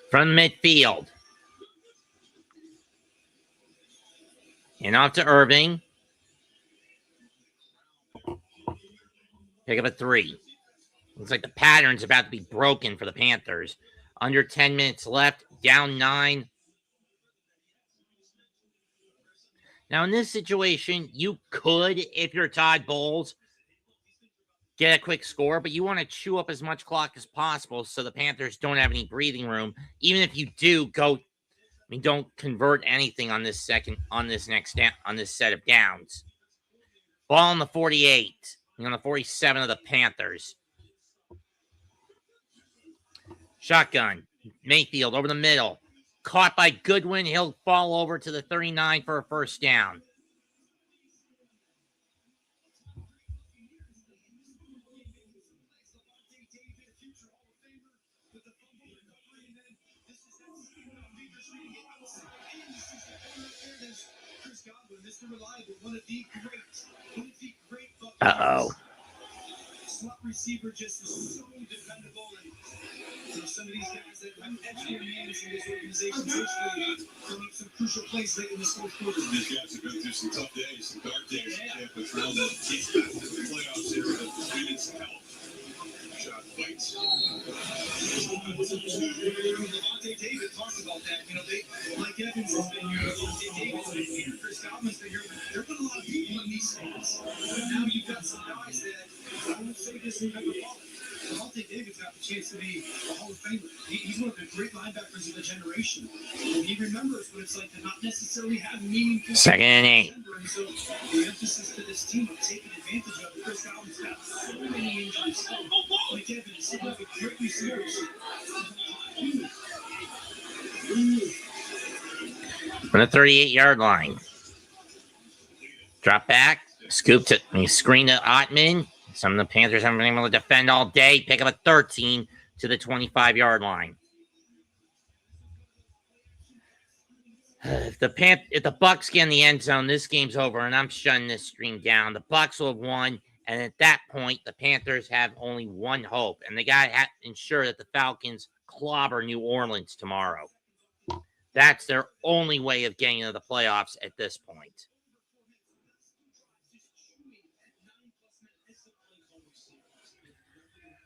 From midfield. And off to Irving. Pick up a 3. Looks like the pattern's about to be broken for the Panthers. Under 10 minutes left. Down 9. Now, in this situation, you could, if you're Todd Bowles, get a quick score, but you want to chew up as much clock as possible so the Panthers don't have any breathing room. Even if you do don't convert anything on this set of downs. Ball on the 48, on the 47 of the Panthers. Shotgun. Mayfield over the middle. Caught by Goodwin. He'll fall over to the 39 for a first down. Uh-oh. Slot receiver just is so dependable. And some of these guys that I'm actually managing this organization, especially throwing up some crucial plays late in this fourth quarter. These guys have been through some tough days, some dark days. Tampa trailed the Chiefs back to the playoffs here, but we need some help. Shot fights. Devontae David talked about that. You know, they, like Evans has been here, Devontae David and Chris Godwin's been here. There have been a lot of people in these stands. But now you've got some guys that, I would say this in the ball. Devontae David's got the chance to be a Hall of Famer. He's one of the great linebackers of the generation. And he remembers what it's like to not necessarily have meaningful. 2nd and 8. And so the emphasis to this team of taking advantage of it. Chris Godwin's got so many injuries. Like Evans, some of the great receivers. From the 38-yard line. Drop back. Scoop to screen to Ottman. Some of the Panthers haven't been able to defend all day. Pick up a 13 to the 25-yard line. If the Bucs get in the end zone, this game's over, and I'm shutting this stream down. The Bucs will have won, and at that point, the Panthers have only one hope, and they got to ensure that the Falcons clobber New Orleans tomorrow. That's their only way of getting into the playoffs at this point.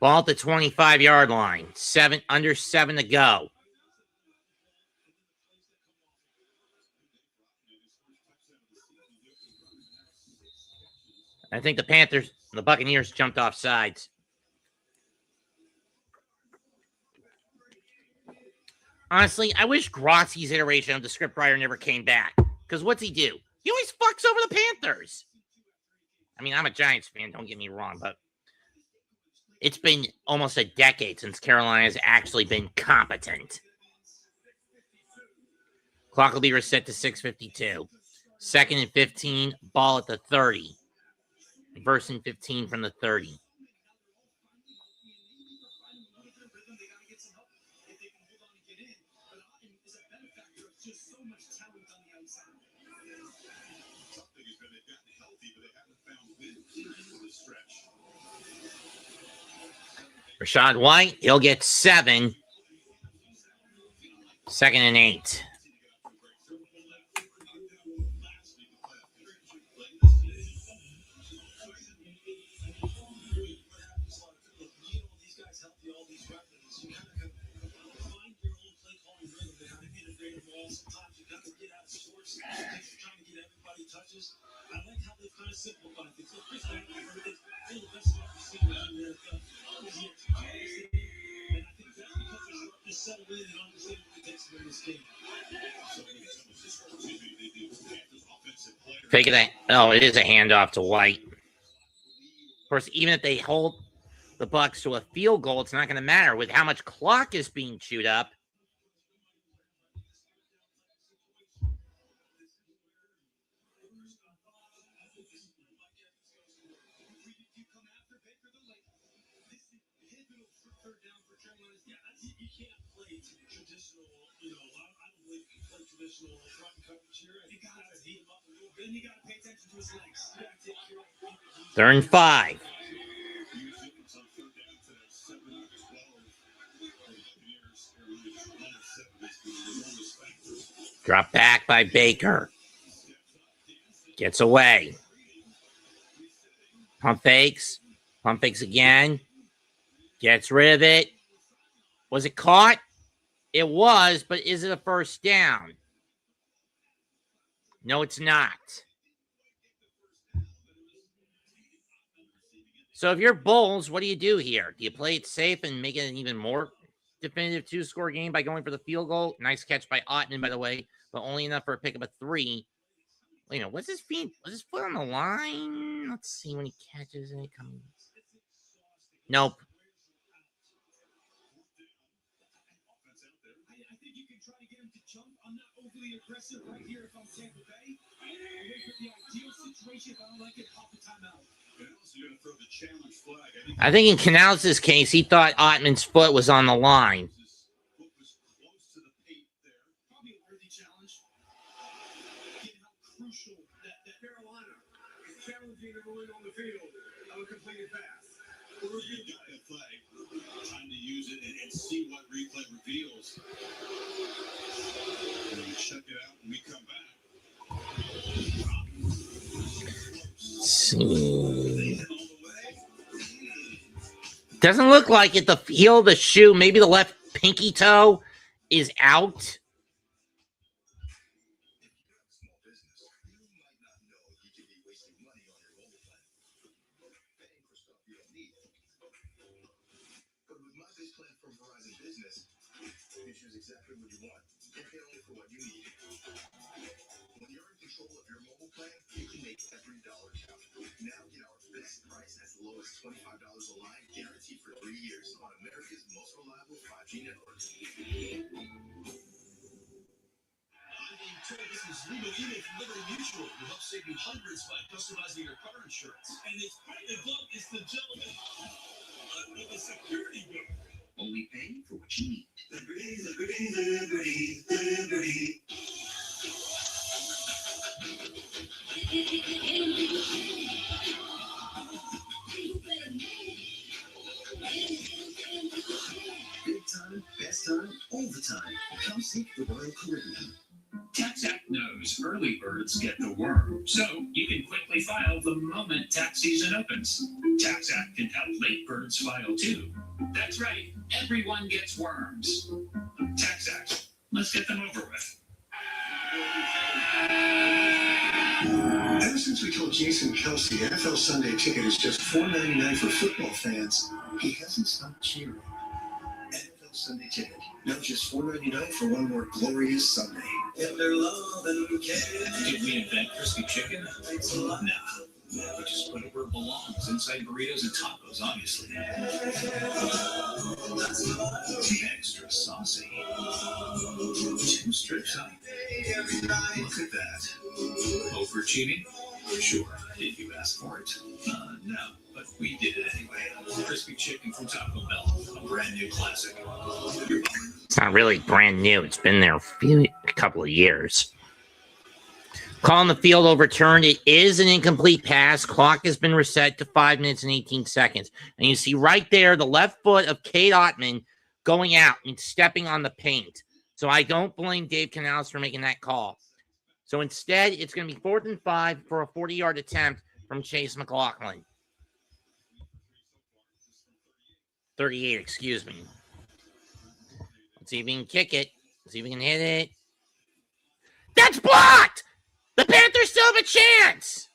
Ball at the 25-yard line. Under 7 to go. I think the Buccaneers jumped off sides. Honestly, I wish Grossi's iteration of the scriptwriter never came back. Because what's he do? He always fucks over the Panthers. I mean, I'm a Giants fan, don't get me wrong, but it's been almost a decade since Carolina has actually been competent. Clock will be reset to 6:52. 2nd and 15, ball at the 30. 1st and 15 from the 30. Rashad White, he'll get 7. 2nd and 8. I like how they've kind of simplified things. Settle in and understand what it takes to win this game. Fake it. Oh, it is a handoff to White. Of course, even if they hold the Bucs to a field goal, it's not going to matter with how much clock is being chewed up. Third and 5. Drop back by Baker. Gets away. Pump fakes. Pump fakes again. Gets rid of it. Was it caught? It was, but is it a first down? No, it's not. So if you're Bulls, what do you do here? Do you play it safe and make it an even more definitive 2-score game by going for the field goal? Nice catch by Ottman, by the way, but only enough for a pick of a 3. Wait, no, was his foot on the line? Let's see when he catches it. Nope. I think you can try to get him to jump. I'm not overly aggressive right here if I'm Tampa Bay. I wait for the ideal situation. If I don't like it, pop the timeout. I think in Canales' case, he thought Ottman's foot was on the line. Probably a worthy challenge. Given how crucial that Carolina is challenging the run on the field of a completed pass. You got that flag. Time to use it and see what replay reveals. And we check it out and we come back. Doesn't look like it. The heel of the shoe, maybe the left pinky toe is out. Now get our best price as low as $25 a line, guaranteed for 3 years on America's most reliable 5G network. This is Lima Lima from Liberty Mutual. Will help save you hundreds by customizing your car insurance. And it's right above is the gentleman under the security guard. Only paying for what you need. Liberty, liberty, liberty, liberty. Big time, best time, all the time. Come seek the Royal Caribbean. TaxAct knows early birds get the worm, so you can quickly file the moment tax season opens. TaxAct can help late birds file too. That's right, everyone gets worms. TaxAct, let's get them over with. Ever since we told Jason Kelsey NFL Sunday Ticket is just $4.99 for football fans, he hasn't stopped cheering. NFL Sunday ticket. Now just $4.99 for one more glorious Sunday. If they're loving care. Did we invent crispy chicken? Nah. We just put it where it belongs, inside burritos and tacos, obviously. Extra saucy. 2 strips, huh? Look at that. Overachieving? Sure, if you ask for it. No, but we did it anyway. Crispy chicken from Taco Bell, a brand new classic. It's not really brand new. It's been there a couple of years. Call on the field overturned. It is an incomplete pass. Clock has been reset to 5 minutes and 18 seconds. And you see right there the left foot of Cade Ottman going out and stepping on the paint. So I don't blame Dave Canales for making that call. So instead, it's going to be 4th and 5 for a 40-yard attempt from Chase McLaughlin. 38, excuse me. Let's see if we can kick it. Let's see if we can hit it. That's blocked! The Panthers still have a chance!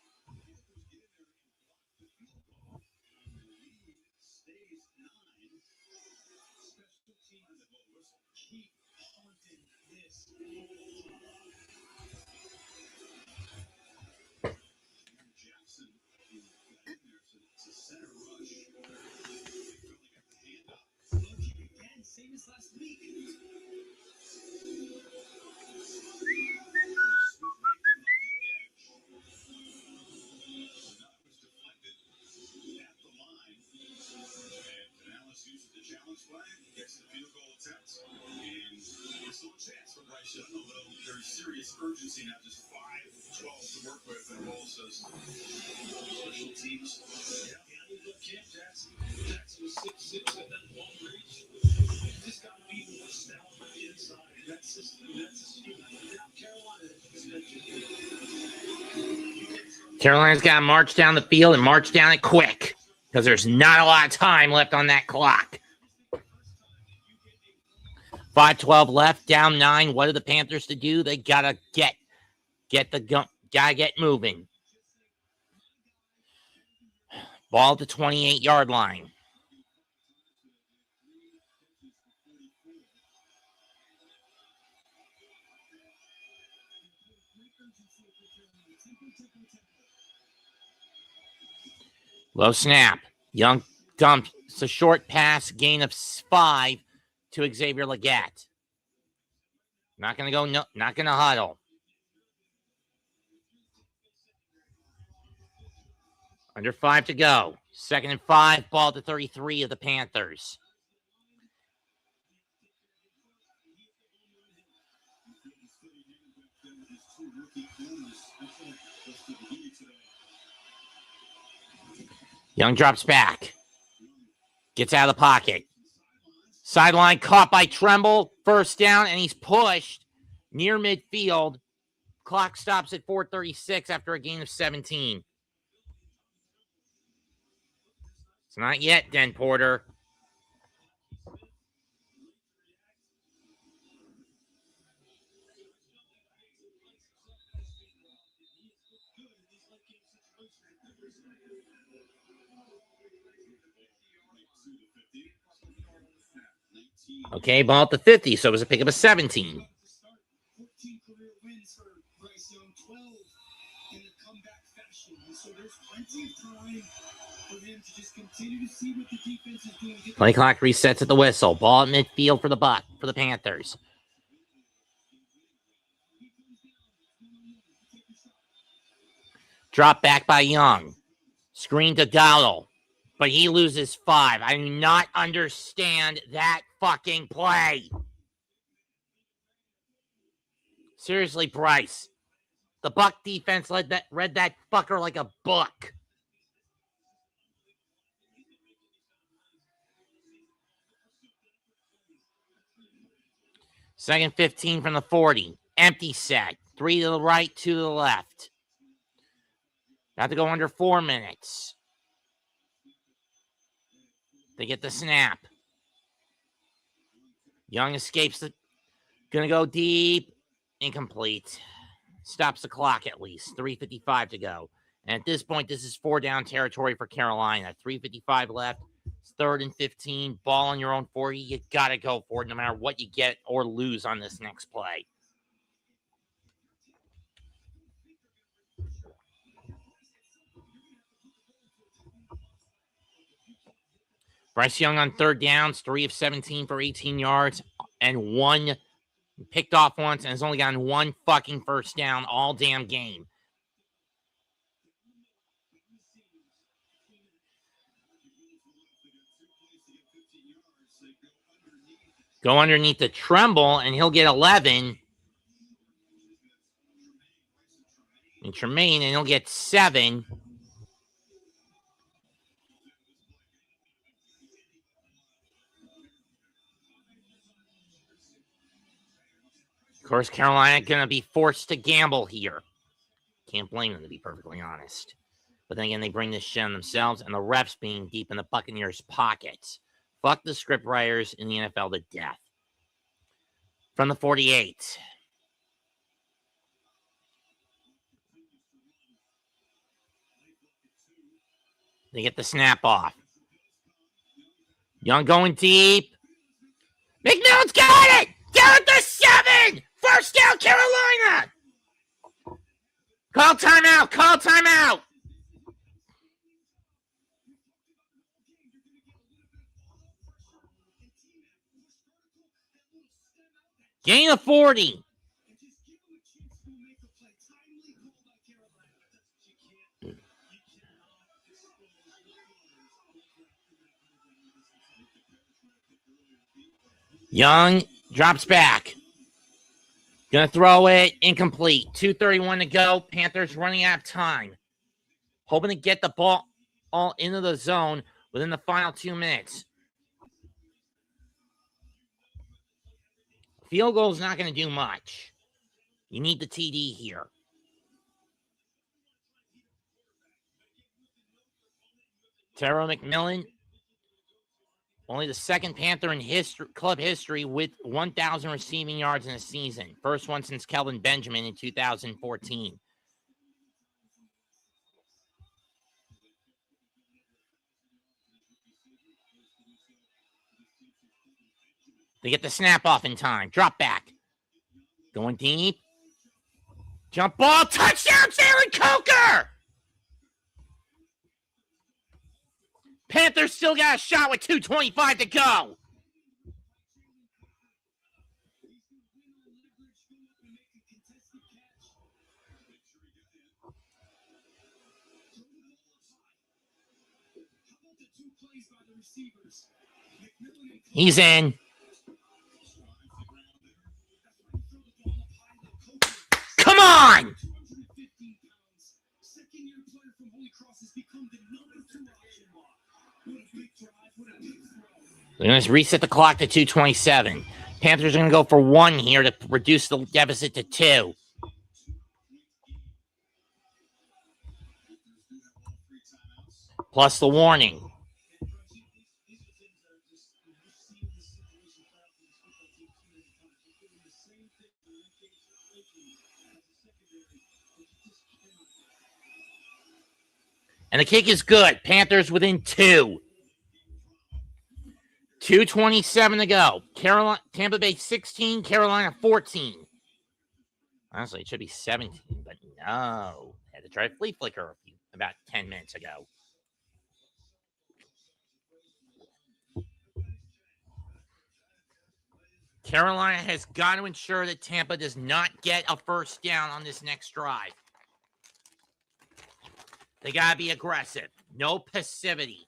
There's serious urgency now, just 5-12 to work with, and Ball says special teams. Jackson was 6'6" and then long reach. Just got people to snap on the inside. That system, Carolina's got to march down the field and march down it quick because there's not a lot of time left on that clock. 5:12 left, down 9. What are the Panthers to do? They gotta get moving. Ball at the 28-yard line. Low snap. Young dump. It's a short pass, gain of 5 to Xavier Legette. Not going to go, no, not going to huddle. Under 5 to go. 2nd and 5, ball to 33 of the Panthers. Young drops back. Gets out of the pocket. Sideline caught by Tremble. 1st down, and he's pushed near midfield. Clock stops at 4:36 after a gain of 17. It's not yet, Den Porter. Okay, ball at the 50, so it was a pick of a 17. 14 career wins for Bryce Young, 12 in a comeback fashion. So there's plenty of time for him to just continue to see what the defense is doing. Play clock resets at the whistle. Ball at midfield for the Panthers. Drop back by Young. Screen to Dowdle. But he loses 5. I do not understand that fucking play. Seriously, Bryce. The Buck defense read that fucker like a book. Second 15 from the 40. Empty set. 3 to the right, 2 to the left. Got to go under 4 minutes. They get the snap. Young escapes the... Gonna go deep. Incomplete. Stops the clock at least. 3:55 to go. And at this point, this is 4 down territory for Carolina. 3:55 left. It's 3rd and 15. Ball on your own 40. You got to go for it no matter what you get or lose on this next play. Bryce Young on 3rd downs, 3 of 17 for 18 yards, and 1 picked off once, and has only gotten 1 fucking first down all damn game. Go underneath the Tremble, and he'll get 11. And Tremaine, and he'll get 7. Of course, Carolina going to be forced to gamble here. Can't blame them, to be perfectly honest. But then again, they bring this shit on themselves, and the refs being deep in the Buccaneers' pockets. Fuck the script writers in the NFL to death. From the 48. They get the snap off. Young going deep. McMillan's got it! Down to 7! First down, Carolina! Call timeout! Call timeout! Gain of 40. Young drops back. Gonna throw it incomplete. 2:31 to go. Panthers running out of time. Hoping to get the ball all into the zone within the final 2 minutes. Field goal is not going to do much. You need the TD here. Terrell McMillan, only the 2nd Panther in club history with 1,000 receiving yards in a season. First one since Kelvin Benjamin in 2014. They get the snap off in time. Drop back. Going deep. Jump ball. Touchdown, Jalen Coker! Panthers still got a shot with 2:25 to go. He's in. Come on! They're going to reset the clock to 2:27. Panthers are going to go for 1 here to reduce the deficit to 2. Plus the warning. And the kick is good. Panthers within 2. 2:27 to go. Tampa Bay 16, Carolina 14. Honestly, it should be 17, but no. Had to try a flea flicker about 10 minutes ago. Carolina has got to ensure that Tampa does not get a first down on this next drive. They got to be aggressive. No passivity.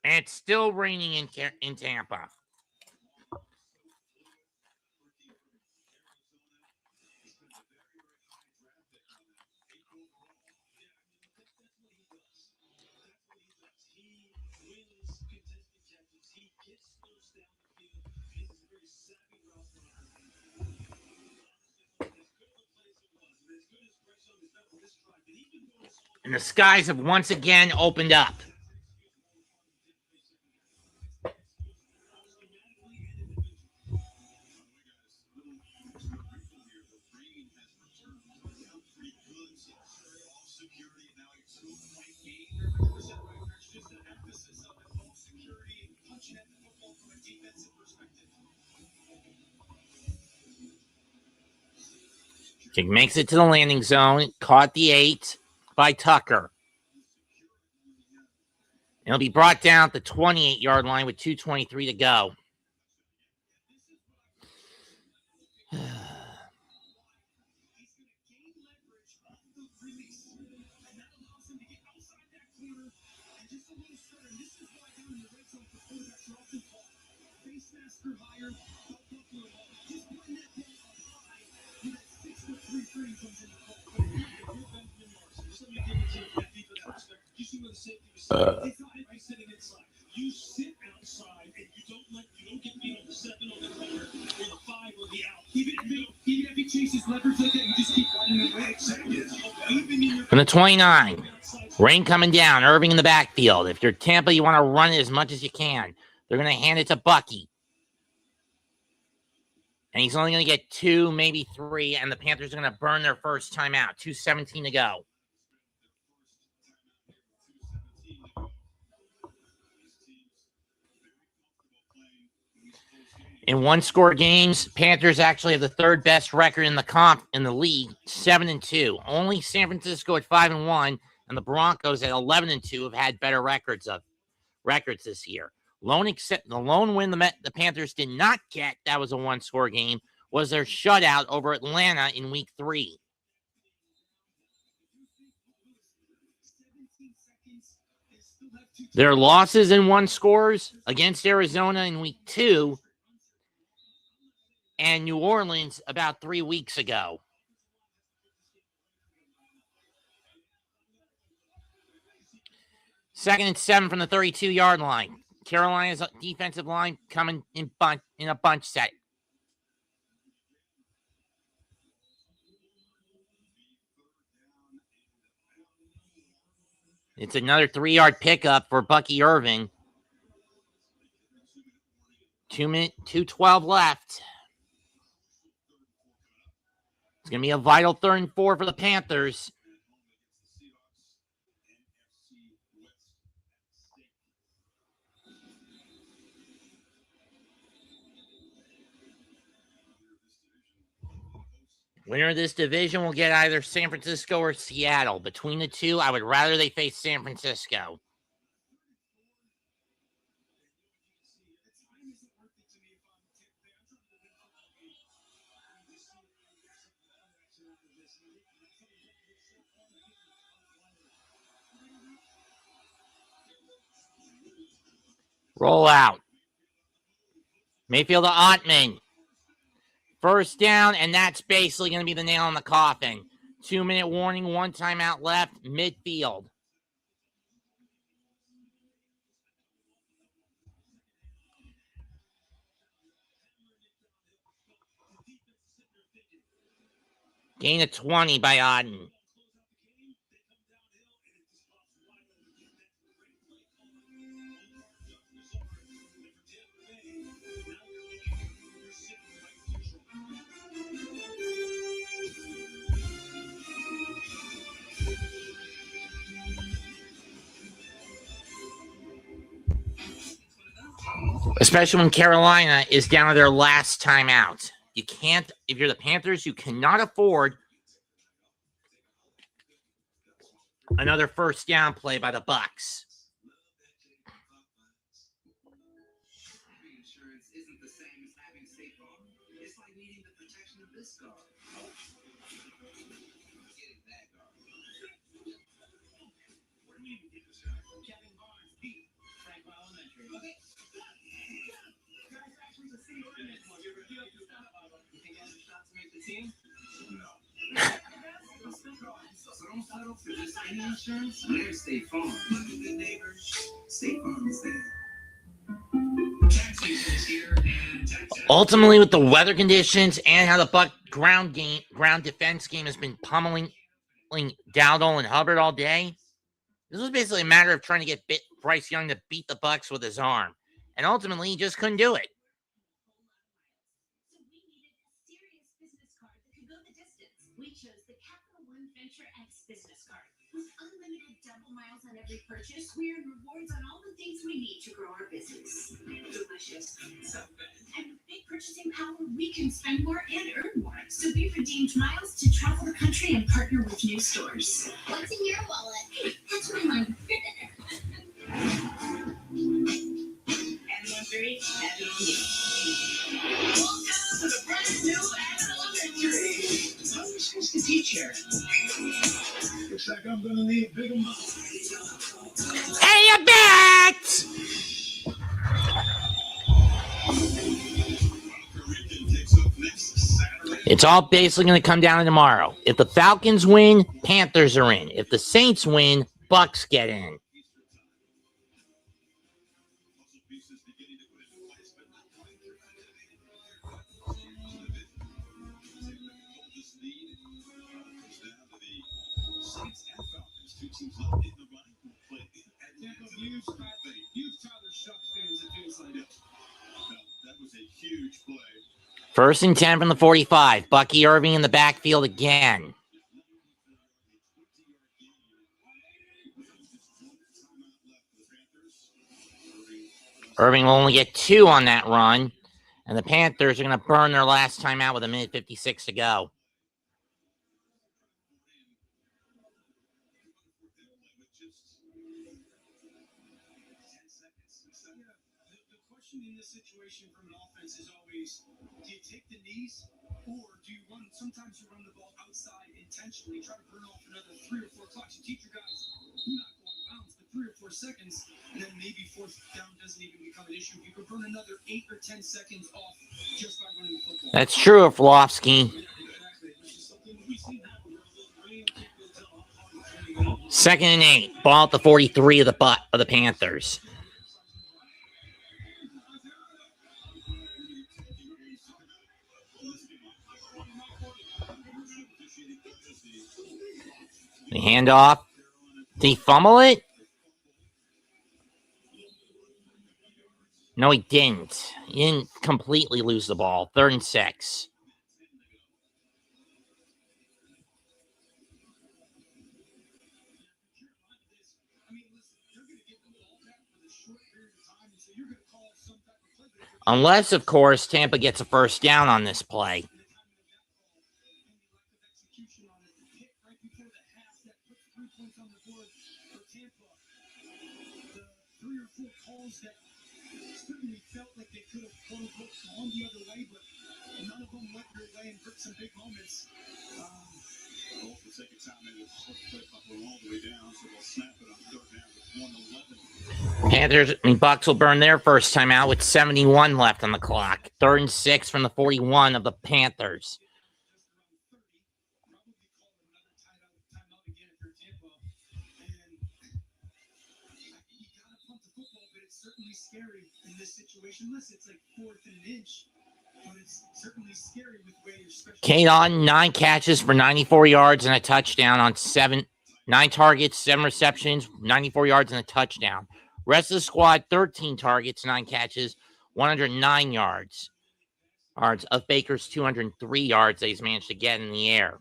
And it's still raining in Tampa. And the skies have once again opened up. He makes it to the landing zone. Caught the 8 by Tucker. It'll be brought down at the 28-yard line with 2:23 to go. You sit outside and you don't get beat on the 7 on the corner or the 5 or the out. Even if he chases leverage like that, you just keep running away. From the 29, rain coming down. Irving in the backfield. If you're Tampa, you want to run it as much as you can. They're going to hand it to Bucky. And he's only going to get 2, maybe 3, and the Panthers are going to burn their first timeout. 2:17 to go. In one-score games, Panthers actually have the third best record in the league, 7-2. Only San Francisco at 5-1, and the Broncos at 11-2 have had better records this year. The lone win the Panthers did not get, that was a one-score game, was their shutout over Atlanta in Week 3. Their losses in one scores against Arizona in Week 2 and New Orleans about 3 weeks ago. Second and 7 from the 32-yard line. Carolina's defensive line coming in a bunch set. It's another 3-yard pickup for Bucky Irving. 2:12 left. It's going to be a vital 3rd and 4 for the Panthers. Winner of this division will get either San Francisco or Seattle. Between the two, I would rather they face San Francisco. Roll out. Mayfield to Ottman. First down, and that's basically going to be the nail in the coffin. 2-minute warning, 1 timeout left, midfield. Gain of 20 by Otten. Especially when Carolina is down to their last timeout. You can't, if you're the Panthers, you cannot afford another first down play by the Bucs. Insurance isn't the same as having State Farm. It's like needing the protection of this car. Getting that car. Where do you even get this guy? Kevin Barnes beat Frank Elementary. Okay. Guys, actually, the city ordinance. You think I have a shot to make the team? No. So don't settle for just any insurance. There's State Farm. Look at the neighbors. State Farm is there. Ultimately, with the weather conditions and how the Buck ground defense game has been pummeling Dowdle and Hubbard all day, this was basically a matter of trying to get Bryce Young to beat the Bucs with his arm. And ultimately, he just couldn't do it. So we needed a serious business card that could go the distance. We chose the Capital One Venture X business card. With unlimited double miles on every purchase, we earn rewards on all the things we need to grow our business. Delicious. So good. And with big purchasing power, we can spend more and earn more. So we redeemed miles to travel partner with new stores. What's in your wallet? That's my money. Add 3, add it on you. Welcome to the brand new Abbott Elementary. I'm supposed to teach here. Looks like I'm gonna need bigger muscles. Hey, you bet! It's all basically going to come down to tomorrow. If the Falcons win, Panthers are in. If the Saints win, Bucs get in. First and 10 from the 45. Bucky Irving in the backfield again. Irving will only get 2 on that run, and the Panthers are going to burn their last time out with 1:56 to go. In this situation from an offense is always, do you take the knees or do you run? Sometimes you run the ball outside intentionally, try to burn off another 3 or 4 clocks. You teach your guys, do not go out of bounds for 3 or 4 seconds, and then maybe 4th down doesn't even become an issue. You could burn another 8 or 10 seconds off just by running the football. That's true, Orlovsky. Second and 8. Ball at the 43 of the Panthers. The handoff. Did he fumble it? No, he didn't. He didn't completely lose the ball. 3rd and 6. Unless, of course, Tampa gets a first down on this play. Felt like they could have quote unquote gone the other way, but none of them went their way and put some big moments. Well, the second time they will flip up all the way down, so they'll snap it on 3rd down with 1:11. Bucs will burn their first time out with 71 left on the clock. 3rd and 6 from the 41 of the Panthers. Scary in this situation, unless it's like 4th and an inch, but it's certainly scary with where you're special. Kadon, 9 catches for 94 yards and a touchdown on 9 targets, 7 receptions, 94 yards and a touchdown. Rest of the squad, 13 targets, 9 catches, 109 yards. Of Baker's 203 yards that he's managed to get in the air.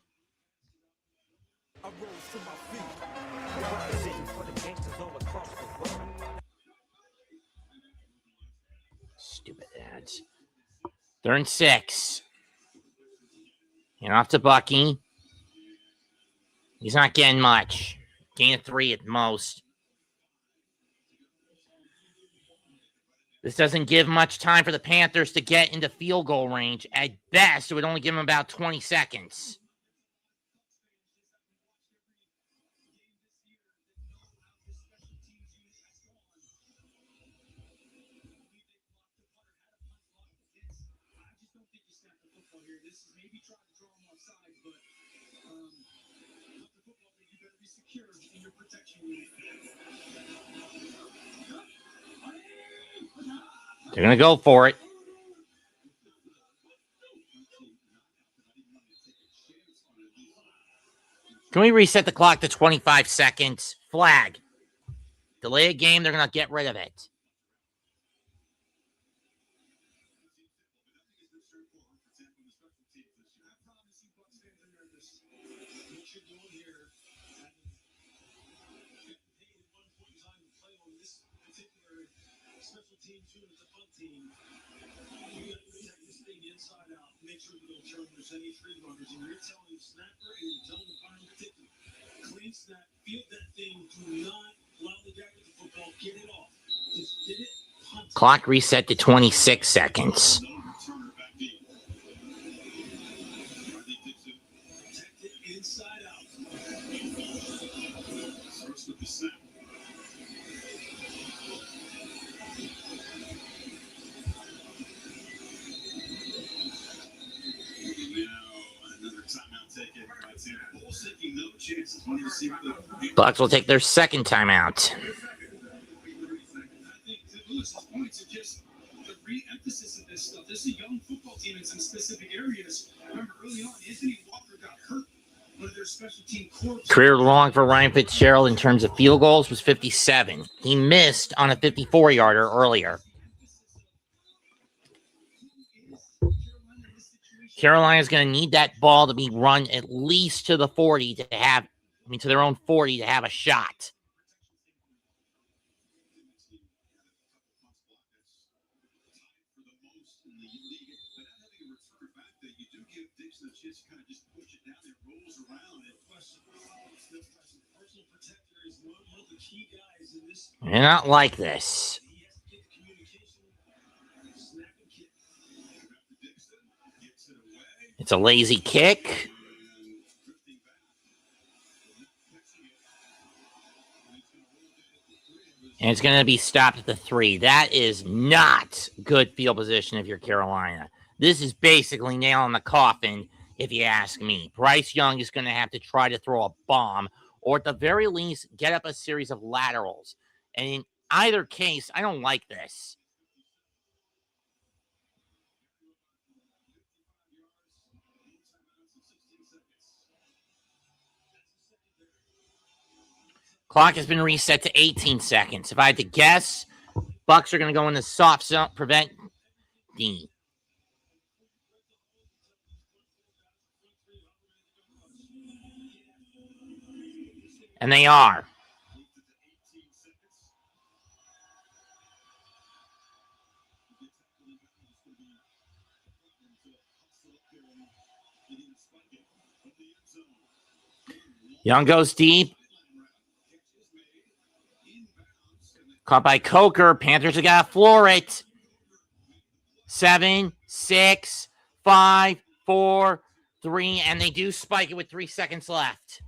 Stupid ads. 3rd and 6. And off to Bucky. He's not getting much. Gain of 3 at most. This doesn't give much time for the Panthers to get into field goal range. At best, it would only give them about 20 seconds. They're going to go for it. Can we reset the clock to 25 seconds? Flag. Delay a game, they're going to get rid of it. Make sure you don't turn there's any 3 runners, and you're telling the snapper and you're telling the punter to take not allow the Jackets of football get it off. Just get it. Punt. Clock reset to 26 seconds. No returner back deep. Riley Dixon protect it inside out. Starts with the snap. Bucs will take their second timeout. I think to Lewis's points are just the re-emphasis of this stuff. This is a young football team in some specific areas. Remember, early on, Anthony Walker got hurt. One of their special team corps. Career long for Ryan Fitzgerald in terms of field goals was 57. He missed on a 54-yarder earlier. Carolina's going to need that ball to be run at least to the 40 to have, to their own 40 to have a shot. They're not like this. It's a lazy kick. And it's going to be stopped at the 3. That is not good field position if you're Carolina. This is basically nail in the coffin, if you ask me. Bryce Young is going to have to try to throw a bomb, or at the very least, get up a series of laterals. And in either case, I don't like this. Clock has been reset to 18 seconds. If I had to guess, Bucs are going to go in the soft zone, prevent D. And they are. Young goes deep. Caught by Coker. Panthers have got to floor it. 7, 6, 5, 4, 3, and they do spike it with 3 seconds left.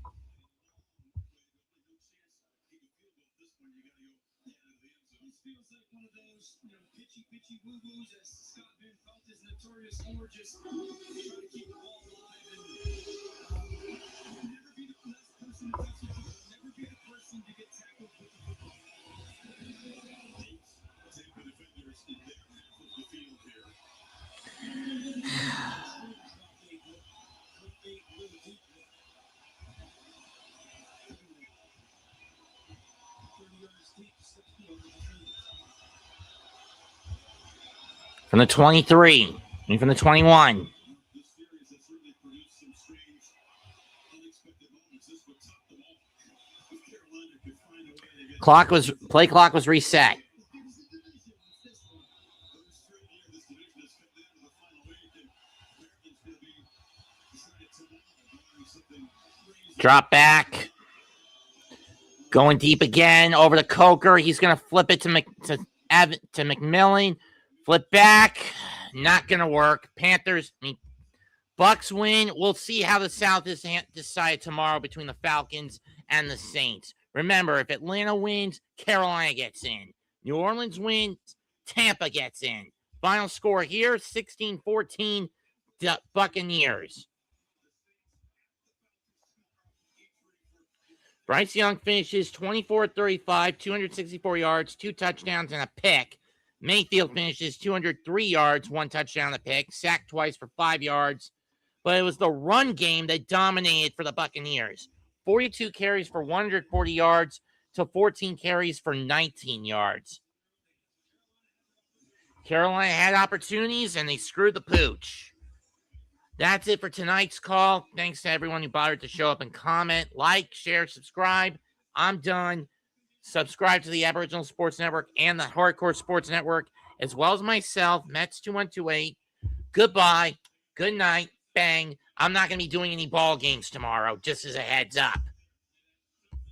From the 23 and from the 21. Play clock was reset. Drop back. Going deep again over to Coker. He's going to flip it to McMillan. Flip back. Not going to work. Bucs win. We'll see how the South is decided tomorrow between the Falcons and the Saints. Remember, if Atlanta wins, Carolina gets in. New Orleans wins, Tampa gets in. Final score here, 16-14, Buccaneers. Bryce Young finishes 24-35, 264 yards, 2 touchdowns, and a pick. Mayfield finishes 203 yards, 1 touchdown, and a pick. Sacked twice for 5 yards. But it was the run game that dominated for the Buccaneers. 42 carries for 140 yards to 14 carries for 19 yards. Carolina had opportunities, and they screwed the pooch. That's it for tonight's call. Thanks to everyone who bothered to show up and comment. Like, share, subscribe. I'm done. Subscribe to the Aboriginal Sports Network and the Hardcore Sports Network, as well as myself, Mets2128. Goodbye. Good night. Bang. I'm not going to be doing any ball games tomorrow, just as a heads up.